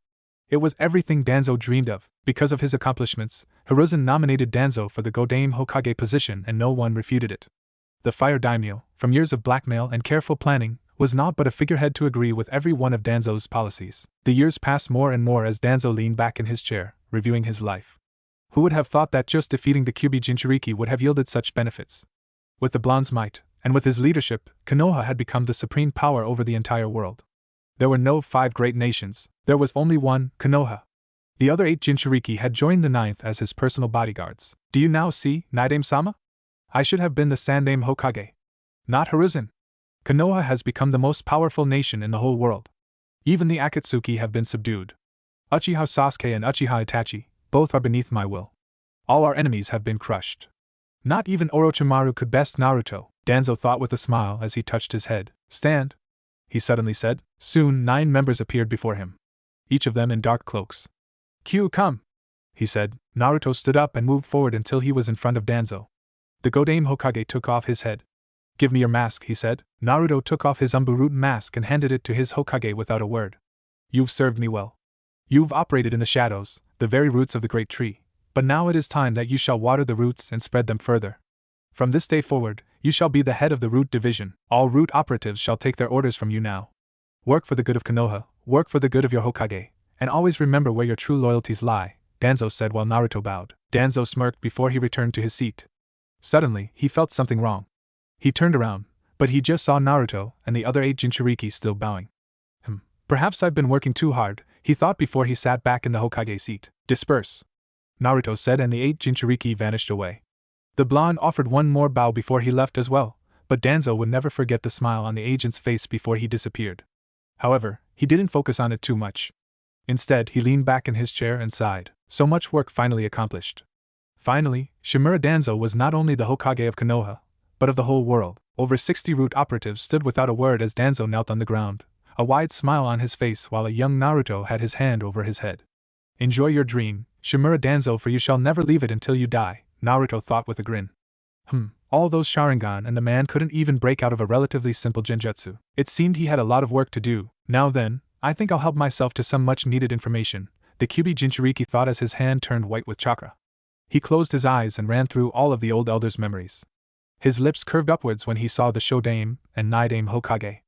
It was everything Danzo dreamed of. Because of his accomplishments, Hiruzen nominated Danzo for the Godame Hokage position and no one refuted it. The Fire Daimyo, from years of blackmail and careful planning, was not but a figurehead to agree with every one of Danzo's policies. The years passed more and more as Danzo leaned back in his chair, reviewing his life. Who would have thought that just defeating the Kyuubi Jinchuriki would have yielded such benefits? With the blonde's might, and with his leadership, Konoha had become the supreme power over the entire world. There were no 5 great nations, there was only one, Konoha. The other 8 Jinchuriki had joined the 9th as his personal bodyguards. Do you now see, Naidame-sama? I should have been the Sandaime Hokage. Not Hiruzen. Konoha has become the most powerful nation in the whole world. Even the Akatsuki have been subdued. Uchiha Sasuke and Uchiha Itachi, both are beneath my will. All our enemies have been crushed. Not even Orochimaru could best Naruto, Danzo thought with a smile as he touched his head. Stand, he suddenly said. Soon 9 members appeared before him. Each of them in dark cloaks. Q, come, he said. Naruto stood up and moved forward until he was in front of Danzo. The Godame Hokage took off his head. Give me your mask, he said. Naruto took off his Umbu-root mask and handed it to his Hokage without a word. You've served me well. You've operated in the shadows, the very roots of the great tree, but now it is time that you shall water the roots and spread them further. From this day forward, you shall be the head of the root division. All root operatives shall take their orders from you now. Work for the good of Konoha, work for the good of your Hokage, and always remember where your true loyalties lie, Danzo said while Naruto bowed. Danzo smirked before he returned to his seat. Suddenly, he felt something wrong. He turned around, but he just saw Naruto and the other 8 Jinchuriki still bowing. Perhaps I've been working too hard, he thought before he sat back in the Hokage seat. Disperse, Naruto said, and the 8 Jinchuriki vanished away. The blonde offered one more bow before he left as well, but Danzo would never forget the smile on the agent's face before he disappeared. However, he didn't focus on it too much. Instead, he leaned back in his chair and sighed. So much work finally accomplished. Finally, Shimura Danzo was not only the Hokage of Konoha, but of the whole world. Over 60 root operatives stood without a word as Danzo knelt on the ground, a wide smile on his face while a young Naruto had his hand over his head. Enjoy your dream, Shimura Danzo, for you shall never leave it until you die, Naruto thought with a grin. All those Sharingan, and the man couldn't even break out of a relatively simple genjutsu. It seemed he had a lot of work to do. Now then, I think I'll help myself to some much-needed information, the Kyuubi Jinchuriki thought as his hand turned white with chakra. He closed his eyes and ran through all of the old elder's memories. His lips curved upwards when he saw the Shodaime and Naidame Hokage.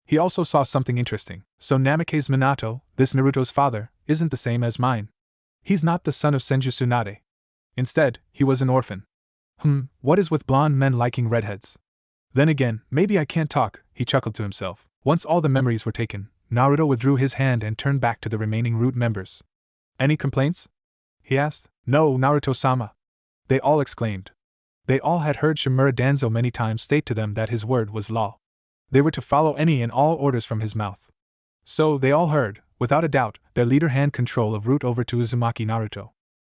He also saw something interesting. So Namake's Minato, this Naruto's father, isn't the same as mine. He's not the son of Senju Tsunade. Instead, he was an orphan. What is with blonde men liking redheads? Then again, maybe I can't talk, he chuckled to himself. Once all the memories were taken, Naruto withdrew his hand and turned back to the remaining root members. Any complaints? He asked. No, Naruto-sama, they all exclaimed. They all had heard Shimura Danzo many times state to them that his word was law. They were to follow any and all orders from his mouth. So they all heard, without a doubt, their leader hand control of root over to Uzumaki Naruto.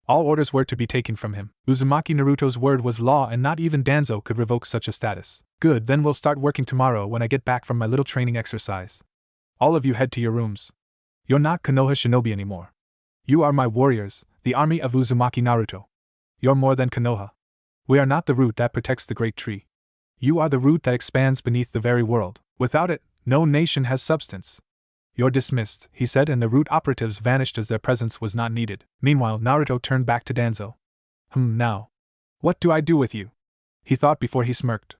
All orders were to be taken from him. Uzumaki Naruto's word was law, and not even Danzo could revoke such a status. Good, then we'll start working tomorrow when I get back from my little training exercise. All of you head to your rooms. You're not Konoha shinobi anymore. You are my warriors, the army of Uzumaki Naruto. You're more than Konoha. We are not the root that protects the great tree. You are the root that expands beneath the very world. Without it, no nation has substance. You're dismissed, he said, and the root operatives vanished as their presence was not needed. Meanwhile, Naruto turned back to Danzo. Now. What do I do with you? He thought before he smirked.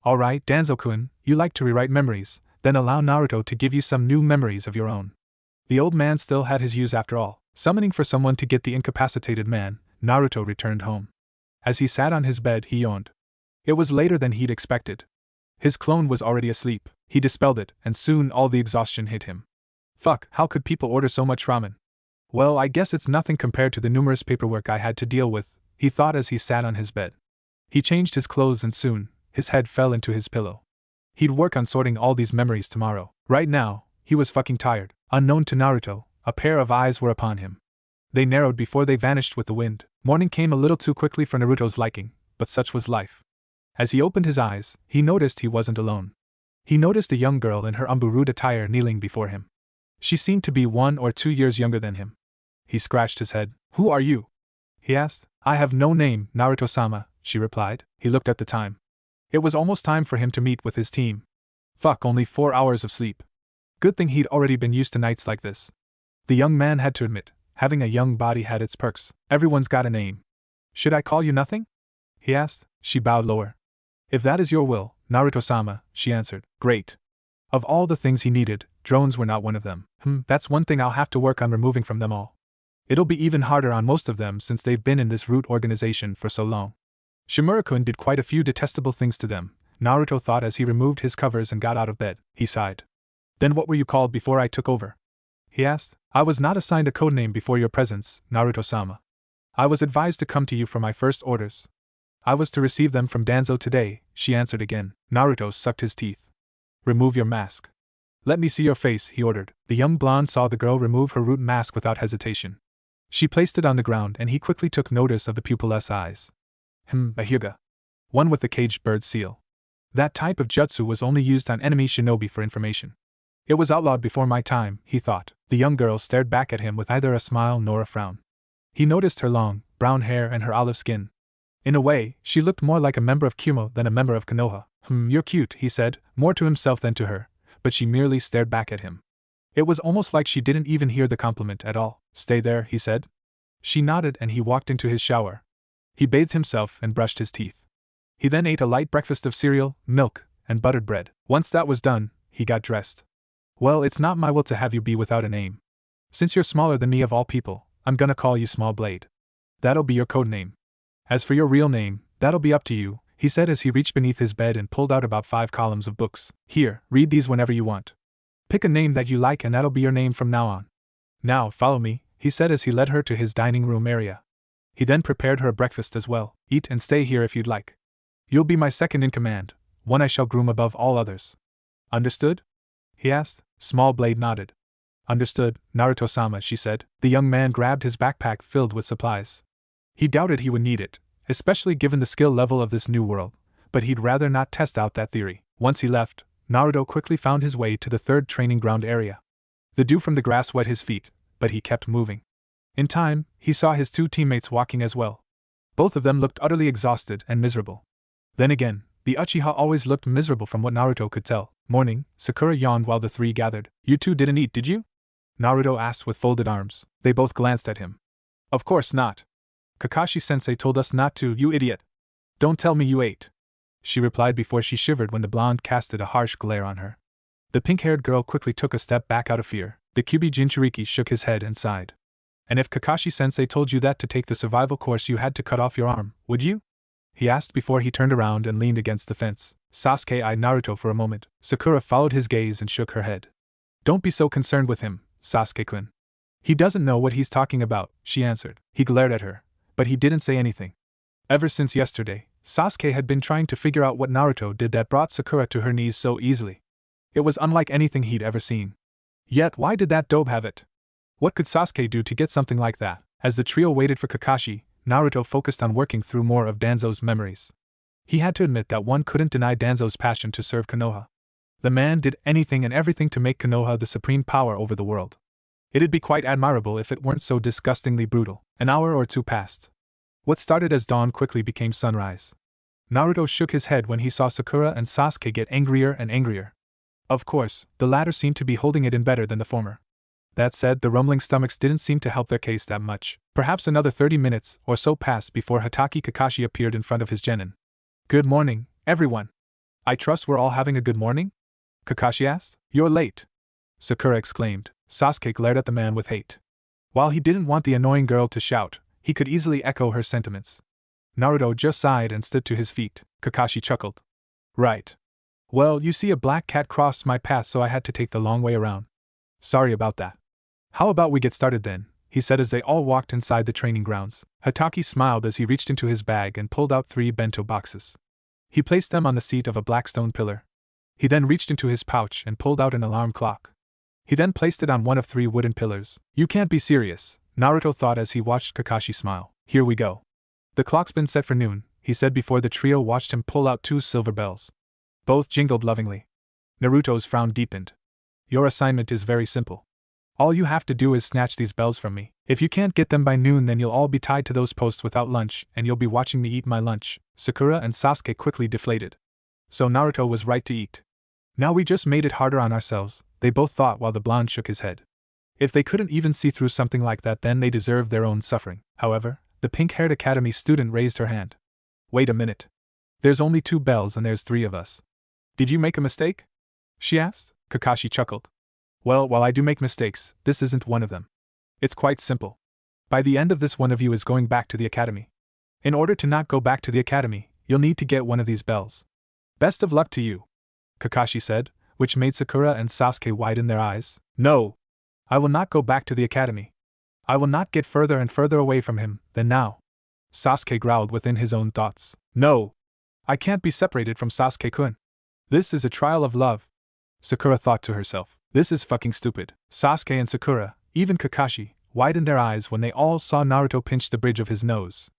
Alright, Danzo-kun, you like to rewrite memories, then allow Naruto to give you some new memories of your own. The old man still had his use after all. Summoning for someone to get the incapacitated man, Naruto returned home. As he sat on his bed, he yawned. It was later than he'd expected. His clone was already asleep. He dispelled it, and soon all the exhaustion hit him. Fuck, how could people order so much ramen? Well, I guess it's nothing compared to the numerous paperwork I had to deal with, he thought as he sat on his bed. He changed his clothes and soon, his head fell into his pillow. He'd work on sorting all these memories tomorrow. Right now, he was fucking tired. Unknown to Naruto, a pair of eyes were upon him. They narrowed before they vanished with the wind. Morning came a little too quickly for Naruto's liking, but such was life. As he opened his eyes, he noticed he wasn't alone. He noticed a young girl in her umburud attire kneeling before him. She seemed to be 1 or 2 years younger than him. He scratched his head. "Who are you?" he asked. "I have no name, Naruto-sama," she replied. He looked at the time. It was almost time for him to meet with his team. Fuck, only 4 hours of sleep. Good thing he'd already been used to nights like this. The young man had to admit, having a young body had its perks. Everyone's got a name. "Should I call you nothing?" he asked. She bowed lower. "If that is your will, Naruto-sama," she answered. Great. Of all the things he needed, drones were not one of them. That's one thing I'll have to work on removing from them all. It'll be even harder on most of them since they've been in this root organization for so long. Shimura-kun did quite a few detestable things to them, Naruto thought as he removed his covers and got out of bed. He sighed. "Then what were you called before I took over?" he asked. "I was not assigned a codename before your presence, Naruto-sama. I was advised to come to you for my first orders. I was to receive them from Danzo today," she answered again. Naruto sucked his teeth. "Remove your mask." "Let me see your face," he ordered. The young blonde saw the girl remove her root mask without hesitation. She placed it on the ground and he quickly took notice of the pupilless eyes. A hyuga. One with the caged bird seal. That type of jutsu was only used on enemy shinobi for information. It was outlawed before my time, he thought. The young girl stared back at him with neither a smile nor a frown. He noticed her long, brown hair and her olive skin. In a way, she looked more like a member of Kumo than a member of Konoha. You're cute, he said, more to himself than to her, but she merely stared back at him. It was almost like she didn't even hear the compliment at all. "Stay there," he said. She nodded and he walked into his shower. He bathed himself and brushed his teeth. He then ate a light breakfast of cereal, milk, and buttered bread. Once that was done, he got dressed. "Well, it's not my will to have you be without a name. Since you're smaller than me of all people, I'm gonna call you Small Blade. That'll be your code name. As for your real name, that'll be up to you," he said as he reached beneath his bed and pulled out about 5 columns of books. "Here, read these whenever you want. Pick a name that you like and that'll be your name from now on. Now, follow me," he said as he led her to his dining room area. He then prepared her a breakfast as well. "Eat and stay here if you'd like. You'll be my second in command, one I shall groom above all others. Understood?" he asked. Small Blade nodded. "Understood, Naruto-sama," she said. The young man grabbed his backpack filled with supplies. He doubted he would need it, especially given the skill level of this new world, but he'd rather not test out that theory. Once he left, Naruto quickly found his way to the third training ground area. The dew from the grass wet his feet, but he kept moving. In time, he saw his 2 teammates walking as well. Both of them looked utterly exhausted and miserable. Then again, the Uchiha always looked miserable from what Naruto could tell. Morning, Sakura yawned while the 3 gathered. "You 2 didn't eat, did you?" Naruto asked with folded arms. They both glanced at him. "Of course not. Kakashi-sensei told us not to, you idiot. Don't tell me you ate," she replied before she shivered when the blonde casted a harsh glare on her. The pink-haired girl quickly took a step back out of fear. The Kyuubi Jinchuriki shook his head and sighed. "And if Kakashi-sensei told you that to take the survival course you had to cut off your arm, would you?" he asked before he turned around and leaned against the fence. Sasuke eyed Naruto for a moment. Sakura followed his gaze and shook her head. "Don't be so concerned with him, Sasuke-kun. He doesn't know what he's talking about," she answered. He glared at her, but he didn't say anything. Ever since yesterday, Sasuke had been trying to figure out what Naruto did that brought Sakura to her knees so easily. It was unlike anything he'd ever seen. Yet why did that dope have it? What could Sasuke do to get something like that? As the trio waited for Kakashi, Naruto focused on working through more of Danzo's memories. He had to admit that one couldn't deny Danzo's passion to serve Konoha. The man did anything and everything to make Konoha the supreme power over the world. It'd be quite admirable if it weren't so disgustingly brutal. An hour or 2 passed. What started as dawn quickly became sunrise. Naruto shook his head when he saw Sakura and Sasuke get angrier and angrier. Of course, the latter seemed to be holding it in better than the former. That said, the rumbling stomachs didn't seem to help their case that much. Perhaps another 30 minutes or so passed before Hatake Kakashi appeared in front of his genin. "Good morning, everyone. I trust we're all having a good morning?" Kakashi asked. "You're late," Sakura exclaimed. Sasuke glared at the man with hate. While he didn't want the annoying girl to shout, he could easily echo her sentiments. Naruto just sighed and stood to his feet. Kakashi chuckled. Right. Well, you see, a black cat crossed my path, so I had to take the long way around. Sorry about that. How about we get started then, he said as they all walked inside the training grounds. Hatake smiled as he reached into his bag and pulled out 3 bento boxes. He placed them on the seat of a black stone pillar. He then reached into his pouch and pulled out an alarm clock. He then placed it on one of 3 wooden pillars. You can't be serious, Naruto thought as he watched Kakashi smile. Here we go. The clock's been set for noon, he said before the trio watched him pull out 2 silver bells. Both jingled lovingly. Naruto's frown deepened. Your assignment is very simple. All you have to do is snatch these bells from me. If you can't get them by noon, then you'll all be tied to those posts without lunch, and you'll be watching me eat my lunch. Sakura and Sasuke quickly deflated. So Naruto was right to eat. Now we just made it harder on ourselves, they both thought while the blonde shook his head. If they couldn't even see through something like that, then they deserved their own suffering. However, the pink-haired academy student raised her hand. Wait a minute. There's only 2 bells and there's 3 of us. Did you make a mistake? She asked. Kakashi chuckled. Well, while I do make mistakes, this isn't one of them. It's quite simple. By the end of this, one of you is going back to the academy. In order to not go back to the academy, you'll need to get one of these bells. Best of luck to you, Kakashi said, which made Sakura and Sasuke widen their eyes. No! I will not go back to the academy. I will not get further and further away from him than now. Sasuke growled within his own thoughts. No! I can't be separated from Sasuke-kun. This is a trial of love. Sakura thought to herself. This is fucking stupid. Sasuke and Sakura, even Kakashi, widened their eyes when they all saw Naruto pinch the bridge of his nose.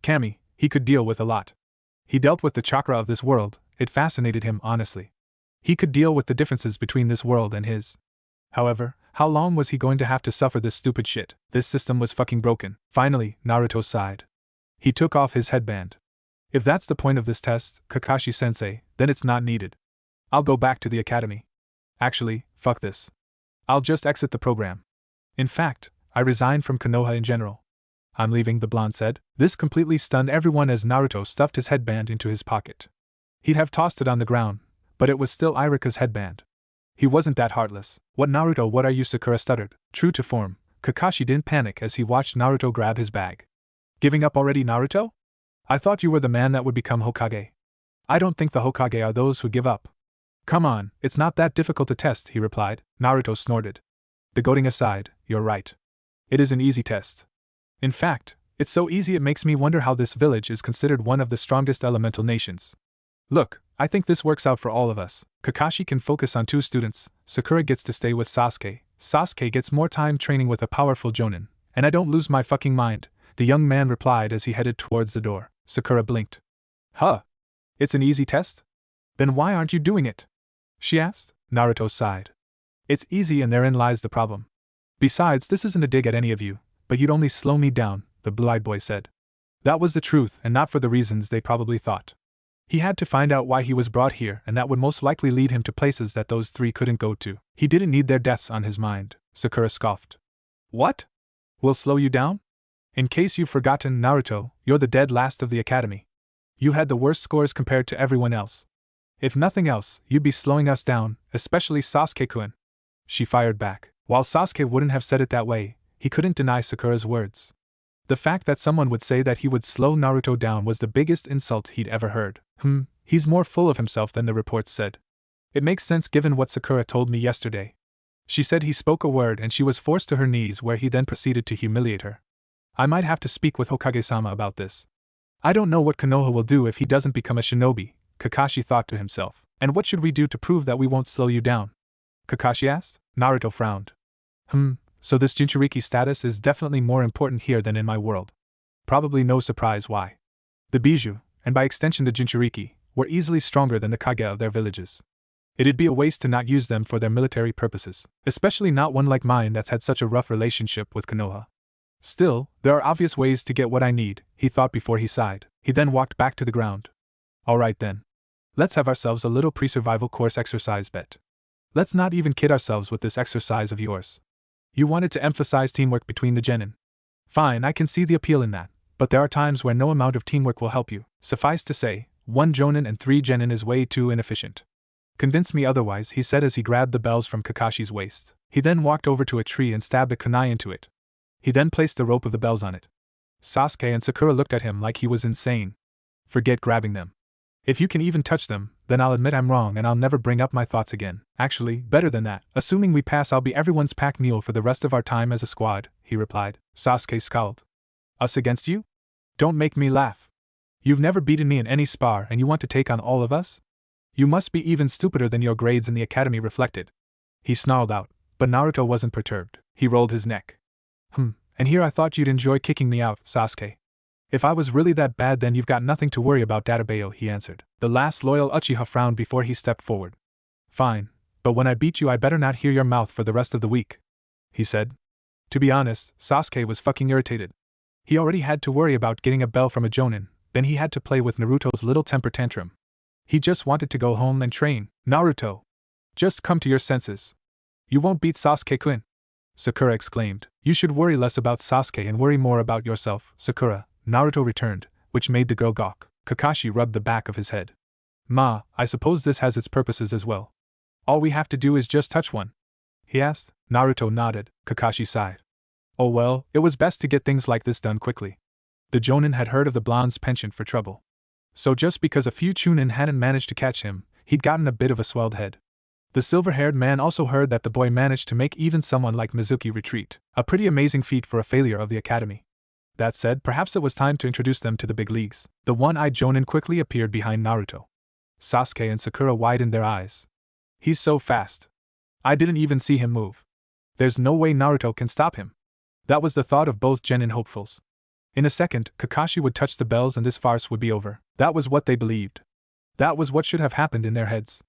Kami, he could deal with a lot. He dealt with the chakra of this world, it fascinated him honestly. He could deal with the differences between this world and his. However, how long was he going to have to suffer this stupid shit? This system was fucking broken. Finally, Naruto sighed. He took off his headband. If that's the point of this test, Kakashi-sensei, then it's not needed. I'll go back to the academy. Actually, fuck this. I'll just exit the program. In fact, I resigned from Konoha in general. I'm leaving, the blonde said. This completely stunned everyone as Naruto stuffed his headband into his pocket. He'd have tossed it on the ground, but it was still Irika's headband. He wasn't that heartless. What, Naruto, what are you? Sakura stuttered. True to form, Kakashi didn't panic as he watched Naruto grab his bag. Giving up already, Naruto? I thought you were the man that would become Hokage. I don't think the Hokage are those who give up. Come on, it's not that difficult to test, he replied. Naruto snorted. The goading aside, you're right. It is an easy test. In fact, it's so easy it makes me wonder how this village is considered one of the strongest elemental nations. Look, I think this works out for all of us. Kakashi can focus on 2 students, Sakura gets to stay with Sasuke, Sasuke gets more time training with a powerful jonin, and I don't lose my fucking mind, the young man replied as he headed towards the door. Sakura blinked. Huh? It's an easy test? Then why aren't you doing it? She asked. Naruto sighed. It's easy and therein lies the problem. Besides, this isn't a dig at any of you, but you'd only slow me down, the blue-eyed boy said. That was the truth and not for the reasons they probably thought. He had to find out why he was brought here, and that would most likely lead him to places that those 3 couldn't go to. He didn't need their deaths on his mind, Sakura scoffed. What? We'll slow you down? In case you've forgotten, Naruto, you're the dead last of the academy. You had the worst scores compared to everyone else. If nothing else, you'd be slowing us down, especially Sasuke-kun. She fired back. While Sasuke wouldn't have said it that way, he couldn't deny Sakura's words. The fact that someone would say that he would slow Naruto down was the biggest insult he'd ever heard. He's more full of himself than the reports said. It makes sense given what Sakura told me yesterday. She said he spoke a word and she was forced to her knees, where he then proceeded to humiliate her. I might have to speak with Hokage-sama about this. I don't know what Konoha will do if he doesn't become a shinobi, Kakashi thought to himself. And what should we do to prove that we won't slow you down? Kakashi asked. Naruto frowned. So this Jinchuriki status is definitely more important here than in my world. Probably no surprise why. The Bijou, and by extension the Jinchuriki, were easily stronger than the Kage of their villages. It'd be a waste to not use them for their military purposes, especially not one like mine that's had such a rough relationship with Konoha. Still, there are obvious ways to get what I need, he thought before he sighed. He then walked back to the ground. Alright then. Let's have ourselves a little pre-survival course exercise bet. Let's not even kid ourselves with this exercise of yours. You wanted to emphasize teamwork between the genin. Fine, I can see the appeal in that, but there are times where no amount of teamwork will help you. Suffice to say, 1 jonin and 3 genin is way too inefficient. Convince me otherwise, he said as he grabbed the bells from Kakashi's waist. He then walked over to a tree and stabbed a kunai into it. He then placed the rope of the bells on it. Sasuke and Sakura looked at him like he was insane. Forget grabbing them. If you can even touch them, then I'll admit I'm wrong and I'll never bring up my thoughts again. Actually, better than that. Assuming we pass, I'll be everyone's pack mule for the rest of our time as a squad, he replied. Sasuke scowled. Us against you? Don't make me laugh. You've never beaten me in any spar and you want to take on all of us? You must be even stupider than your grades in the academy reflected. He snarled out, but Naruto wasn't perturbed. He rolled his neck. And here I thought you'd enjoy kicking me out, Sasuke. If I was really that bad, then you've got nothing to worry about, Databayo, he answered. The last loyal Uchiha frowned before he stepped forward. Fine, but when I beat you I better not hear your mouth for the rest of the week, he said. To be honest, Sasuke was fucking irritated. He already had to worry about getting a bell from a jonin, then he had to play with Naruto's little temper tantrum. He just wanted to go home and train. Naruto! Just come to your senses. You won't beat Sasuke-kun, Sakura exclaimed. You should worry less about Sasuke and worry more about yourself, Sakura, Naruto returned, which made the girl gawk. Kakashi rubbed the back of his head. Ma, I suppose this has its purposes as well. All we have to do is just touch one, he asked. Naruto nodded. Kakashi sighed. Oh well, it was best to get things like this done quickly. The jonin had heard of the blonde's penchant for trouble. So just because a few chunin hadn't managed to catch him, he'd gotten a bit of a swelled head. The silver-haired man also heard that the boy managed to make even someone like Mizuki retreat, a pretty amazing feat for a failure of the academy. That said, perhaps it was time to introduce them to the big leagues. The one-eyed jonin quickly appeared behind Naruto. Sasuke and Sakura widened their eyes. He's so fast. I didn't even see him move. There's no way Naruto can stop him. That was the thought of both genin hopefuls. In a second, Kakashi would touch the bells and this farce would be over. That was what they believed. That was what should have happened in their heads.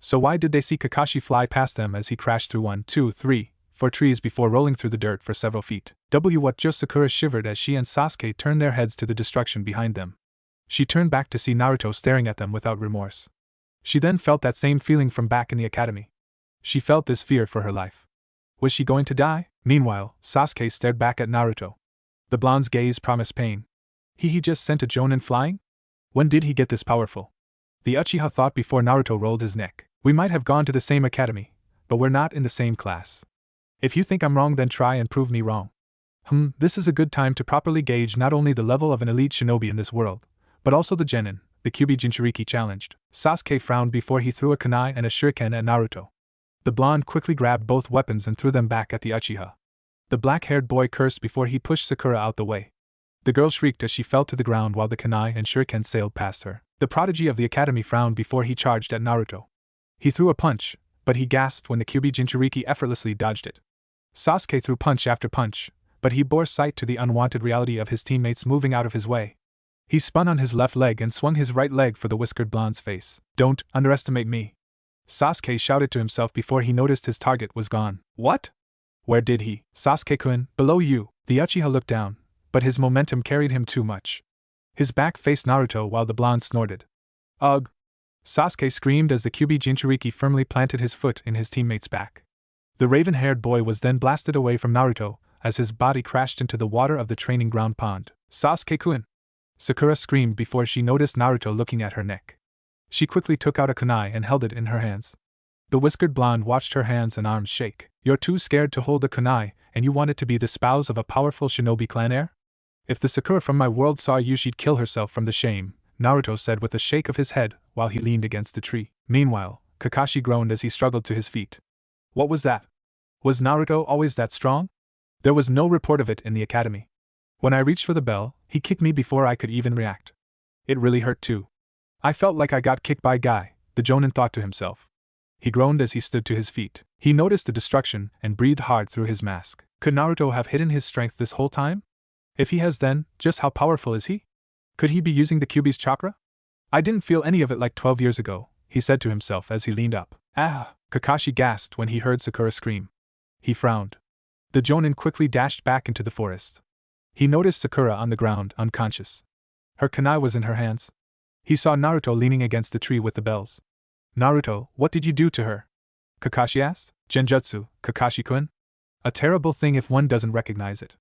So why did they see Kakashi fly past them as he crashed through 1, 2, 3, 4 trees before rolling through the dirt for several feet? What just Sakura shivered as she and Sasuke turned their heads to the destruction behind them. She turned back to see Naruto staring at them without remorse. She then felt that same feeling from back in the academy. She felt this fear for her life. Was she going to die? Meanwhile, Sasuke stared back at Naruto. The blonde's gaze promised pain. He just sent a jonin flying? When did he get this powerful? The Uchiha thought before Naruto rolled his neck. We might have gone to the same academy, but we're not in the same class. If you think I'm wrong, then try and prove me wrong. This is a good time to properly gauge not only the level of an elite shinobi in this world, but also the genin, the Kyuubi Jinchuriki challenged. Sasuke frowned before he threw a kunai and a shuriken at Naruto. The blonde quickly grabbed both weapons and threw them back at the Uchiha. The black-haired boy cursed before he pushed Sakura out the way. The girl shrieked as she fell to the ground while the kunai and shuriken sailed past her. The prodigy of the academy frowned before he charged at Naruto. He threw a punch, but he gasped when the Kyuubi Jinchuriki effortlessly dodged it. Sasuke threw punch after punch, but he bore sight to the unwanted reality of his teammates moving out of his way. He spun on his left leg and swung his right leg for the whiskered blonde's face. Don't underestimate me, Sasuke shouted to himself before he noticed his target was gone. What? Where did he? Sasuke-kun, below you. The Uchiha looked down, but his momentum carried him too much. His back faced Naruto while the blonde snorted. Ugh! Sasuke screamed as the Kyuubi Jinchuriki firmly planted his foot in his teammate's back. The raven-haired boy was then blasted away from Naruto as his body crashed into the water of the training ground pond. Sasuke-kun! Sakura screamed before she noticed Naruto looking at her neck. She quickly took out a kunai and held it in her hands. The whiskered blonde watched her hands and arms shake. You're too scared to hold a kunai, and you wanted to be the spouse of a powerful shinobi clan heir? If the Sakura from my world saw you, she'd kill herself from the shame, Naruto said with a shake of his head while he leaned against the tree. Meanwhile, Kakashi groaned as he struggled to his feet. What was that? Was Naruto always that strong? There was no report of it in the academy. When I reached for the bell, he kicked me before I could even react. It really hurt too. I felt like I got kicked by Guy, the jonin thought to himself. He groaned as he stood to his feet. He noticed the destruction and breathed hard through his mask. Could Naruto have hidden his strength this whole time? If he has, then, just how powerful is he? Could he be using the Kyuubi's chakra? I didn't feel any of it like 12 years ago, he said to himself as he leaned up. Ah! Kakashi gasped when he heard Sakura scream. He frowned. The jonin quickly dashed back into the forest. He noticed Sakura on the ground, unconscious. Her kunai was in her hands. He saw Naruto leaning against the tree with the bells. Naruto, what did you do to her? Kakashi asked. Genjutsu, Kakashi-kun? A terrible thing if one doesn't recognize it.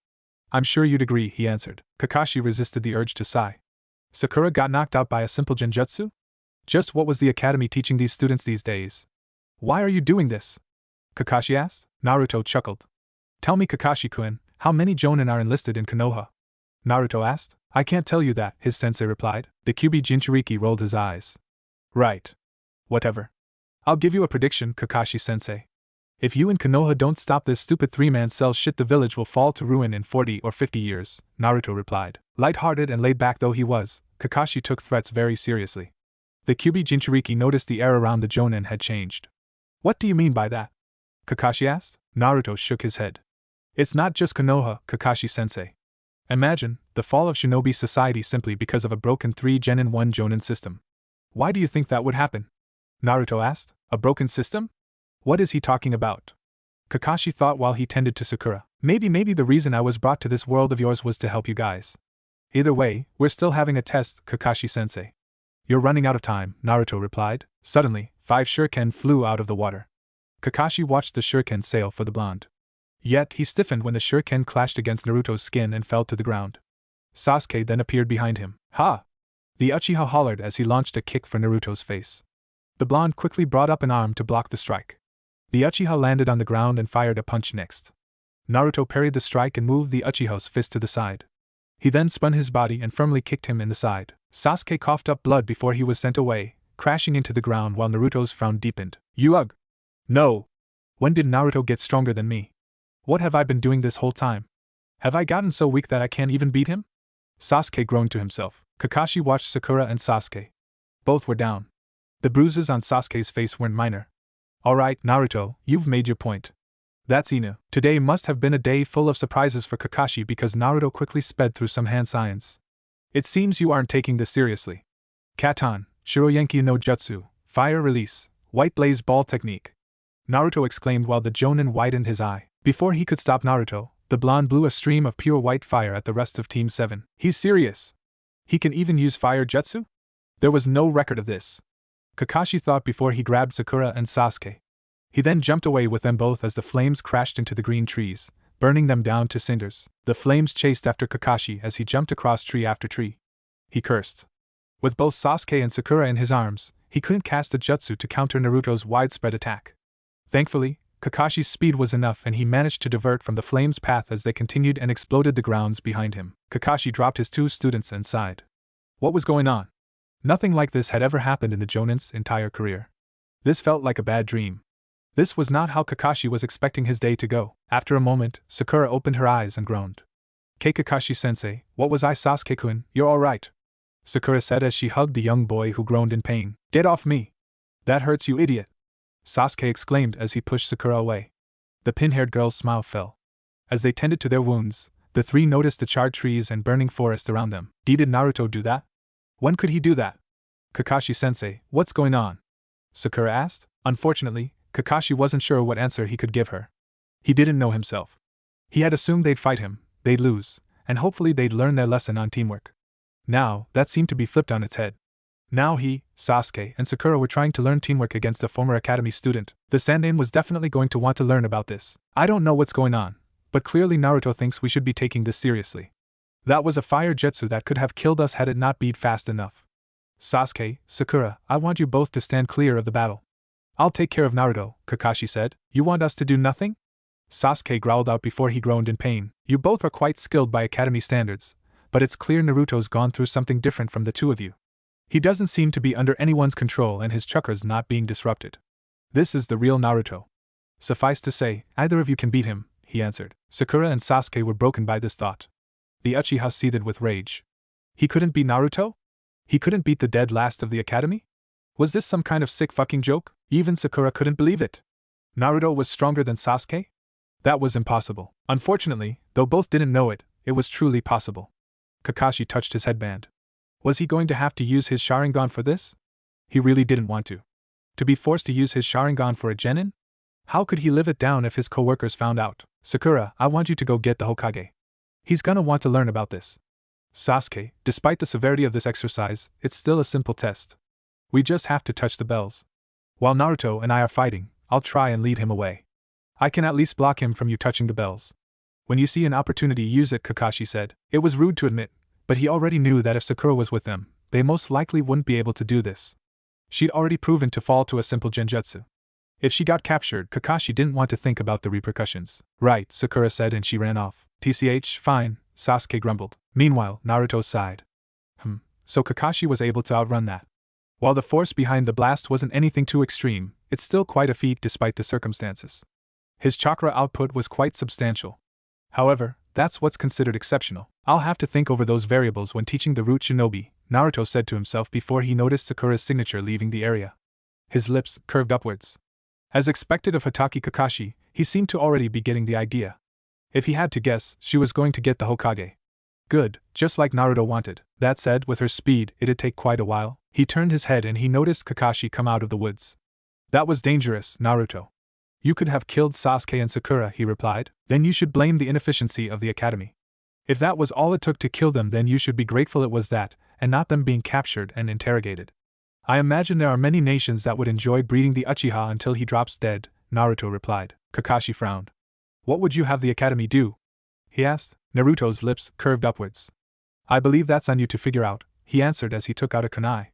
I'm sure you'd agree, he answered. Kakashi resisted the urge to sigh. Sakura got knocked out by a simple genjutsu? Just what was the academy teaching these students these days? Why are you doing this? Kakashi asked. Naruto chuckled. Tell me, Kakashi-kun, how many jonin are enlisted in Konoha? Naruto asked. I can't tell you that, his sensei replied. The QB Jinchuriki rolled his eyes. Right. Whatever. I'll give you a prediction, Kakashi sensei. If you and Konoha don't stop this stupid three-man cell shit, the village will fall to ruin in 40 or 50 years, Naruto replied. Light-hearted and laid back though he was, Kakashi took threats very seriously. The QB Jinchuriki noticed the air around the Jonin had changed. What do you mean by that? Kakashi asked. Naruto shook his head. It's not just Konoha, Kakashi sensei. Imagine the fall of shinobi society simply because of a broken 3-genin 1 Jonin system. Why do you think that would happen? Naruto asked. A broken system? What is he talking about? Kakashi thought while he tended to Sakura. Maybe the reason I was brought to this world of yours was to help you guys. Either way, we're still having a test, Kakashi-sensei. You're running out of time, Naruto replied. Suddenly, 5 shuriken flew out of the water. Kakashi watched the shuriken sail for the blonde. Yet, he stiffened when the shuriken clashed against Naruto's skin and fell to the ground. Sasuke then appeared behind him. Ha! The Uchiha hollered as he launched a kick for Naruto's face. The blonde quickly brought up an arm to block the strike. The Uchiha landed on the ground and fired a punch next. Naruto parried the strike and moved the Uchiha's fist to the side. He then spun his body and firmly kicked him in the side. Sasuke coughed up blood before he was sent away, crashing into the ground while Naruto's frown deepened. Ugh! No! When did Naruto get stronger than me? What have I been doing this whole time? Have I gotten so weak that I can't even beat him? Sasuke groaned to himself. Kakashi watched Sakura and Sasuke. Both were down. The bruises on Sasuke's face weren't minor. Alright, Naruto, you've made your point. That's Inu. Today must have been a day full of surprises for Kakashi because Naruto quickly sped through some hand signs. It seems you aren't taking this seriously. Katan, Shiroyenki no Jutsu, Fire Release, White Blaze Ball Technique. Naruto exclaimed while the Jonin widened his eye. Before he could stop Naruto, the blonde blew a stream of pure white fire at the rest of Team 7. He's serious. He can even use fire jutsu? There was no record of this. Kakashi thought before he grabbed Sakura and Sasuke. He then jumped away with them both as the flames crashed into the green trees, burning them down to cinders. The flames chased after Kakashi as he jumped across tree after tree. He cursed. With both Sasuke and Sakura in his arms, he couldn't cast a jutsu to counter Naruto's widespread attack. Thankfully, Kakashi's speed was enough and he managed to divert from the flames' path as they continued and exploded the grounds behind him. Kakashi dropped his 2 students and sighed. What was going on? Nothing like this had ever happened in the Jonin's entire career. This felt like a bad dream. This was not how Kakashi was expecting his day to go. After a moment, Sakura opened her eyes and groaned. Kakashi-sensei, what was I, Sasuke-kun? You're alright. Sakura said as she hugged the young boy who groaned in pain. Get off me! That hurts, you idiot! Sasuke exclaimed as he pushed Sakura away. The pin-haired girl's smile fell. As they tended to their wounds, the 3 noticed the charred trees and burning forest around them. Did Naruto do that? When could he do that? Kakashi-sensei, what's going on? Sakura asked. Unfortunately, Kakashi wasn't sure what answer he could give her. He didn't know himself. He had assumed they'd fight him, they'd lose, and hopefully they'd learn their lesson on teamwork. Now, that seemed to be flipped on its head. Now he, Sasuke, and Sakura were trying to learn teamwork against a former academy student. The Sandaime was definitely going to want to learn about this. I don't know what's going on, but clearly Naruto thinks we should be taking this seriously. That was a fire jutsu that could have killed us had it not been fast enough. Sasuke, Sakura, I want you both to stand clear of the battle. I'll take care of Naruto, Kakashi said. You want us to do nothing? Sasuke growled out before he groaned in pain. You both are quite skilled by academy standards, but it's clear Naruto's gone through something different from the 2 of you. He doesn't seem to be under anyone's control and his chakra's not being disrupted. This is the real Naruto. Suffice to say, either of you can beat him, he answered. Sakura and Sasuke were broken by this thought. The Uchiha seethed with rage. He couldn't beat Naruto? He couldn't beat the dead last of the academy? Was this some kind of sick fucking joke? Even Sakura couldn't believe it. Naruto was stronger than Sasuke? That was impossible. Unfortunately, though both didn't know it, it was truly possible. Kakashi touched his headband. Was he going to have to use his Sharingan for this? He really didn't want to. To be forced to use his Sharingan for a genin? How could he live it down if his co-workers found out? Sakura, I want you to go get the Hokage. He's gonna want to learn about this. Sasuke, despite the severity of this exercise, it's still a simple test. We just have to touch the bells. While Naruto and I are fighting, I'll try and lead him away. I can at least block him from you touching the bells. When you see an opportunity, use it, Kakashi said. It was rude to admit, but he already knew that if Sakura was with them, they most likely wouldn't be able to do this. She'd already proven to fall to a simple genjutsu. If she got captured, Kakashi didn't want to think about the repercussions. Right, Sakura said and she ran off. TCH, fine, Sasuke grumbled. Meanwhile, Naruto sighed. So Kakashi was able to outrun that. While the force behind the blast wasn't anything too extreme, it's still quite a feat despite the circumstances. His chakra output was quite substantial. However, that's what's considered exceptional. I'll have to think over those variables when teaching the root shinobi, Naruto said to himself before he noticed Sakura's signature leaving the area. His lips curved upwards. As expected of Hatake Kakashi, he seemed to already be getting the idea. If he had to guess, she was going to get the Hokage. Good, just like Naruto wanted. That said, with her speed, it'd take quite a while. He turned his head and he noticed Kakashi come out of the woods. That was dangerous, Naruto. You could have killed Sasuke and Sakura, he replied. Then you should blame the inefficiency of the academy. If that was all it took to kill them, then you should be grateful it was that, and not them being captured and interrogated. I imagine there are many nations that would enjoy breeding the Uchiha until he drops dead, Naruto replied. Kakashi frowned. What would you have the academy do? He asked. Naruto's lips curved upwards. I believe that's on you to figure out, he answered as he took out a kunai.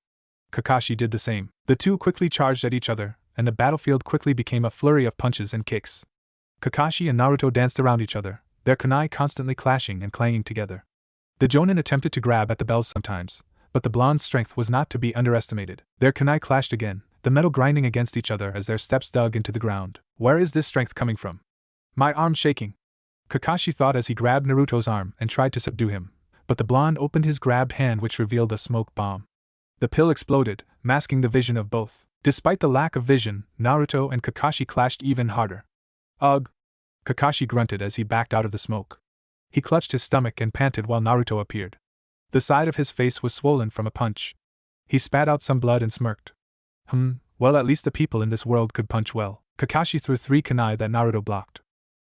Kakashi did the same. The two quickly charged at each other, and the battlefield quickly became a flurry of punches and kicks. Kakashi and Naruto danced around each other, their kunai constantly clashing and clanging together. The Jonin attempted to grab at the bells sometimes, but the blonde's strength was not to be underestimated. Their kunai clashed again, the metal grinding against each other as their steps dug into the ground. Where is this strength coming from? My arm's shaking. Kakashi thought as he grabbed Naruto's arm and tried to subdue him, but the blonde opened his grabbed hand, which revealed a smoke bomb. The pill exploded, masking the vision of both. Despite the lack of vision, Naruto and Kakashi clashed even harder. Ugh! Kakashi grunted as he backed out of the smoke. He clutched his stomach and panted while Naruto appeared. The side of his face was swollen from a punch. He spat out some blood and smirked. Well, at least the people in this world could punch well. Kakashi threw 3 kunai that Naruto blocked.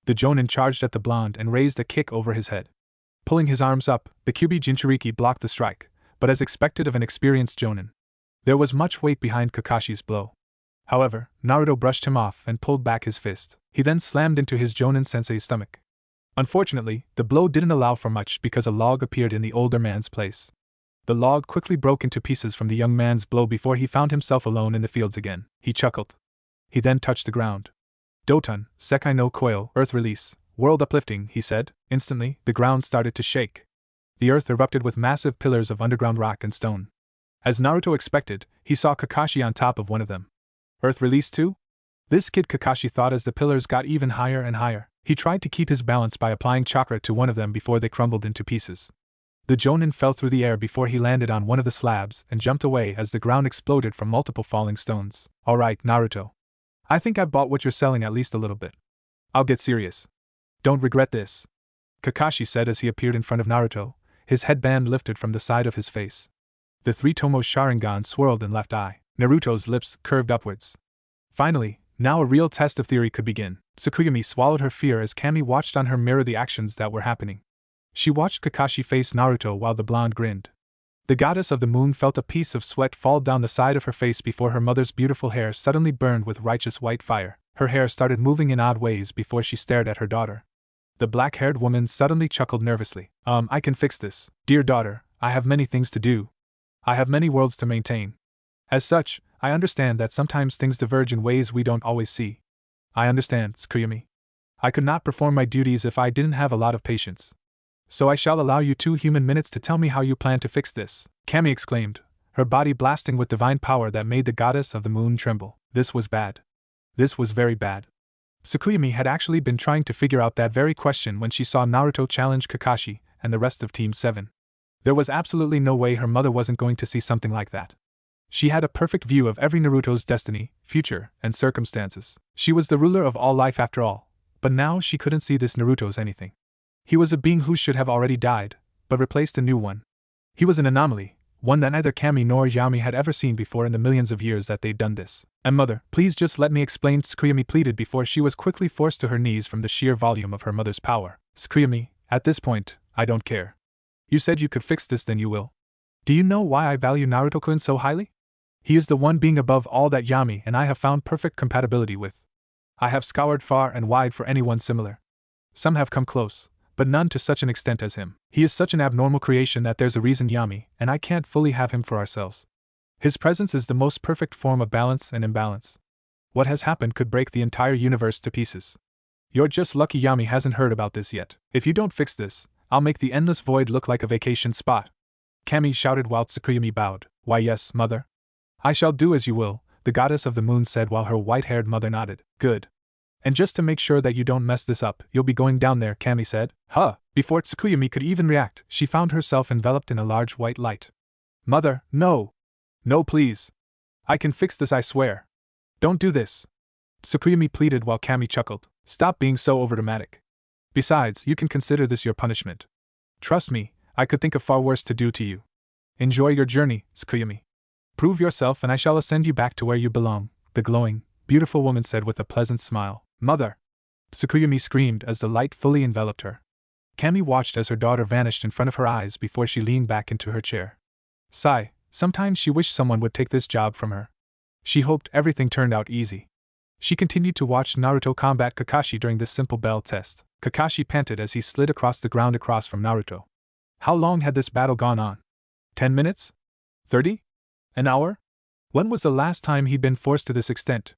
The Jonin charged at the blonde and raised a kick over his head. Pulling his arms up, the Kyuubi Jinchuriki blocked the strike, but as expected of an experienced Jonin, there was much weight behind Kakashi's blow. However, Naruto brushed him off and pulled back his fist. He then slammed into his Jonin sensei's stomach. Unfortunately, the blow didn't allow for much because a log appeared in the older man's place. The log quickly broke into pieces from the young man's blow before he found himself alone in the fields again. He chuckled. He then touched the ground. Doton, Sekai no Koyo, Earth Release, World Uplifting, he said. Instantly, the ground started to shake. The earth erupted with massive pillars of underground rock and stone. As Naruto expected, he saw Kakashi on top of one of them. Earth Release too? This kid, Kakashi thought as the pillars got even higher and higher. He tried to keep his balance by applying chakra to one of them before they crumbled into pieces. The Jonin fell through the air before he landed on one of the slabs and jumped away as the ground exploded from multiple falling stones. Alright, Naruto. I think I've bought what you're selling at least a little bit. I'll get serious. Don't regret this, Kakashi said as he appeared in front of Naruto, his headband lifted from the side of his face. The 3 Tomo Sharingan swirled in left eye. Naruto's lips curved upwards. Finally, now a real test of theory could begin. Tsukuyomi swallowed her fear as Kami watched on her mirror the actions that were happening. She watched Kakashi face Naruto while the blonde grinned. The goddess of the moon felt a piece of sweat fall down the side of her face before her mother's beautiful hair suddenly burned with righteous white fire. Her hair started moving in odd ways before she stared at her daughter. The black-haired woman suddenly chuckled nervously. I can fix this. Dear daughter, I have many things to do. I have many worlds to maintain. As such, I understand that sometimes things diverge in ways we don't always see. I understand, Tsukuyomi. I could not perform my duties if I didn't have a lot of patience. So I shall allow you 2 human minutes to tell me how you plan to fix this, Kami exclaimed, her body blasting with divine power that made the goddess of the moon tremble. This was bad. This was very bad. Tsukuyomi had actually been trying to figure out that very question when she saw Naruto challenge Kakashi and the rest of Team 7. There was absolutely no way her mother wasn't going to see something like that. She had a perfect view of every Naruto's destiny, future, and circumstances. She was the ruler of all life after all, but now she couldn't see this Naruto's anything. He was a being who should have already died, but replaced a new one. He was an anomaly, one that neither Kami nor Yami had ever seen before in the millions of years that they'd done this. And mother, please just let me explain, Tsukuyomi pleaded before she was quickly forced to her knees from the sheer volume of her mother's power. Tsukuyomi, at this point, I don't care. You said you could fix this, then you will. Do you know why I value Naruto-kun so highly? He is the one being above all that Yami and I have found perfect compatibility with. I have scoured far and wide for anyone similar. Some have come close, but none to such an extent as him. He is such an abnormal creation that there's a reason Yami and I can't fully have him for ourselves. His presence is the most perfect form of balance and imbalance. What has happened could break the entire universe to pieces. You're just lucky Yami hasn't heard about this yet. If you don't fix this, I'll make the endless void look like a vacation spot. Kami shouted while Tsukuyumi bowed. Why yes, mother. I shall do as you will, the goddess of the moon said while her white-haired mother nodded. Good. And just to make sure that you don't mess this up, you'll be going down there, Kami said. Huh! Before Tsukuyumi could even react, she found herself enveloped in a large white light. Mother, no! No please! I can fix this, I swear. Don't do this! Tsukuyumi pleaded while Kami chuckled. Stop being so overdramatic. Besides, you can consider this your punishment. Trust me, I could think of far worse to do to you. Enjoy your journey, Tsukuyumi. Prove yourself and I shall send you back to where you belong, the glowing, beautiful woman said with a pleasant smile. Mother! Tsukuyumi screamed as the light fully enveloped her. Kami watched as her daughter vanished in front of her eyes before she leaned back into her chair. Sigh, sometimes she wished someone would take this job from her. She hoped everything turned out easy. She continued to watch Naruto combat Kakashi during this simple bell test. Kakashi panted as he slid across the ground across from Naruto. How long had this battle gone on? 10 minutes? 30? An hour? When was the last time he'd been forced to this extent?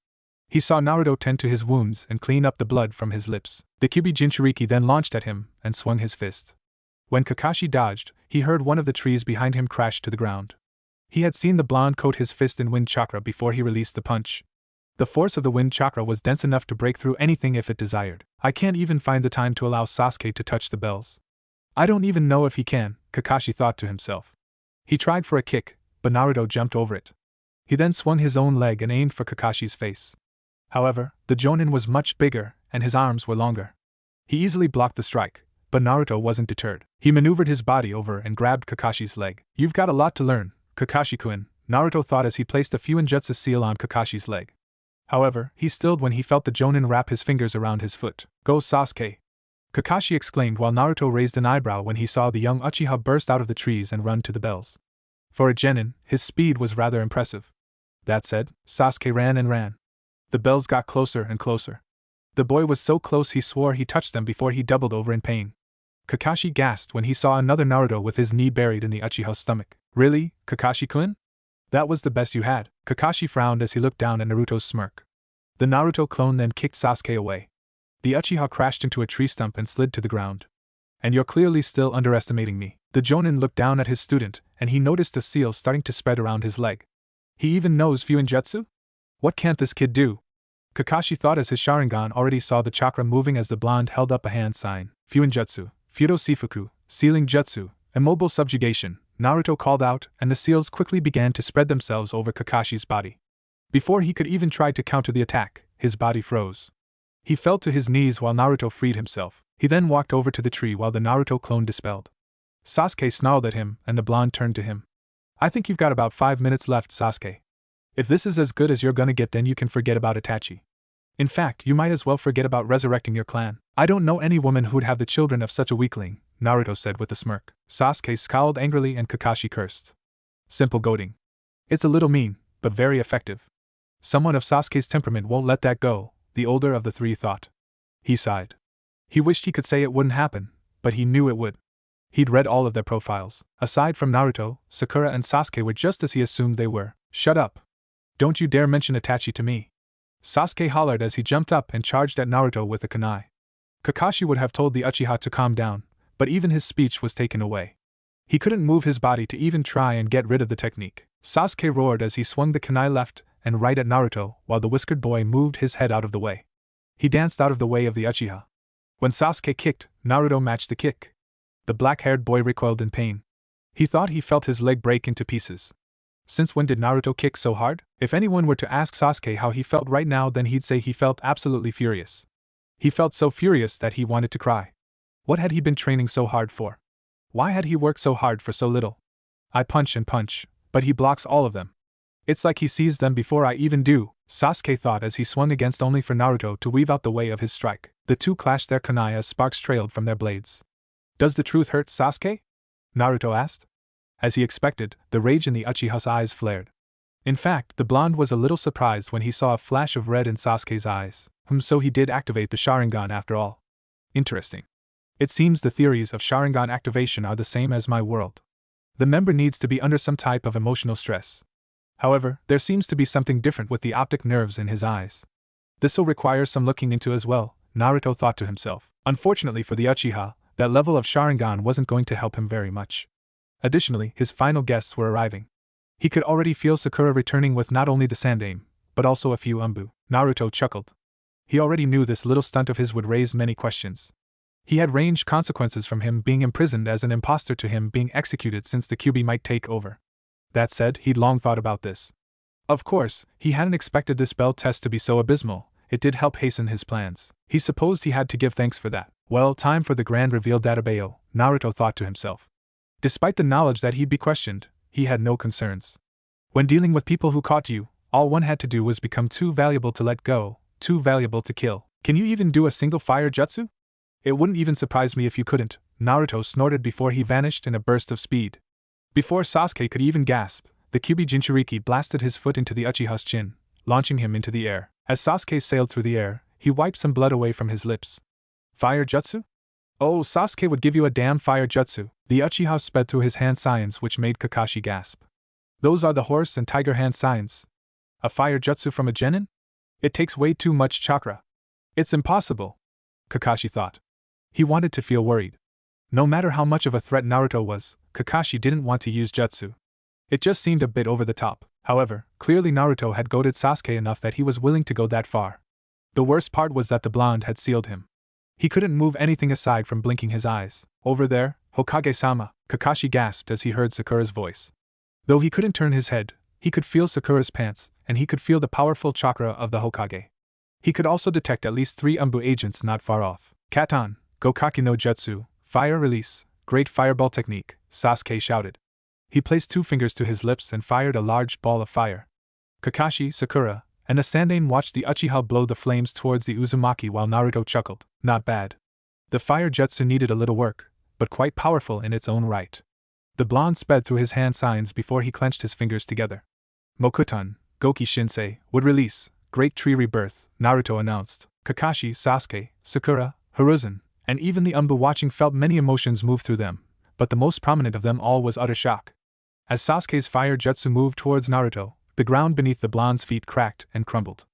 He saw Naruto tend to his wounds and clean up the blood from his lips. The Kyubi Jinchuriki then launched at him and swung his fist. When Kakashi dodged, he heard one of the trees behind him crash to the ground. He had seen the blonde coat his fist in wind chakra before he released the punch. The force of the wind chakra was dense enough to break through anything if it desired. I can't even find the time to allow Sasuke to touch the bells. I don't even know if he can, Kakashi thought to himself. He tried for a kick, but Naruto jumped over it. He then swung his own leg and aimed for Kakashi's face. However, the Jonin was much bigger, and his arms were longer. He easily blocked the strike, but Naruto wasn't deterred. He maneuvered his body over and grabbed Kakashi's leg. You've got a lot to learn, Kakashi-kun, Naruto thought as he placed a Fuinjutsu seal on Kakashi's leg. However, he stilled when he felt the Jonin wrap his fingers around his foot. Go Sasuke! Kakashi exclaimed while Naruto raised an eyebrow when he saw the young Uchiha burst out of the trees and run to the bells. For a genin, his speed was rather impressive. That said, Sasuke ran and ran. The bells got closer and closer. The boy was so close he swore he touched them before he doubled over in pain. Kakashi gasped when he saw another Naruto with his knee buried in the Uchiha's stomach. Really, Kakashi-kun? That was the best you had. Kakashi frowned as he looked down at Naruto's smirk. The Naruto clone then kicked Sasuke away. The Uchiha crashed into a tree stump and slid to the ground. And you're clearly still underestimating me. The Jonin looked down at his student, and he noticed a seal starting to spread around his leg. He even knows Fuinjutsu? What can't this kid do? Kakashi thought as his Sharingan already saw the chakra moving as the blonde held up a hand sign. Fuinjutsu, Fudo Sifuku, Sealing Jutsu, Immobile Subjugation, Naruto called out, and the seals quickly began to spread themselves over Kakashi's body. Before he could even try to counter the attack, his body froze. He fell to his knees while Naruto freed himself. He then walked over to the tree while the Naruto clone dispelled. Sasuke snarled at him, and the blonde turned to him. I think you've got about 5 minutes left, Sasuke. If this is as good as you're gonna get, then you can forget about Itachi. In fact, you might as well forget about resurrecting your clan. I don't know any woman who'd have the children of such a weakling, Naruto said with a smirk. Sasuke scowled angrily and Kakashi cursed. Simple goading. It's a little mean, but very effective. Someone of Sasuke's temperament won't let that go, the older of the three thought. He sighed. He wished he could say it wouldn't happen, but he knew it would. He'd read all of their profiles. Aside from Naruto, Sakura and Sasuke were just as he assumed they were. Shut up. Don't you dare mention Itachi to me. Sasuke hollered as he jumped up and charged at Naruto with a kunai. Kakashi would have told the Uchiha to calm down, but even his speech was taken away. He couldn't move his body to even try and get rid of the technique. Sasuke roared as he swung the kunai left and right at Naruto while the whiskered boy moved his head out of the way. He danced out of the way of the Uchiha. When Sasuke kicked, Naruto matched the kick. The black-haired boy recoiled in pain. He thought he felt his leg break into pieces. Since when did Naruto kick so hard? If anyone were to ask Sasuke how he felt right now, then he'd say he felt absolutely furious. He felt so furious that he wanted to cry. What had he been training so hard for? Why had he worked so hard for so little? I punch and punch, but he blocks all of them. It's like he sees them before I even do, Sasuke thought as he swung against only for Naruto to weave out the way of his strike. The two clashed their kunai as sparks trailed from their blades. Does the truth hurt, Sasuke? Naruto asked. As he expected, the rage in the Uchiha's eyes flared. In fact, the blonde was a little surprised when he saw a flash of red in Sasuke's eyes. So he did activate the Sharingan after all. Interesting. It seems the theories of Sharingan activation are the same as my world. The member needs to be under some type of emotional stress. However, there seems to be something different with the optic nerves in his eyes. This'll require some looking into as well, Naruto thought to himself. Unfortunately for the Uchiha, That level of Sharingan wasn't going to help him very much. Additionally, his final guests were arriving. He could already feel Sakura returning with not only the Sandaime, but also a few Umbu. Naruto chuckled. He already knew this little stunt of his would raise many questions. He had ranged consequences from him being imprisoned as an imposter to him being executed since the Kyuubi might take over. That said, he'd long thought about this. Of course, he hadn't expected this bell test to be so abysmal. It did help hasten his plans. He supposed he had to give thanks for that. Well, time for the grand reveal database, Naruto thought to himself. Despite the knowledge that he'd be questioned, he had no concerns. When dealing with people who caught you, all one had to do was become too valuable to let go, too valuable to kill. Can you even do a single fire jutsu? It wouldn't even surprise me if you couldn't, Naruto snorted before he vanished in a burst of speed. Before Sasuke could even gasp, the Kyuubi Jinchuriki blasted his foot into the Uchiha's chin, launching him into the air. As Sasuke sailed through the air, he wiped some blood away from his lips. Fire jutsu? Oh, Sasuke would give you a damn fire jutsu. The Uchiha sped through his hand signs, which made Kakashi gasp. Those are the horse and tiger hand signs. A fire jutsu from a genin? It takes way too much chakra. It's impossible, Kakashi thought. He wanted to feel worried. No matter how much of a threat Naruto was, Kakashi didn't want to use jutsu. It just seemed a bit over the top. However, clearly Naruto had goaded Sasuke enough that he was willing to go that far. The worst part was that the blonde had sealed him. He couldn't move anything aside from blinking his eyes. Over there, Hokage-sama, Kakashi gasped as he heard Sakura's voice. Though he couldn't turn his head, he could feel Sakura's pants, and he could feel the powerful chakra of the Hokage. He could also detect at least 3 Umbu agents not far off. Katan, Gokaki no Jutsu, Fire Release, Great Fireball Technique, Sasuke shouted. He placed 2 fingers to his lips and fired a large ball of fire. Kakashi, Sakura, and the Sandaime watched the Uchiha blow the flames towards the Uzumaki while Naruto chuckled. Not bad. The fire jutsu needed a little work, but quite powerful in its own right. The blonde sped through his hand signs before he clenched his fingers together. Mokuton, Goki Shinsei, would release, Great Tree Rebirth, Naruto announced. Kakashi, Sasuke, Sakura, Hiruzen, and even the Umbu watching felt many emotions move through them, but the most prominent of them all was utter shock. As Sasuke's fire jutsu moved towards Naruto, the ground beneath the blonde's feet cracked and crumbled.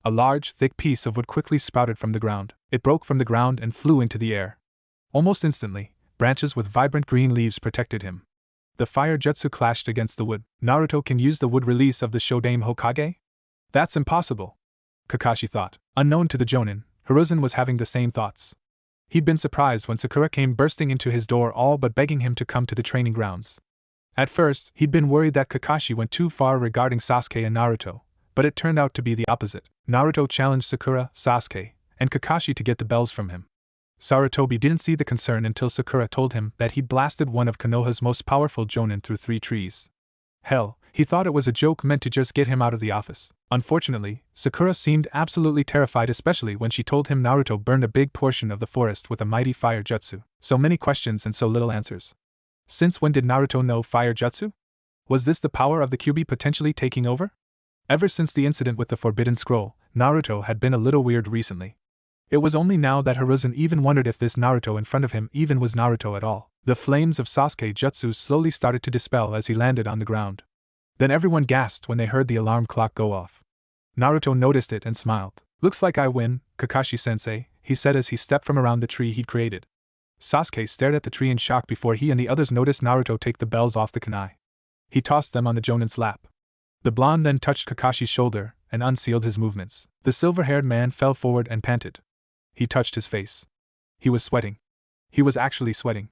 A large, thick piece of wood quickly sprouted from the ground. It broke from the ground and flew into the air. Almost instantly, branches with vibrant green leaves protected him. The fire jutsu clashed against the wood. Naruto can use the wood release of the Shodaime Hokage? That's impossible, Kakashi thought. Unknown to the Jonin, Hiruzen was having the same thoughts. He'd been surprised when Sakura came bursting into his door all but begging him to come to the training grounds. At first, he'd been worried that Kakashi went too far regarding Sasuke and Naruto, but it turned out to be the opposite. Naruto challenged Sakura, Sasuke, and Kakashi to get the bells from him. Sarutobi didn't see the concern until Sakura told him that he'd blasted one of Konoha's most powerful Jonin through 3 trees. Hell, he thought it was a joke meant to just get him out of the office. Unfortunately, Sakura seemed absolutely terrified, especially when she told him Naruto burned a big portion of the forest with a mighty fire jutsu. So many questions and so little answers. Since when did Naruto know fire jutsu? Was this the power of the Kyuubi potentially taking over? Ever since the incident with the Forbidden Scroll, Naruto had been a little weird recently. It was only now that Hiruzen even wondered if this Naruto in front of him even was Naruto at all. The flames of Sasuke jutsu slowly started to dispel as he landed on the ground. Then everyone gasped when they heard the alarm clock go off. Naruto noticed it and smiled. Looks like I win, Kakashi-sensei, he said as he stepped from around the tree he'd created. Sasuke stared at the tree in shock before he and the others noticed Naruto take the bells off the kunai. He tossed them on the Jonin's lap. The blonde then touched Kakashi's shoulder and unsealed his movements. The silver-haired man fell forward and panted. He touched his face. He was sweating. He was actually sweating.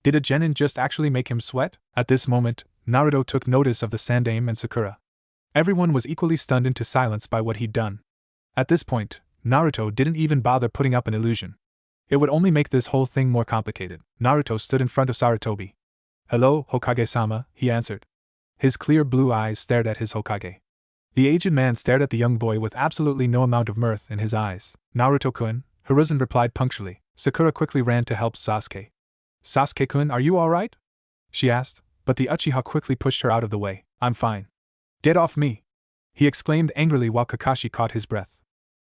Did a genin just actually make him sweat? At this moment, Naruto took notice of the Sandaime and Sakura. Everyone was equally stunned into silence by what he'd done. At this point, Naruto didn't even bother putting up an illusion. It would only make this whole thing more complicated. Naruto stood in front of Sarutobi. "Hello, Hokage-sama," he answered. His clear blue eyes stared at his Hokage. The aged man stared at the young boy with absolutely no amount of mirth in his eyes. "Naruto-kun," Hiruzen replied punctually. Sakura quickly ran to help Sasuke. "Sasuke-kun, are you alright?" she asked, but the Uchiha quickly pushed her out of the way. "I'm fine." "Get off me!" he exclaimed angrily while Kakashi caught his breath.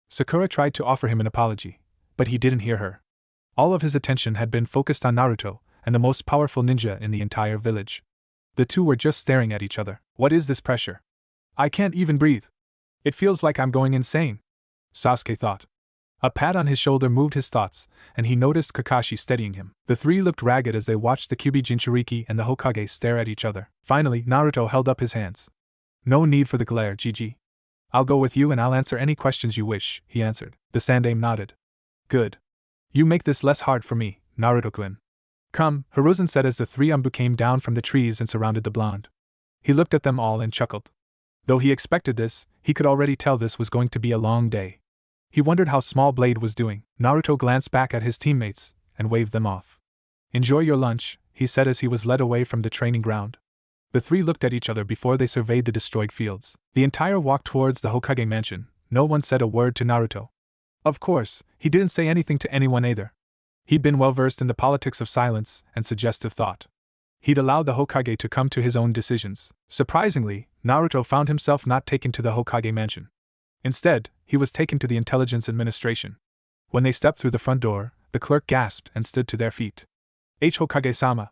Sakura tried to offer him an apology, but he didn't hear her. All of his attention had been focused on Naruto, and the most powerful ninja in the entire village. The two were just staring at each other. What is this pressure? I can't even breathe. It feels like I'm going insane, Sasuke thought. A pat on his shoulder moved his thoughts, and he noticed Kakashi steadying him. The three looked ragged as they watched the Kyuubi Jinchuriki and the Hokage stare at each other. Finally, Naruto held up his hands. No need for the glare, GG. I'll go with you and I'll answer any questions you wish, he answered. The Sandaime nodded. Good. You make this less hard for me, Naruto-kun. Come, Hiruzen said as the three Anbu came down from the trees and surrounded the blonde. He looked at them all and chuckled. Though he expected this, he could already tell this was going to be a long day. He wondered how Small Blade was doing. Naruto glanced back at his teammates and waved them off. Enjoy your lunch, he said as he was led away from the training ground. The three looked at each other before they surveyed the destroyed fields. The entire walk towards the Hokage mansion, no one said a word to Naruto. Of course, he didn't say anything to anyone either. He'd been well versed in the politics of silence and suggestive thought. He'd allowed the Hokage to come to his own decisions. Surprisingly, Naruto found himself not taken to the Hokage mansion. Instead, he was taken to the Intelligence Administration. When they stepped through the front door, the clerk gasped and stood to their feet. Hokage-sama.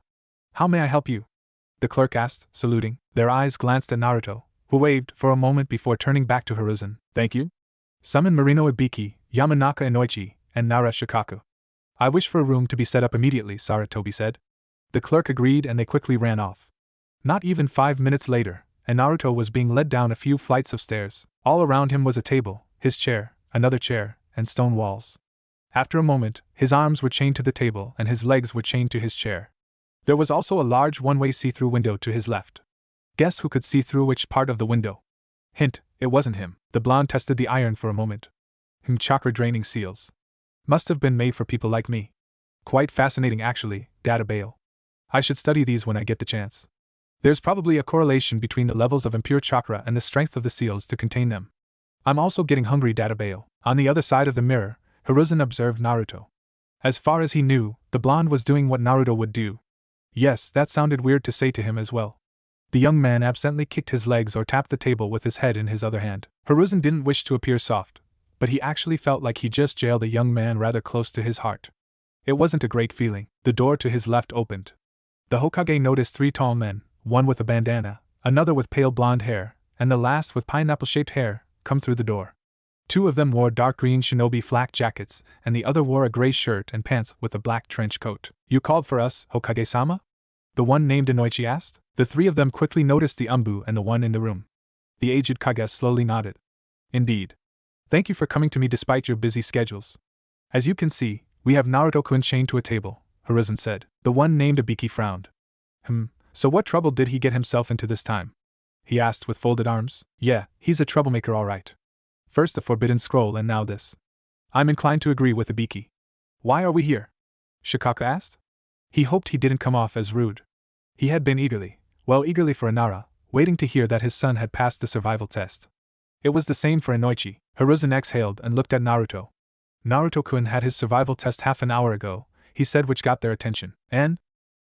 How may I help you? The clerk asked, saluting. Their eyes glanced at Naruto, who waved for a moment before turning back to Hiruzen. Thank you. Summon Marino Ibiki, Yamanaka Inoichi, and Nara Shikaku. I wish for a room to be set up immediately, Sarutobi said. The clerk agreed and they quickly ran off. Not even 5 minutes later, and Naruto was being led down a few flights of stairs. All around him was a table, his chair, another chair, and stone walls. After a moment, his arms were chained to the table and his legs were chained to his chair. There was also a large one-way see-through window to his left. Guess who could see through which part of the window? Hint, it wasn't him. The blonde tested the iron for a moment. Chakra draining seals. Must have been made for people like me. Quite fascinating actually, Databale. I should study these when I get the chance. There's probably a correlation between the levels of impure chakra and the strength of the seals to contain them. I'm also getting hungry, Databale. On the other side of the mirror, Hiruzen observed Naruto. As far as he knew, the blonde was doing what Naruto would do. Yes, that sounded weird to say to him as well. The young man absently kicked his legs or tapped the table with his head in his other hand. Hiruzen didn't wish to appear soft, but he actually felt like he just jailed a young man rather close to his heart. It wasn't a great feeling. The door to his left opened. The Hokage noticed 3 tall men, one with a bandana, another with pale blonde hair, and the last with pineapple-shaped hair, come through the door. 2 of them wore dark green shinobi flak jackets, and the other wore a gray shirt and pants with a black trench coat. You called for us, Hokage-sama? The one named Inoichi asked. The 3 of them quickly noticed the Anbu and the one in the room. The aged Kage slowly nodded. Indeed. Thank you for coming to me despite your busy schedules. As you can see, we have Naruto-kun chained to a table, Hiruzen said. The one named Ibiki frowned. So what trouble did he get himself into this time? He asked with folded arms. Yeah, he's a troublemaker all right. First the Forbidden Scroll and now this. I'm inclined to agree with Ibiki. Why are we here? Shikaku asked. He hoped he didn't come off as rude. He had been eagerly for Nara, waiting to hear that his son had passed the survival test. It was the same for Inoichi. Hiruzen exhaled and looked at Naruto. Naruto-kun had his survival test half an hour ago, he said, which got their attention. And?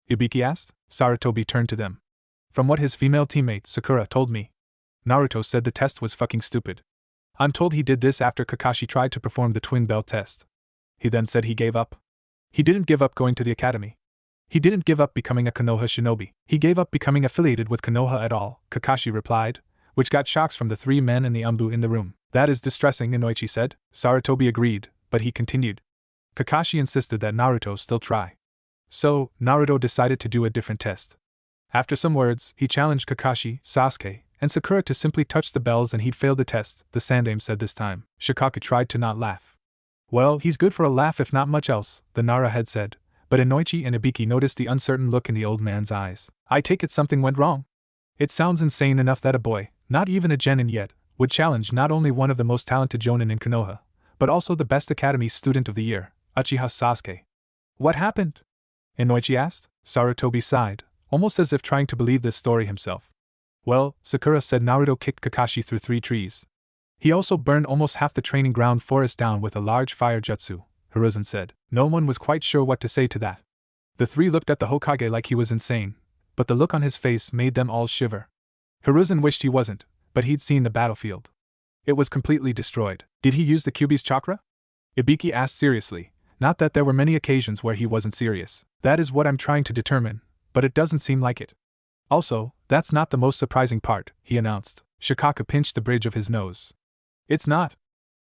Ibiki asked. Sarutobi turned to them. From what his female teammate, Sakura, told me. Naruto said the test was fucking stupid. I'm told he did this after Kakashi tried to perform the twin belt test. He then said he gave up. He didn't give up going to the academy. He didn't give up becoming a Konoha shinobi. He gave up becoming affiliated with Konoha at all, Kakashi replied, which got shocks from the 3 men and the Anbu in the room. That is distressing, Inoichi said. Sarutobi agreed, but he continued. Kakashi insisted that Naruto still try. So, Naruto decided to do a different test. After some words, he challenged Kakashi, Sasuke, and Sakura to simply touch the bells and he'd fail the test, the Sandaime said this time. Shikaku tried to not laugh. Well, he's good for a laugh if not much else, the Nara had said, but Inoichi and Ibiki noticed the uncertain look in the old man's eyes. I take it something went wrong. It sounds insane enough that a boy, not even a genin yet, would challenge not only one of the most talented jonin in Konoha, but also the best academy student of the year, Uchiha Sasuke. What happened? Inoichi asked. Sarutobi sighed, almost as if trying to believe this story himself. Well, Sakura said Naruto kicked Kakashi through 3 trees. He also burned almost half the training ground forest down with a large fire jutsu, Hiruzen said. No one was quite sure what to say to that. The 3 looked at the Hokage like he was insane, but the look on his face made them all shiver. Hiruzen wished he wasn't, but he'd seen the battlefield. It was completely destroyed. Did he use the Kyuubi's chakra? Ibiki asked seriously, not that there were many occasions where he wasn't serious. That is what I'm trying to determine, but it doesn't seem like it. Also, that's not the most surprising part, he announced. Shikaku pinched the bridge of his nose. It's not.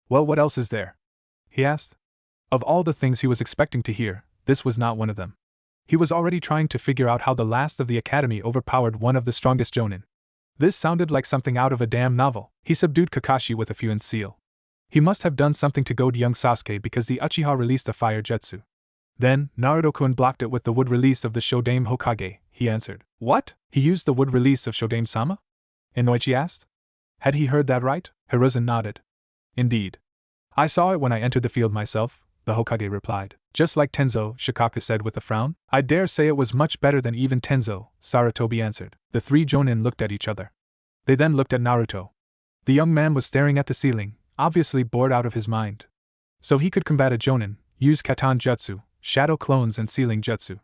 Well, what else is there? he asked. Of all the things he was expecting to hear, this was not one of them. He was already trying to figure out how the last of the academy overpowered one of the strongest jonin. This sounded like something out of a damn novel. He subdued Kakashi with a Fuin seal. He must have done something to goad young Sasuke because the Uchiha released a fire jutsu. Then, Naruto-kun blocked it with the wood release of the Shodame Hokage, he answered. What? He used the wood release of Shodame-sama? Inoichi asked. Had he heard that right? Hiruzen nodded. Indeed. I saw it when I entered the field myself, the Hokage replied. Just like Tenzo, Shikaka said with a frown. I dare say it was much better than even Tenzo, Sarutobi answered. The three jonin looked at each other. They then looked at Naruto. The young man was staring at the ceiling, obviously bored out of his mind. So he could combat a jonin, use Katan Jutsu, shadow clones and sealing jutsu.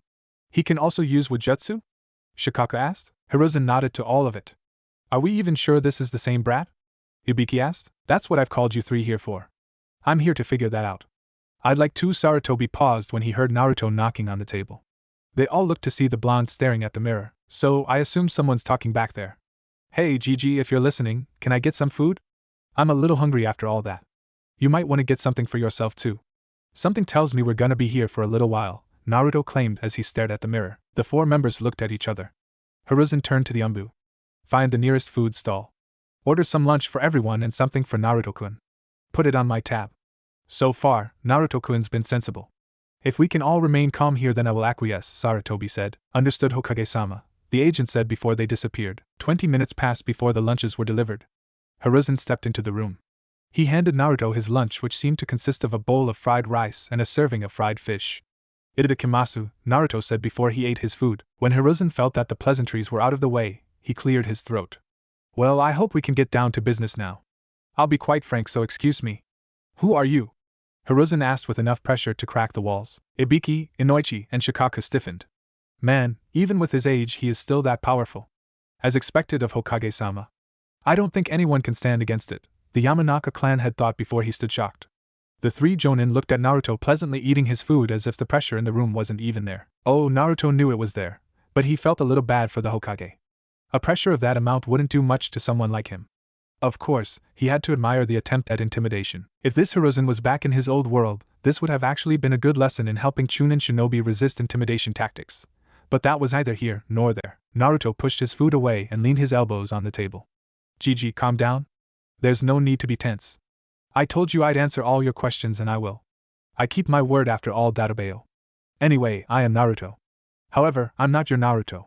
He can also use wood jutsu? Shikaka asked. Hiruzen nodded to all of it. Are we even sure this is the same brat? Ibiki asked. That's what I've called you three here for. I'm here to figure that out. I'd like to. Sarutobi paused when he heard Naruto knocking on the table. They all looked to see the blonde staring at the mirror, so I assume someone's talking back there. Hey Gigi, if you're listening, can I get some food? I'm a little hungry after all that. You might want to get something for yourself too. Something tells me we're gonna be here for a little while, Naruto claimed as he stared at the mirror. The four members looked at each other. Hiruzen turned to the Umbu. Find the nearest food stall. Order some lunch for everyone and something for Naruto-kun. Put it on my tab. So far, Naruto-kun's been sensible. If we can all remain calm here, then I will acquiesce, Sarutobi said. Understood, Hokage-sama, the agent said before they disappeared. 20 minutes passed before the lunches were delivered. Hiruzen stepped into the room. He handed Naruto his lunch, which seemed to consist of a bowl of fried rice and a serving of fried fish. Itadakimasu, Naruto said before he ate his food. When Hiruzen felt that the pleasantries were out of the way, he cleared his throat. Well, I hope we can get down to business now. I'll be quite frank, so excuse me. Who are you? Hiruzen asked with enough pressure to crack the walls. Ibiki, Inoichi, and Shikaka stiffened. Man, even with his age he is still that powerful. As expected of Hokage-sama. I don't think anyone can stand against it, the Yamanaka clan had thought before he stood shocked. The three jonin looked at Naruto pleasantly eating his food as if the pressure in the room wasn't even there. Oh, Naruto knew it was there, but he felt a little bad for the Hokage. A pressure of that amount wouldn't do much to someone like him. Of course, he had to admire the attempt at intimidation. If this Hiruzen was back in his old world, this would have actually been a good lesson in helping Chunin shinobi resist intimidation tactics. But that was neither here nor there. Naruto pushed his food away and leaned his elbows on the table. Gigi, calm down. There's no need to be tense. I told you I'd answer all your questions and I will. I keep my word after all, Databeo. Anyway, I am Naruto. However, I'm not your Naruto.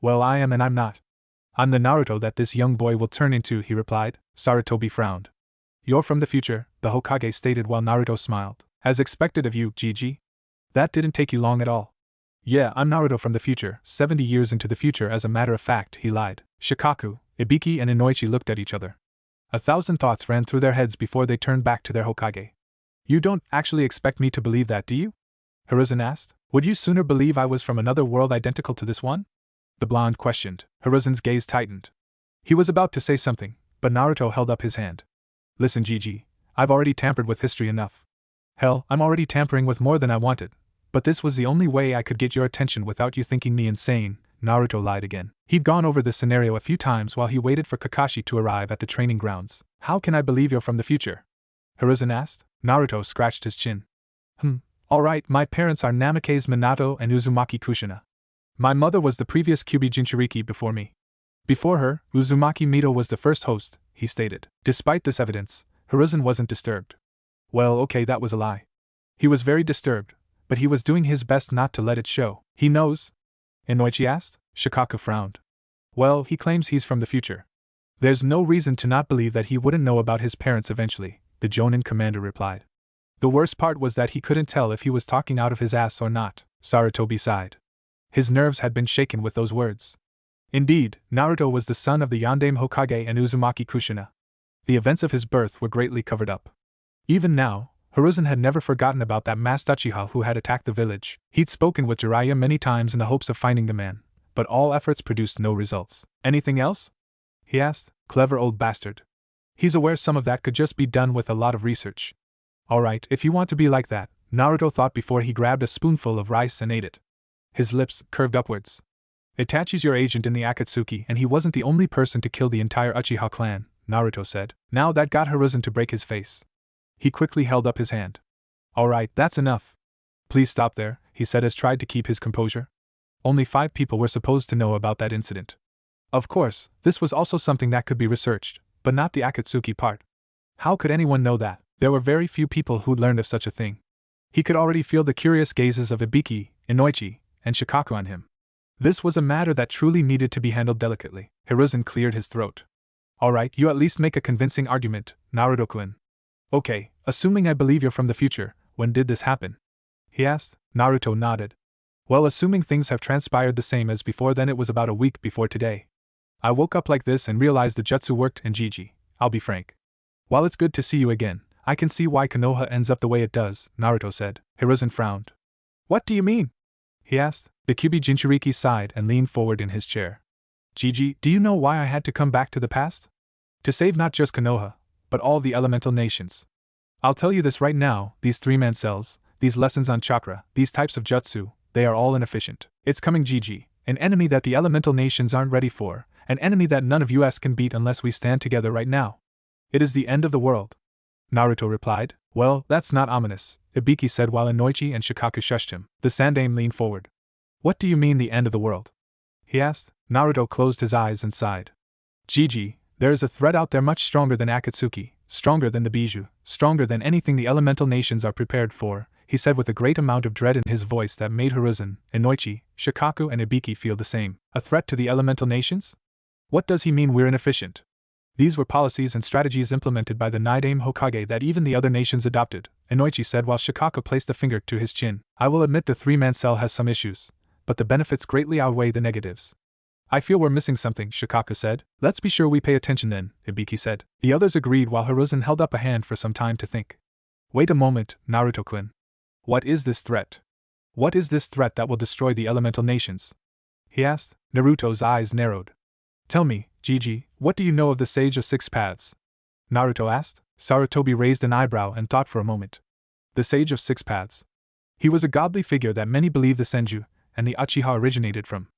Well, I am and I'm not. I'm the Naruto that this young boy will turn into, he replied. Sarutobi frowned. You're from the future, the Hokage stated while Naruto smiled. As expected of you, Gigi. That didn't take you long at all. Yeah, I'm Naruto from the future, 70 years into the future. As a matter of fact, he lied. Shikaku, Ibiki and Inoichi looked at each other. 1,000 thoughts ran through their heads before they turned back to their Hokage. You don't actually expect me to believe that, do you? Hiruzen asked. Would you sooner believe I was from another world identical to this one? The blonde questioned. Hiruzen's gaze tightened. He was about to say something, but Naruto held up his hand. Listen, Gigi, I've already tampered with history enough. Hell, I'm already tampering with more than I wanted. But this was the only way I could get your attention without you thinking me insane. Naruto lied again. He'd gone over this scenario a few times while he waited for Kakashi to arrive at the training grounds. How can I believe you're from the future? Hiruzen asked. Naruto scratched his chin. Alright, my parents are Namikaze Minato and Uzumaki Kushina. My mother was the previous Kyubi Jinchuriki before me. Before her, Uzumaki Mito was the first host, he stated. Despite this evidence, Hiruzen wasn't disturbed. Well, okay, that was a lie. He was very disturbed, but he was doing his best not to let it show. He knows? Inoichi asked. Shikaku frowned. Well, he claims he's from the future. There's no reason to not believe that he wouldn't know about his parents eventually, the Jonin commander replied. The worst part was that he couldn't tell if he was talking out of his ass or not, Sarutobi sighed. His nerves had been shaken with those words. Indeed, Naruto was the son of the Yondaime Hokage and Uzumaki Kushina. The events of his birth were greatly covered up. Even now, Hiruzen had never forgotten about that masked Uchiha who had attacked the village. He'd spoken with Jiraiya many times in the hopes of finding the man, but all efforts produced no results. Anything else? He asked. Clever old bastard. He's aware some of that could just be done with a lot of research. Alright, if you want to be like that, Naruto thought before he grabbed a spoonful of rice and ate it. His lips curved upwards. Itachi's your agent in the Akatsuki and he wasn't the only person to kill the entire Uchiha clan, Naruto said. Now that got Hiruzen to break his face. He quickly held up his hand. Alright, that's enough. Please stop there, he said as tried to keep his composure. Only 5 people were supposed to know about that incident. Of course, this was also something that could be researched, but not the Akatsuki part. How could anyone know that? There were very few people who'd learned of such a thing. He could already feel the curious gazes of Ibiki, Inoichi, and Shikaku on him. This was a matter that truly needed to be handled delicately. Hiruzen cleared his throat. Alright, you at least make a convincing argument, Naruto-kun. Okay, assuming I believe you're from the future, when did this happen? He asked. Naruto nodded. Well, assuming things have transpired the same as before, then it was about a week before today. I woke up like this and realized the jutsu worked, and Gigi, I'll be frank. While it's good to see you again, I can see why Konoha ends up the way it does, Naruto said. Hiruzen frowned. What do you mean? He asked. The Kyuubi Jinchuriki sighed and leaned forward in his chair. Gigi, do you know why I had to come back to the past? To save not just Konoha, but all the elemental nations. I'll tell you this right now, these 3-man cells, these lessons on chakra, these types of jutsu, they are all inefficient. It's coming, Gigi, an enemy that the elemental nations aren't ready for, an enemy that none of us can beat unless we stand together right now. It is the end of the world. Naruto replied. Well, that's not ominous, Ibiki said while Inoichi and Shikaku shushed him. The Sandaime leaned forward. What do you mean the end of the world? He asked. Naruto closed his eyes and sighed. Gigi, there is a threat out there much stronger than Akatsuki, stronger than the Bijou, stronger than anything the elemental nations are prepared for, he said with a great amount of dread in his voice that made Hiruzen, Inoichi, Shikaku and Ibiki feel the same. A threat to the elemental nations? What does he mean we're inefficient? These were policies and strategies implemented by the Nidaime Hokage that even the other nations adopted, Inoichi said while Shikaku placed a finger to his chin. I will admit the 3-man cell has some issues, but the benefits greatly outweigh the negatives. I feel we're missing something, Shikaku said. Let's be sure we pay attention then, Ibiki said. The others agreed while Hiruzen held up a hand for some time to think. Wait a moment, Naruto-kun. What is this threat? What is this threat that will destroy the elemental nations? He asked. Naruto's eyes narrowed. Tell me, Gigi, what do you know of the Sage of 6 Paths? Naruto asked. Sarutobi raised an eyebrow and thought for a moment. The Sage of 6 Paths. He was a godly figure that many believe the Senju and the Uchiha originated from.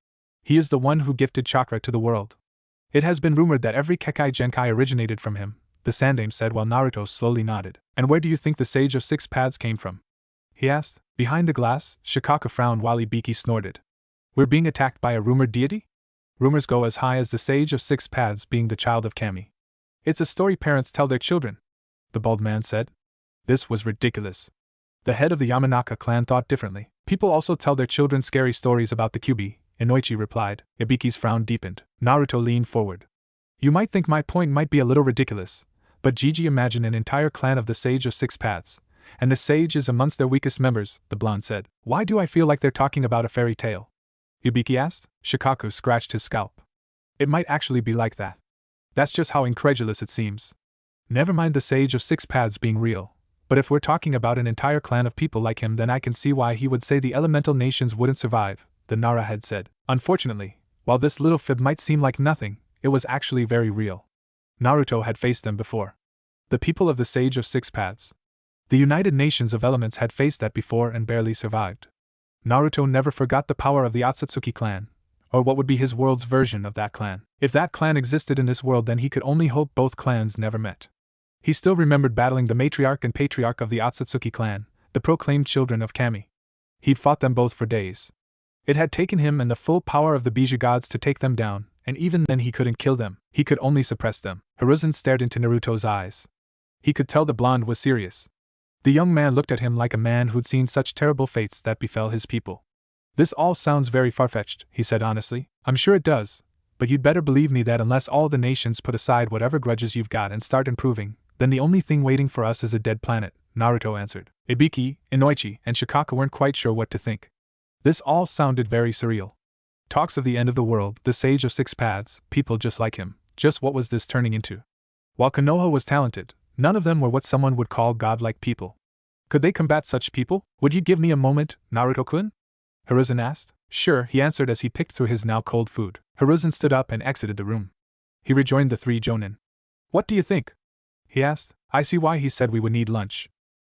He is the one who gifted chakra to the world. It has been rumored that every Kekkei Genkai originated from him, the Sandaime said while Naruto slowly nodded. And where do you think the Sage of 6 Paths came from? He asked. Behind the glass, Shikaku frowned while Ibiki snorted. We're being attacked by a rumored deity? Rumors go as high as the Sage of 6 Paths being the child of Kami. It's a story parents tell their children, the bald man said. This was ridiculous. The head of the Yamanaka clan thought differently. People also tell their children scary stories about the Kyuubi, Inoichi replied. Ibiki's frown deepened. Naruto leaned forward. You might think my point might be a little ridiculous, but Gigi, imagine an entire clan of the Sage of 6 Paths, and the sage is amongst their weakest members, the blonde said. Why do I feel like they're talking about a fairy tale? Ibiki asked. Shikaku scratched his scalp. It might actually be like that. That's just how incredulous it seems. Never mind the Sage of 6 Paths being real, but if we're talking about an entire clan of people like him, then I can see why he would say the elemental nations wouldn't survive, the Nara had said. Unfortunately, while this little fib might seem like nothing, it was actually very real. Naruto had faced them before. The people of the Sage of 6 Paths. The United Nations of Elements had faced that before and barely survived. Naruto never forgot the power of the Otsutsuki clan, or what would be his world's version of that clan. If that clan existed in this world, then he could only hope both clans never met. He still remembered battling the matriarch and patriarch of the Otsutsuki clan, the proclaimed children of Kami. He'd fought them both for days. It had taken him and the full power of the Bijou gods to take them down, and even then he couldn't kill them, he could only suppress them. Hiruzen stared into Naruto's eyes. He could tell the blonde was serious. The young man looked at him like a man who'd seen such terrible fates that befell his people. This all sounds very far-fetched, he said honestly. I'm sure it does, but you'd better believe me that unless all the nations put aside whatever grudges you've got and start improving, then the only thing waiting for us is a dead planet, Naruto answered. Ibiki, Inoichi, and Shikaku weren't quite sure what to think. This all sounded very surreal. Talks of the end of the world, the Sage of 6 Paths, people just like him. Just what was this turning into? While Konoha was talented, none of them were what someone would call godlike people. Could they combat such people? Would you give me a moment, Naruto-kun? Hiruzen asked. Sure, he answered as he picked through his now cold food. Hiruzen stood up and exited the room. He rejoined the 3 jonin. What do you think? He asked. I see why he said we would need lunch.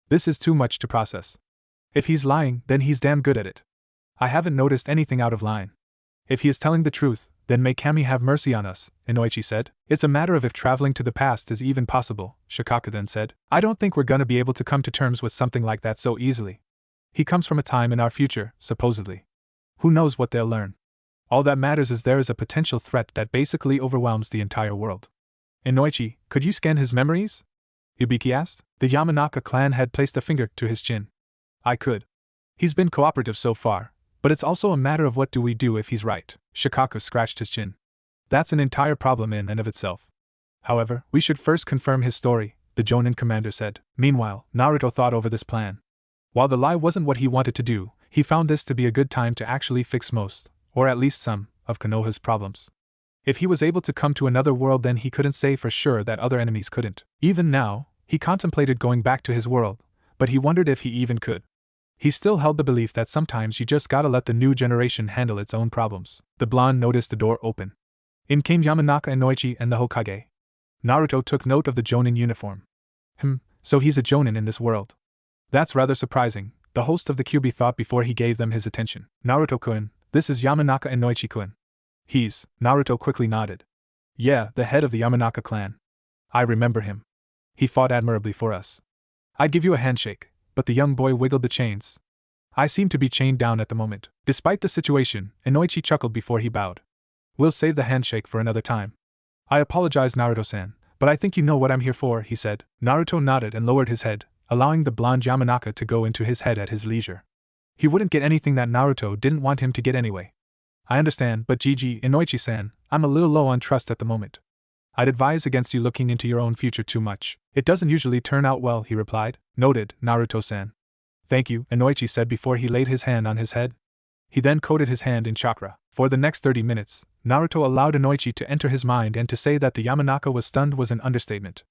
This is too much to process. If he's lying, then he's damn good at it. I haven't noticed anything out of line. If he is telling the truth, Then may Kami have mercy on us, Inoichi said. It's a matter of if traveling to the past is even possible, Shikaka then said. I don't think we're gonna be able to come to terms with something like that so easily. He comes from a time in our future, supposedly. Who knows what they'll learn? All that matters is there is a potential threat that basically overwhelms the entire world. Inoichi, could you scan his memories? Ibiki asked. The Yamanaka clan had placed a finger to his chin. I could. He's been cooperative so far, but it's also a matter of what do we do if he's right. Shikaku scratched his chin. That's an entire problem in and of itself. However, we should first confirm his story, the Jonin commander said. Meanwhile, Naruto thought over this plan. While the lie wasn't what he wanted to do, he found this to be a good time to actually fix most, or at least some, of Konoha's problems. If he was able to come to another world, then he couldn't say for sure that other enemies couldn't. Even now, he contemplated going back to his world, but he wondered if he even could. He still held the belief that sometimes you just gotta let the new generation handle its own problems. The blonde noticed the door open. In came Yamanaka Inoichi and the Hokage. Naruto took note of the Jonin uniform. So he's a Jonin in this world. That's rather surprising, the host of the QB thought before he gave them his attention. Naruto-kun, this is Yamanaka Inoichi-kun. Naruto quickly nodded. Yeah, the head of the Yamanaka clan. I remember him. He fought admirably for us. I'd give you a handshake, but the young boy wiggled the chains. I seem to be chained down at the moment. Despite the situation, Inoichi chuckled before he bowed. We'll save the handshake for another time. I apologize, Naruto-san, but I think you know what I'm here for, he said. Naruto nodded and lowered his head, allowing the blonde Yamanaka to go into his head at his leisure. He wouldn't get anything that Naruto didn't want him to get anyway. I understand, but Inoichi-san, I'm a little low on trust at the moment. I'd advise against you looking into your own future too much. It doesn't usually turn out well, he replied. Noted, Naruto-san. Thank you, Inoichi said before he laid his hand on his head. He then coated his hand in chakra. For the next 30 minutes, Naruto allowed Inoichi to enter his mind, and to say that the Yamanaka was stunned was an understatement.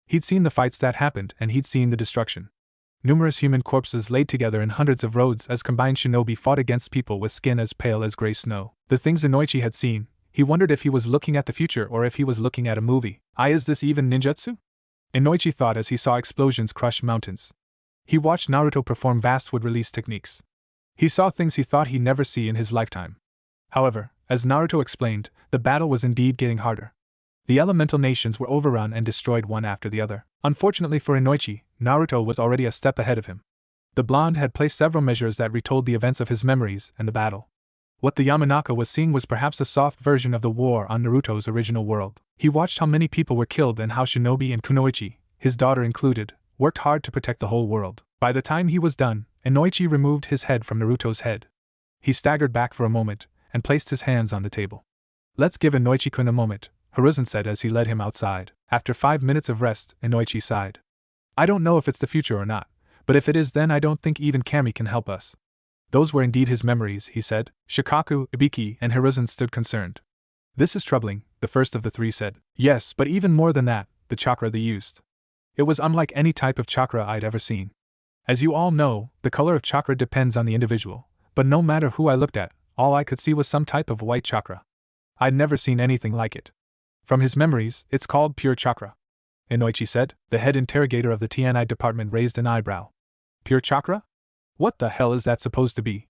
He'd seen the fights that happened, and he'd seen the destruction. Numerous human corpses laid together in hundreds of roads as combined shinobi fought against people with skin as pale as gray snow. The things Inoichi had seen, he wondered if he was looking at the future or if he was looking at a movie. Is this even ninjutsu? Inoichi thought as he saw explosions crush mountains. He watched Naruto perform vast wood-release techniques. He saw things he thought he'd never see in his lifetime. However, as Naruto explained, the battle was indeed getting harder. The elemental nations were overrun and destroyed one after the other. Unfortunately for Inoichi, Naruto was already a step ahead of him. The blonde had placed several measures that retold the events of his memories and the battle. What the Yamanaka was seeing was perhaps a soft version of the war on Naruto's original world. He watched how many people were killed and how shinobi and kunoichi, his daughter included, worked hard to protect the whole world. By the time he was done, Inoichi removed his head from Naruto's head. He staggered back for a moment and placed his hands on the table. Let's give Inoichi-kun a moment, Hiruzen said as he led him outside. After 5 minutes of rest, Inoichi sighed. I don't know if it's the future or not, but if it is, then I don't think even Kami can help us. Those were indeed his memories, he said. Shikaku, Ibiki, and Hiruzen stood concerned. This is troubling, the first of the three said. Yes, but even more than that, the chakra they used. It was unlike any type of chakra I'd ever seen. As you all know, the color of chakra depends on the individual, but no matter who I looked at, all I could see was some type of white chakra. I'd never seen anything like it. From his memories, it's called pure chakra. Inoichi said. The head interrogator of the TNI department raised an eyebrow. Pure chakra? What the hell is that supposed to be?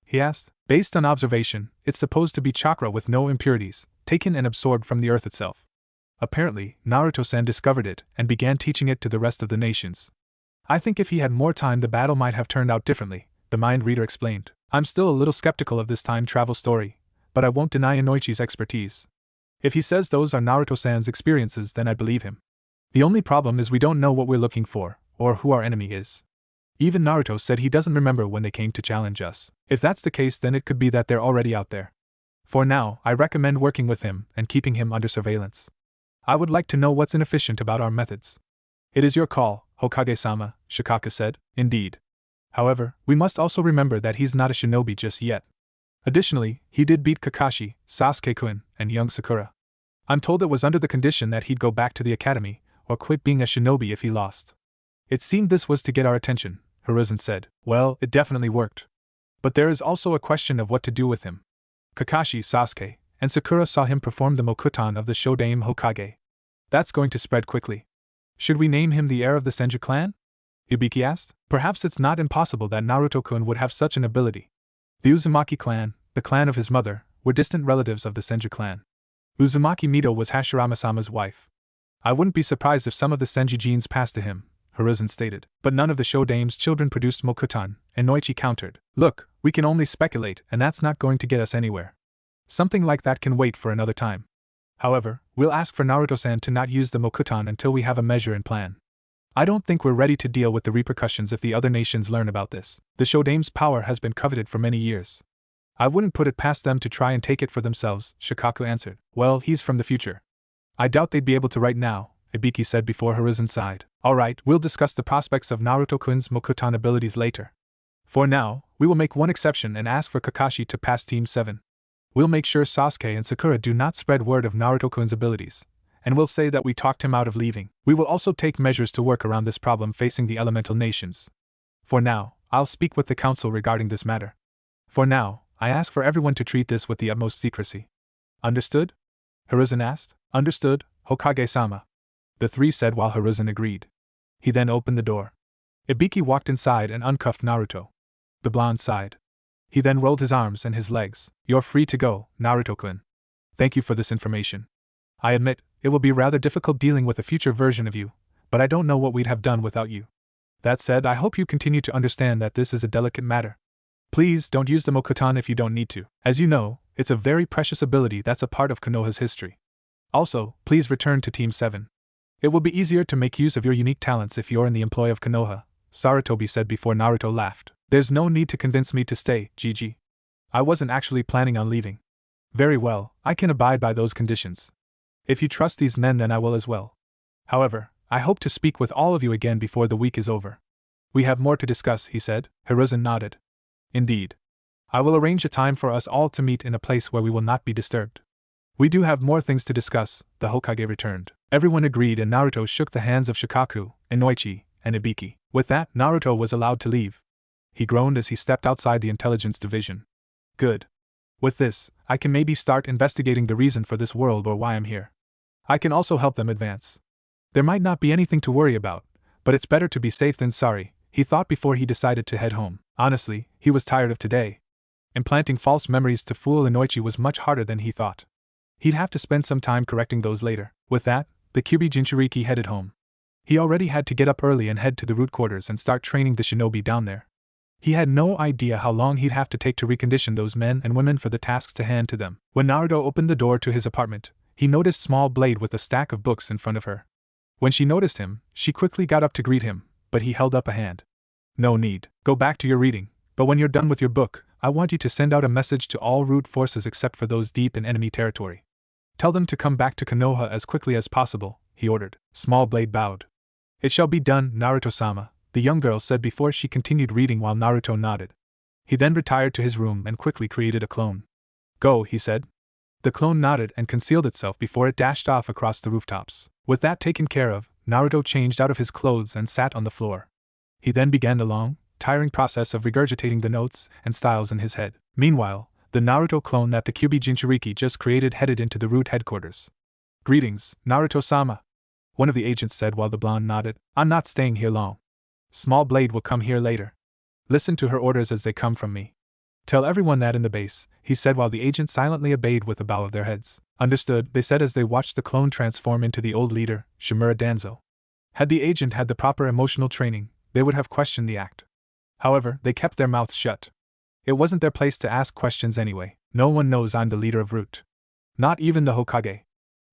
He asked. Based on observation, it's supposed to be chakra with no impurities, taken and absorbed from the earth itself. Apparently, Naruto-san discovered it and began teaching it to the rest of the nations. I think if he had more time, the battle might have turned out differently, the mind reader explained. I'm still a little skeptical of this time travel story, but I won't deny Inoichi's expertise. If he says those are Naruto-san's experiences, then I believe him. The only problem is we don't know what we're looking for, or who our enemy is. Even Naruto said he doesn't remember when they came to challenge us. If that's the case, then it could be that they're already out there. For now, I recommend working with him and keeping him under surveillance. I would like to know what's inefficient about our methods. It is your call, Hokage-sama, Shikaka said. Indeed. However, we must also remember that he's not a shinobi just yet. Additionally, he did beat Kakashi, Sasuke-kun, and young Sakura. I'm told it was under the condition that he'd go back to the academy, or quit being a shinobi if he lost. It seemed this was to get our attention, Hiruzen said. Well, it definitely worked. But there is also a question of what to do with him. Kakashi, Sasuke, and Sakura saw him perform the Mokuton of the Shodaime Hokage. That's going to spread quickly. Should we name him the heir of the Senju clan? Ibiki asked. Perhaps it's not impossible that Naruto-kun would have such an ability. The Uzumaki clan, the clan of his mother, were distant relatives of the Senju clan. Uzumaki Mito was Hashirama-sama's wife. I wouldn't be surprised if some of the Senju genes passed to him, Hiruzen stated. But none of the Shodame's children produced Mokutan, and Noichi countered. Look, we can only speculate, and that's not going to get us anywhere. Something like that can wait for another time. However, we'll ask for Naruto-san to not use the Mokutan until we have a measure and plan. I don't think we're ready to deal with the repercussions if the other nations learn about this. The Shodame's power has been coveted for many years. I wouldn't put it past them to try and take it for themselves, Shikaku answered. Well, he's from the future. I doubt they'd be able to right now, Ibiki said before Hiruzen sighed. Alright, we'll discuss the prospects of Naruto-kun's Mokutan abilities later. For now, we will make one exception and ask for Kakashi to pass Team 7. We'll make sure Sasuke and Sakura do not spread word of Naruto-kun's abilities, and we'll say that we talked him out of leaving. We will also take measures to work around this problem facing the elemental nations. For now, I'll speak with the council regarding this matter. For now, I ask for everyone to treat this with the utmost secrecy. Understood? Hiruzen asked. Understood, Hokage-sama. The three said while Hiruzen agreed. He then opened the door. Ibiki walked inside and uncuffed Naruto. The blonde sighed. He then rolled his arms and his legs. You're free to go, Naruto-kun. Thank you for this information. I admit, it will be rather difficult dealing with a future version of you, but I don't know what we'd have done without you. That said, I hope you continue to understand that this is a delicate matter. Please don't use the Mokutan if you don't need to. As you know, it's a very precious ability that's a part of Konoha's history. Also, please return to Team 7. It will be easier to make use of your unique talents if you're in the employ of Konoha, Sarutobi said before Naruto laughed. There's no need to convince me to stay, Gigi. I wasn't actually planning on leaving. Very well, I can abide by those conditions. If you trust these men, then I will as well. However, I hope to speak with all of you again before the week is over. We have more to discuss, he said. Hiruzen nodded. Indeed. I will arrange a time for us all to meet in a place where we will not be disturbed. We do have more things to discuss, the Hokage returned. Everyone agreed and Naruto shook the hands of Shikaku, Inoichi, and Ibiki. With that, Naruto was allowed to leave. He groaned as he stepped outside the intelligence division. Good. With this, I can maybe start investigating the reason for this world or why I'm here. I can also help them advance. There might not be anything to worry about, but it's better to be safe than sorry, he thought before he decided to head home. Honestly, he was tired of today. Implanting false memories to fool Inoichi was much harder than he thought. He'd have to spend some time correcting those later. With that, the Kyuubi Jinchuriki headed home. He already had to get up early and head to the root quarters and start training the shinobi down there. He had no idea how long he'd have to take to recondition those men and women for the tasks to hand to them. When Naruto opened the door to his apartment, he noticed Small Blade with a stack of books in front of her. When she noticed him, she quickly got up to greet him, but he held up a hand. No need. Go back to your reading, but when you're done with your book, I want you to send out a message to all root forces except for those deep in enemy territory. Tell them to come back to Konoha as quickly as possible, he ordered. Small Blade bowed. It shall be done, Naruto-sama, the young girl said before she continued reading while Naruto nodded. He then retired to his room and quickly created a clone. Go, he said. The clone nodded and concealed itself before it dashed off across the rooftops. With that taken care of, Naruto changed out of his clothes and sat on the floor. He then began the long, tiring process of regurgitating the notes and styles in his head. Meanwhile, the Naruto clone that the Kyuubi Jinchuriki just created headed into the root headquarters. Greetings, Naruto-sama, one of the agents said while the blonde nodded. I'm not staying here long. Small Blade will come here later. Listen to her orders as they come from me. Tell everyone that in the base, he said while the agents silently obeyed with a bow of their heads. Understood, they said as they watched the clone transform into the old leader, Shimura Danzo. Had the agent had the proper emotional training, they would have questioned the act. However, they kept their mouths shut. It wasn't their place to ask questions anyway. No one knows I'm the leader of Root. Not even the Hokage.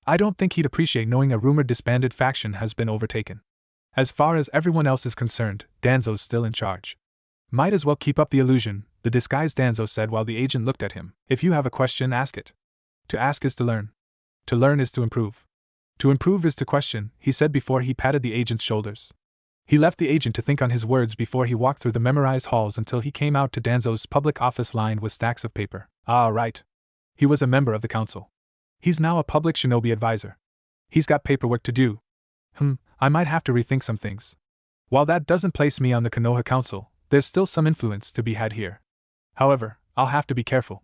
I don't think he'd appreciate knowing a rumored disbanded faction has been overtaken. As far as everyone else is concerned, Danzo's still in charge. Might as well keep up the illusion, the disguised Danzo said while the agent looked at him. If you have a question, ask it. To ask is to learn. To learn is to improve. To improve is to question, he said before he patted the agent's shoulders. He left the agent to think on his words before he walked through the memorized halls until he came out to Danzo's public office lined with stacks of paper. Ah, right. He was a member of the council. He's now a public shinobi advisor. He's got paperwork to do. I might have to rethink some things. While that doesn't place me on the Konoha Council, there's still some influence to be had here. However, I'll have to be careful.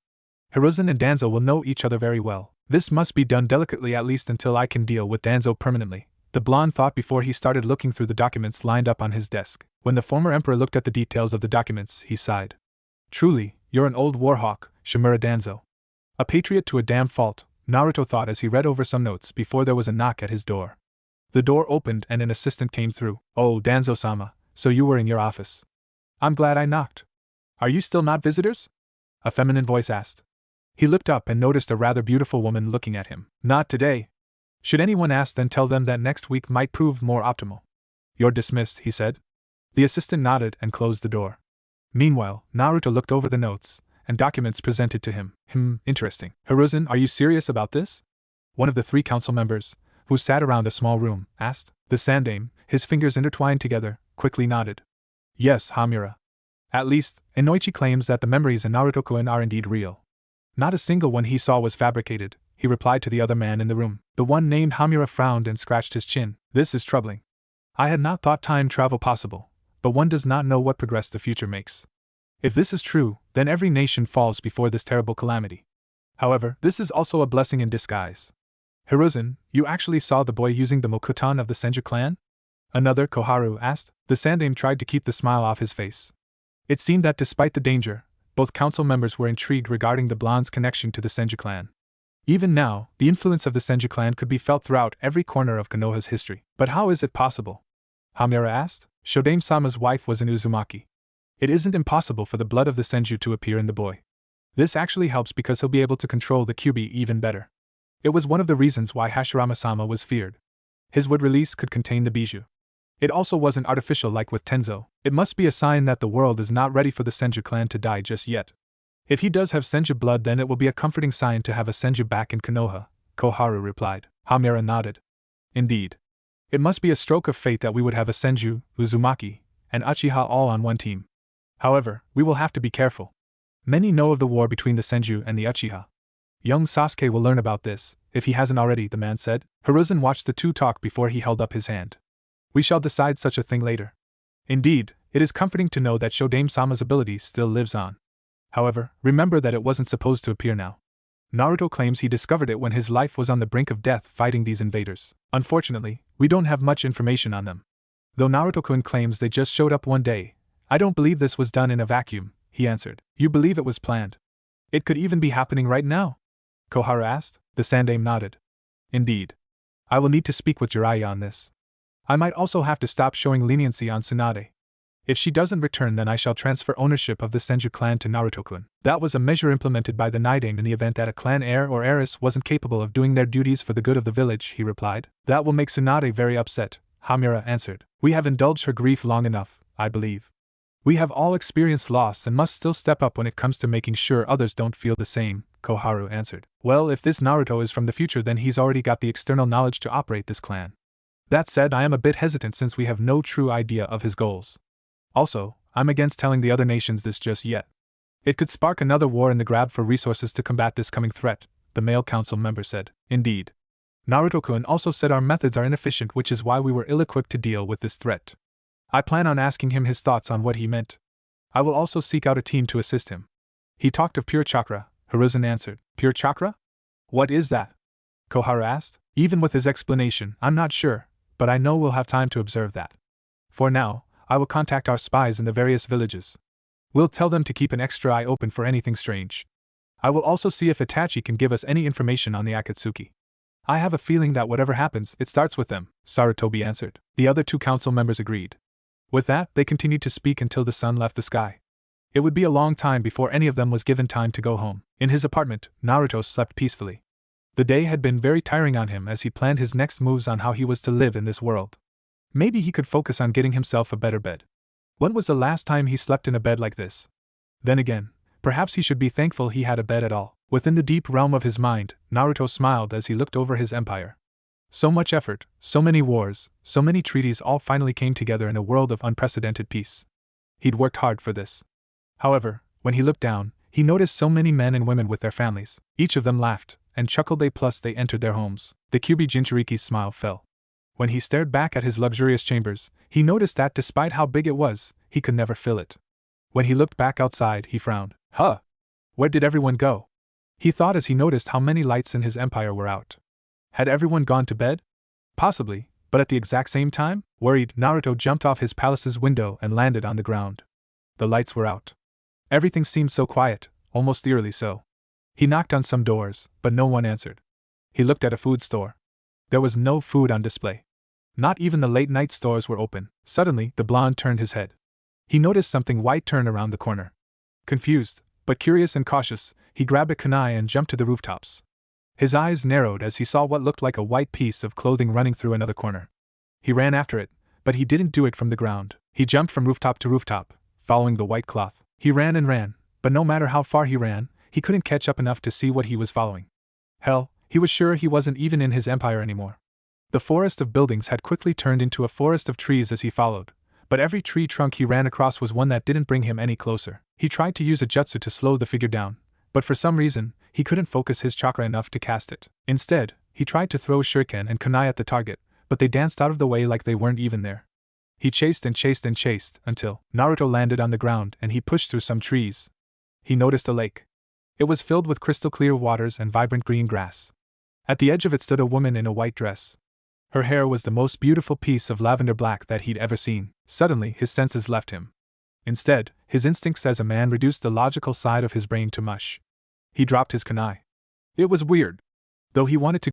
Hiruzen and Danzo will know each other very well. This must be done delicately at least until I can deal with Danzo permanently, the blonde thought before he started looking through the documents lined up on his desk. When the former emperor looked at the details of the documents, he sighed. Truly, you're an old warhawk, Shimura Danzo. A patriot to a damn fault, Naruto thought as he read over some notes before there was a knock at his door. The door opened and an assistant came through. "Oh, Danzo-sama, so you were in your office. I'm glad I knocked. Are you still not visitors?" A feminine voice asked. He looked up and noticed a rather beautiful woman looking at him. "Not today. Should anyone ask, then tell them that next week might prove more optimal." "You're dismissed," he said. The assistant nodded and closed the door. Meanwhile, Naruto looked over the notes and documents presented to him. Interesting. "Hiruzen, are you serious about this?" One of the 3 council members, who sat around a small room, asked. The sandame, his fingers intertwined together, quickly nodded. "Yes, Hamura. At least, Inoichi claims that the memories in Naruto-kun are indeed real. Not a single one he saw was fabricated," he replied to the other man in the room. The one named Hamura frowned and scratched his chin. "This is troubling. I had not thought time travel possible, but one does not know what progress the future makes. If this is true, then every nation falls before this terrible calamity. However, this is also a blessing in disguise. Hiruzen, you actually saw the boy using the Mokutan of the Senju clan?" Another, Koharu, asked. The sandame tried to keep the smile off his face. It seemed that despite the danger, both council members were intrigued regarding the blonde's connection to the Senju clan. Even now, the influence of the Senju clan could be felt throughout every corner of Konoha's history. "But how is it possible?" Hamura asked. "Shodame-sama's wife was an Uzumaki. It isn't impossible for the blood of the Senju to appear in the boy. This actually helps because he'll be able to control the Kyuubi even better. It was one of the reasons why Hashirama-sama was feared. His wood release could contain the bijou. It also wasn't artificial like with Tenzo. It must be a sign that the world is not ready for the Senju clan to die just yet. If he does have Senju blood, then it will be a comforting sign to have a Senju back in Konoha," Koharu replied. Hamura nodded. "Indeed. It must be a stroke of fate that we would have a Senju, Uzumaki, and Uchiha all on one team. However, we will have to be careful. Many know of the war between the Senju and the Uchiha. Young Sasuke will learn about this, if he hasn't already," the man said. Hiruzen watched the 2 talk before he held up his hand. "We shall decide such a thing later. Indeed, it is comforting to know that Shodame-sama's ability still lives on. However, remember that it wasn't supposed to appear now. Naruto claims he discovered it when his life was on the brink of death fighting these invaders. Unfortunately, we don't have much information on them. Though Naruto-kun claims they just showed up one day, I don't believe this was done in a vacuum," he answered. "You believe it was planned? It could even be happening right now?" Koharu asked. The sandame nodded. "Indeed. I will need to speak with Jiraiya on this. I might also have to stop showing leniency on Tsunade. If she doesn't return, then I shall transfer ownership of the Senju clan to Naruto-kun." That was a measure implemented by the Naidame in the event that a clan heir or heiress wasn't capable of doing their duties for the good of the village, he replied. "That will make Tsunade very upset," Hamura answered. "We have indulged her grief long enough, I believe. We have all experienced loss and must still step up when it comes to making sure others don't feel the same," Koharu answered. "Well, if this Naruto is from the future, then he's already got the external knowledge to operate this clan. That said, I am a bit hesitant since we have no true idea of his goals. Also, I'm against telling the other nations this just yet. It could spark another war in the grab for resources to combat this coming threat," the male council member said. "Indeed. Naruto-kun also said our methods are inefficient, which is why we were ill-equipped to deal with this threat. I plan on asking him his thoughts on what he meant. I will also seek out a team to assist him." "He talked of pure chakra," Hiruzen answered. "Pure chakra? What is that?" Koharu asked. "Even with his explanation, I'm not sure, but I know we'll have time to observe that. For now, I will contact our spies in the various villages. We'll tell them to keep an extra eye open for anything strange. I will also see if Itachi can give us any information on the Akatsuki. I have a feeling that whatever happens, it starts with them," Sarutobi answered. The other 2 council members agreed. With that, they continued to speak until the sun left the sky. It would be a long time before any of them was given time to go home. In his apartment, Naruto slept peacefully. The day had been very tiring on him as he planned his next moves on how he was to live in this world. Maybe he could focus on getting himself a better bed. When was the last time he slept in a bed like this? Then again, perhaps he should be thankful he had a bed at all. Within the deep realm of his mind, Naruto smiled as he looked over his empire. So much effort, so many wars, so many treaties all finally came together in a world of unprecedented peace. He'd worked hard for this. However, when he looked down, he noticed so many men and women with their families. Each of them laughed and chuckled plus they entered their homes. The Kyuubi Jinchuriki's smile fell. When he stared back at his luxurious chambers, he noticed that despite how big it was, he could never fill it. When he looked back outside, he frowned. Huh! Where did everyone go? He thought as he noticed how many lights in his empire were out. Had everyone gone to bed? Possibly, but at the exact same time? Worried, Naruto jumped off his palace's window and landed on the ground. The lights were out. Everything seemed so quiet, almost eerily so. He knocked on some doors, but no one answered. He looked at a food store. There was no food on display. Not even the late-night stores were open. Suddenly, the blonde turned his head. He noticed something white turn around the corner. Confused, but curious and cautious, he grabbed a kunai and jumped to the rooftops. His eyes narrowed as he saw what looked like a white piece of clothing running through another corner. He ran after it, but he didn't do it from the ground. He jumped from rooftop to rooftop, following the white cloth. He ran and ran, but no matter how far he ran, he couldn't catch up enough to see what he was following. Hell, he was sure he wasn't even in his empire anymore. The forest of buildings had quickly turned into a forest of trees as he followed, but every tree trunk he ran across was one that didn't bring him any closer. He tried to use a jutsu to slow the figure down, but for some reason, he couldn't focus his chakra enough to cast it. Instead, he tried to throw shuriken and kunai at the target, but they danced out of the way like they weren't even there. He chased and chased and chased until Naruto landed on the ground and he pushed through some trees. He noticed a lake. It was filled with crystal clear waters and vibrant green grass. At the edge of it stood a woman in a white dress. Her hair was the most beautiful piece of lavender black that he'd ever seen. Suddenly, his senses left him. Instead, his instincts as a man reduced the logical side of his brain to mush. He dropped his kunai. It was weird. Though he wanted to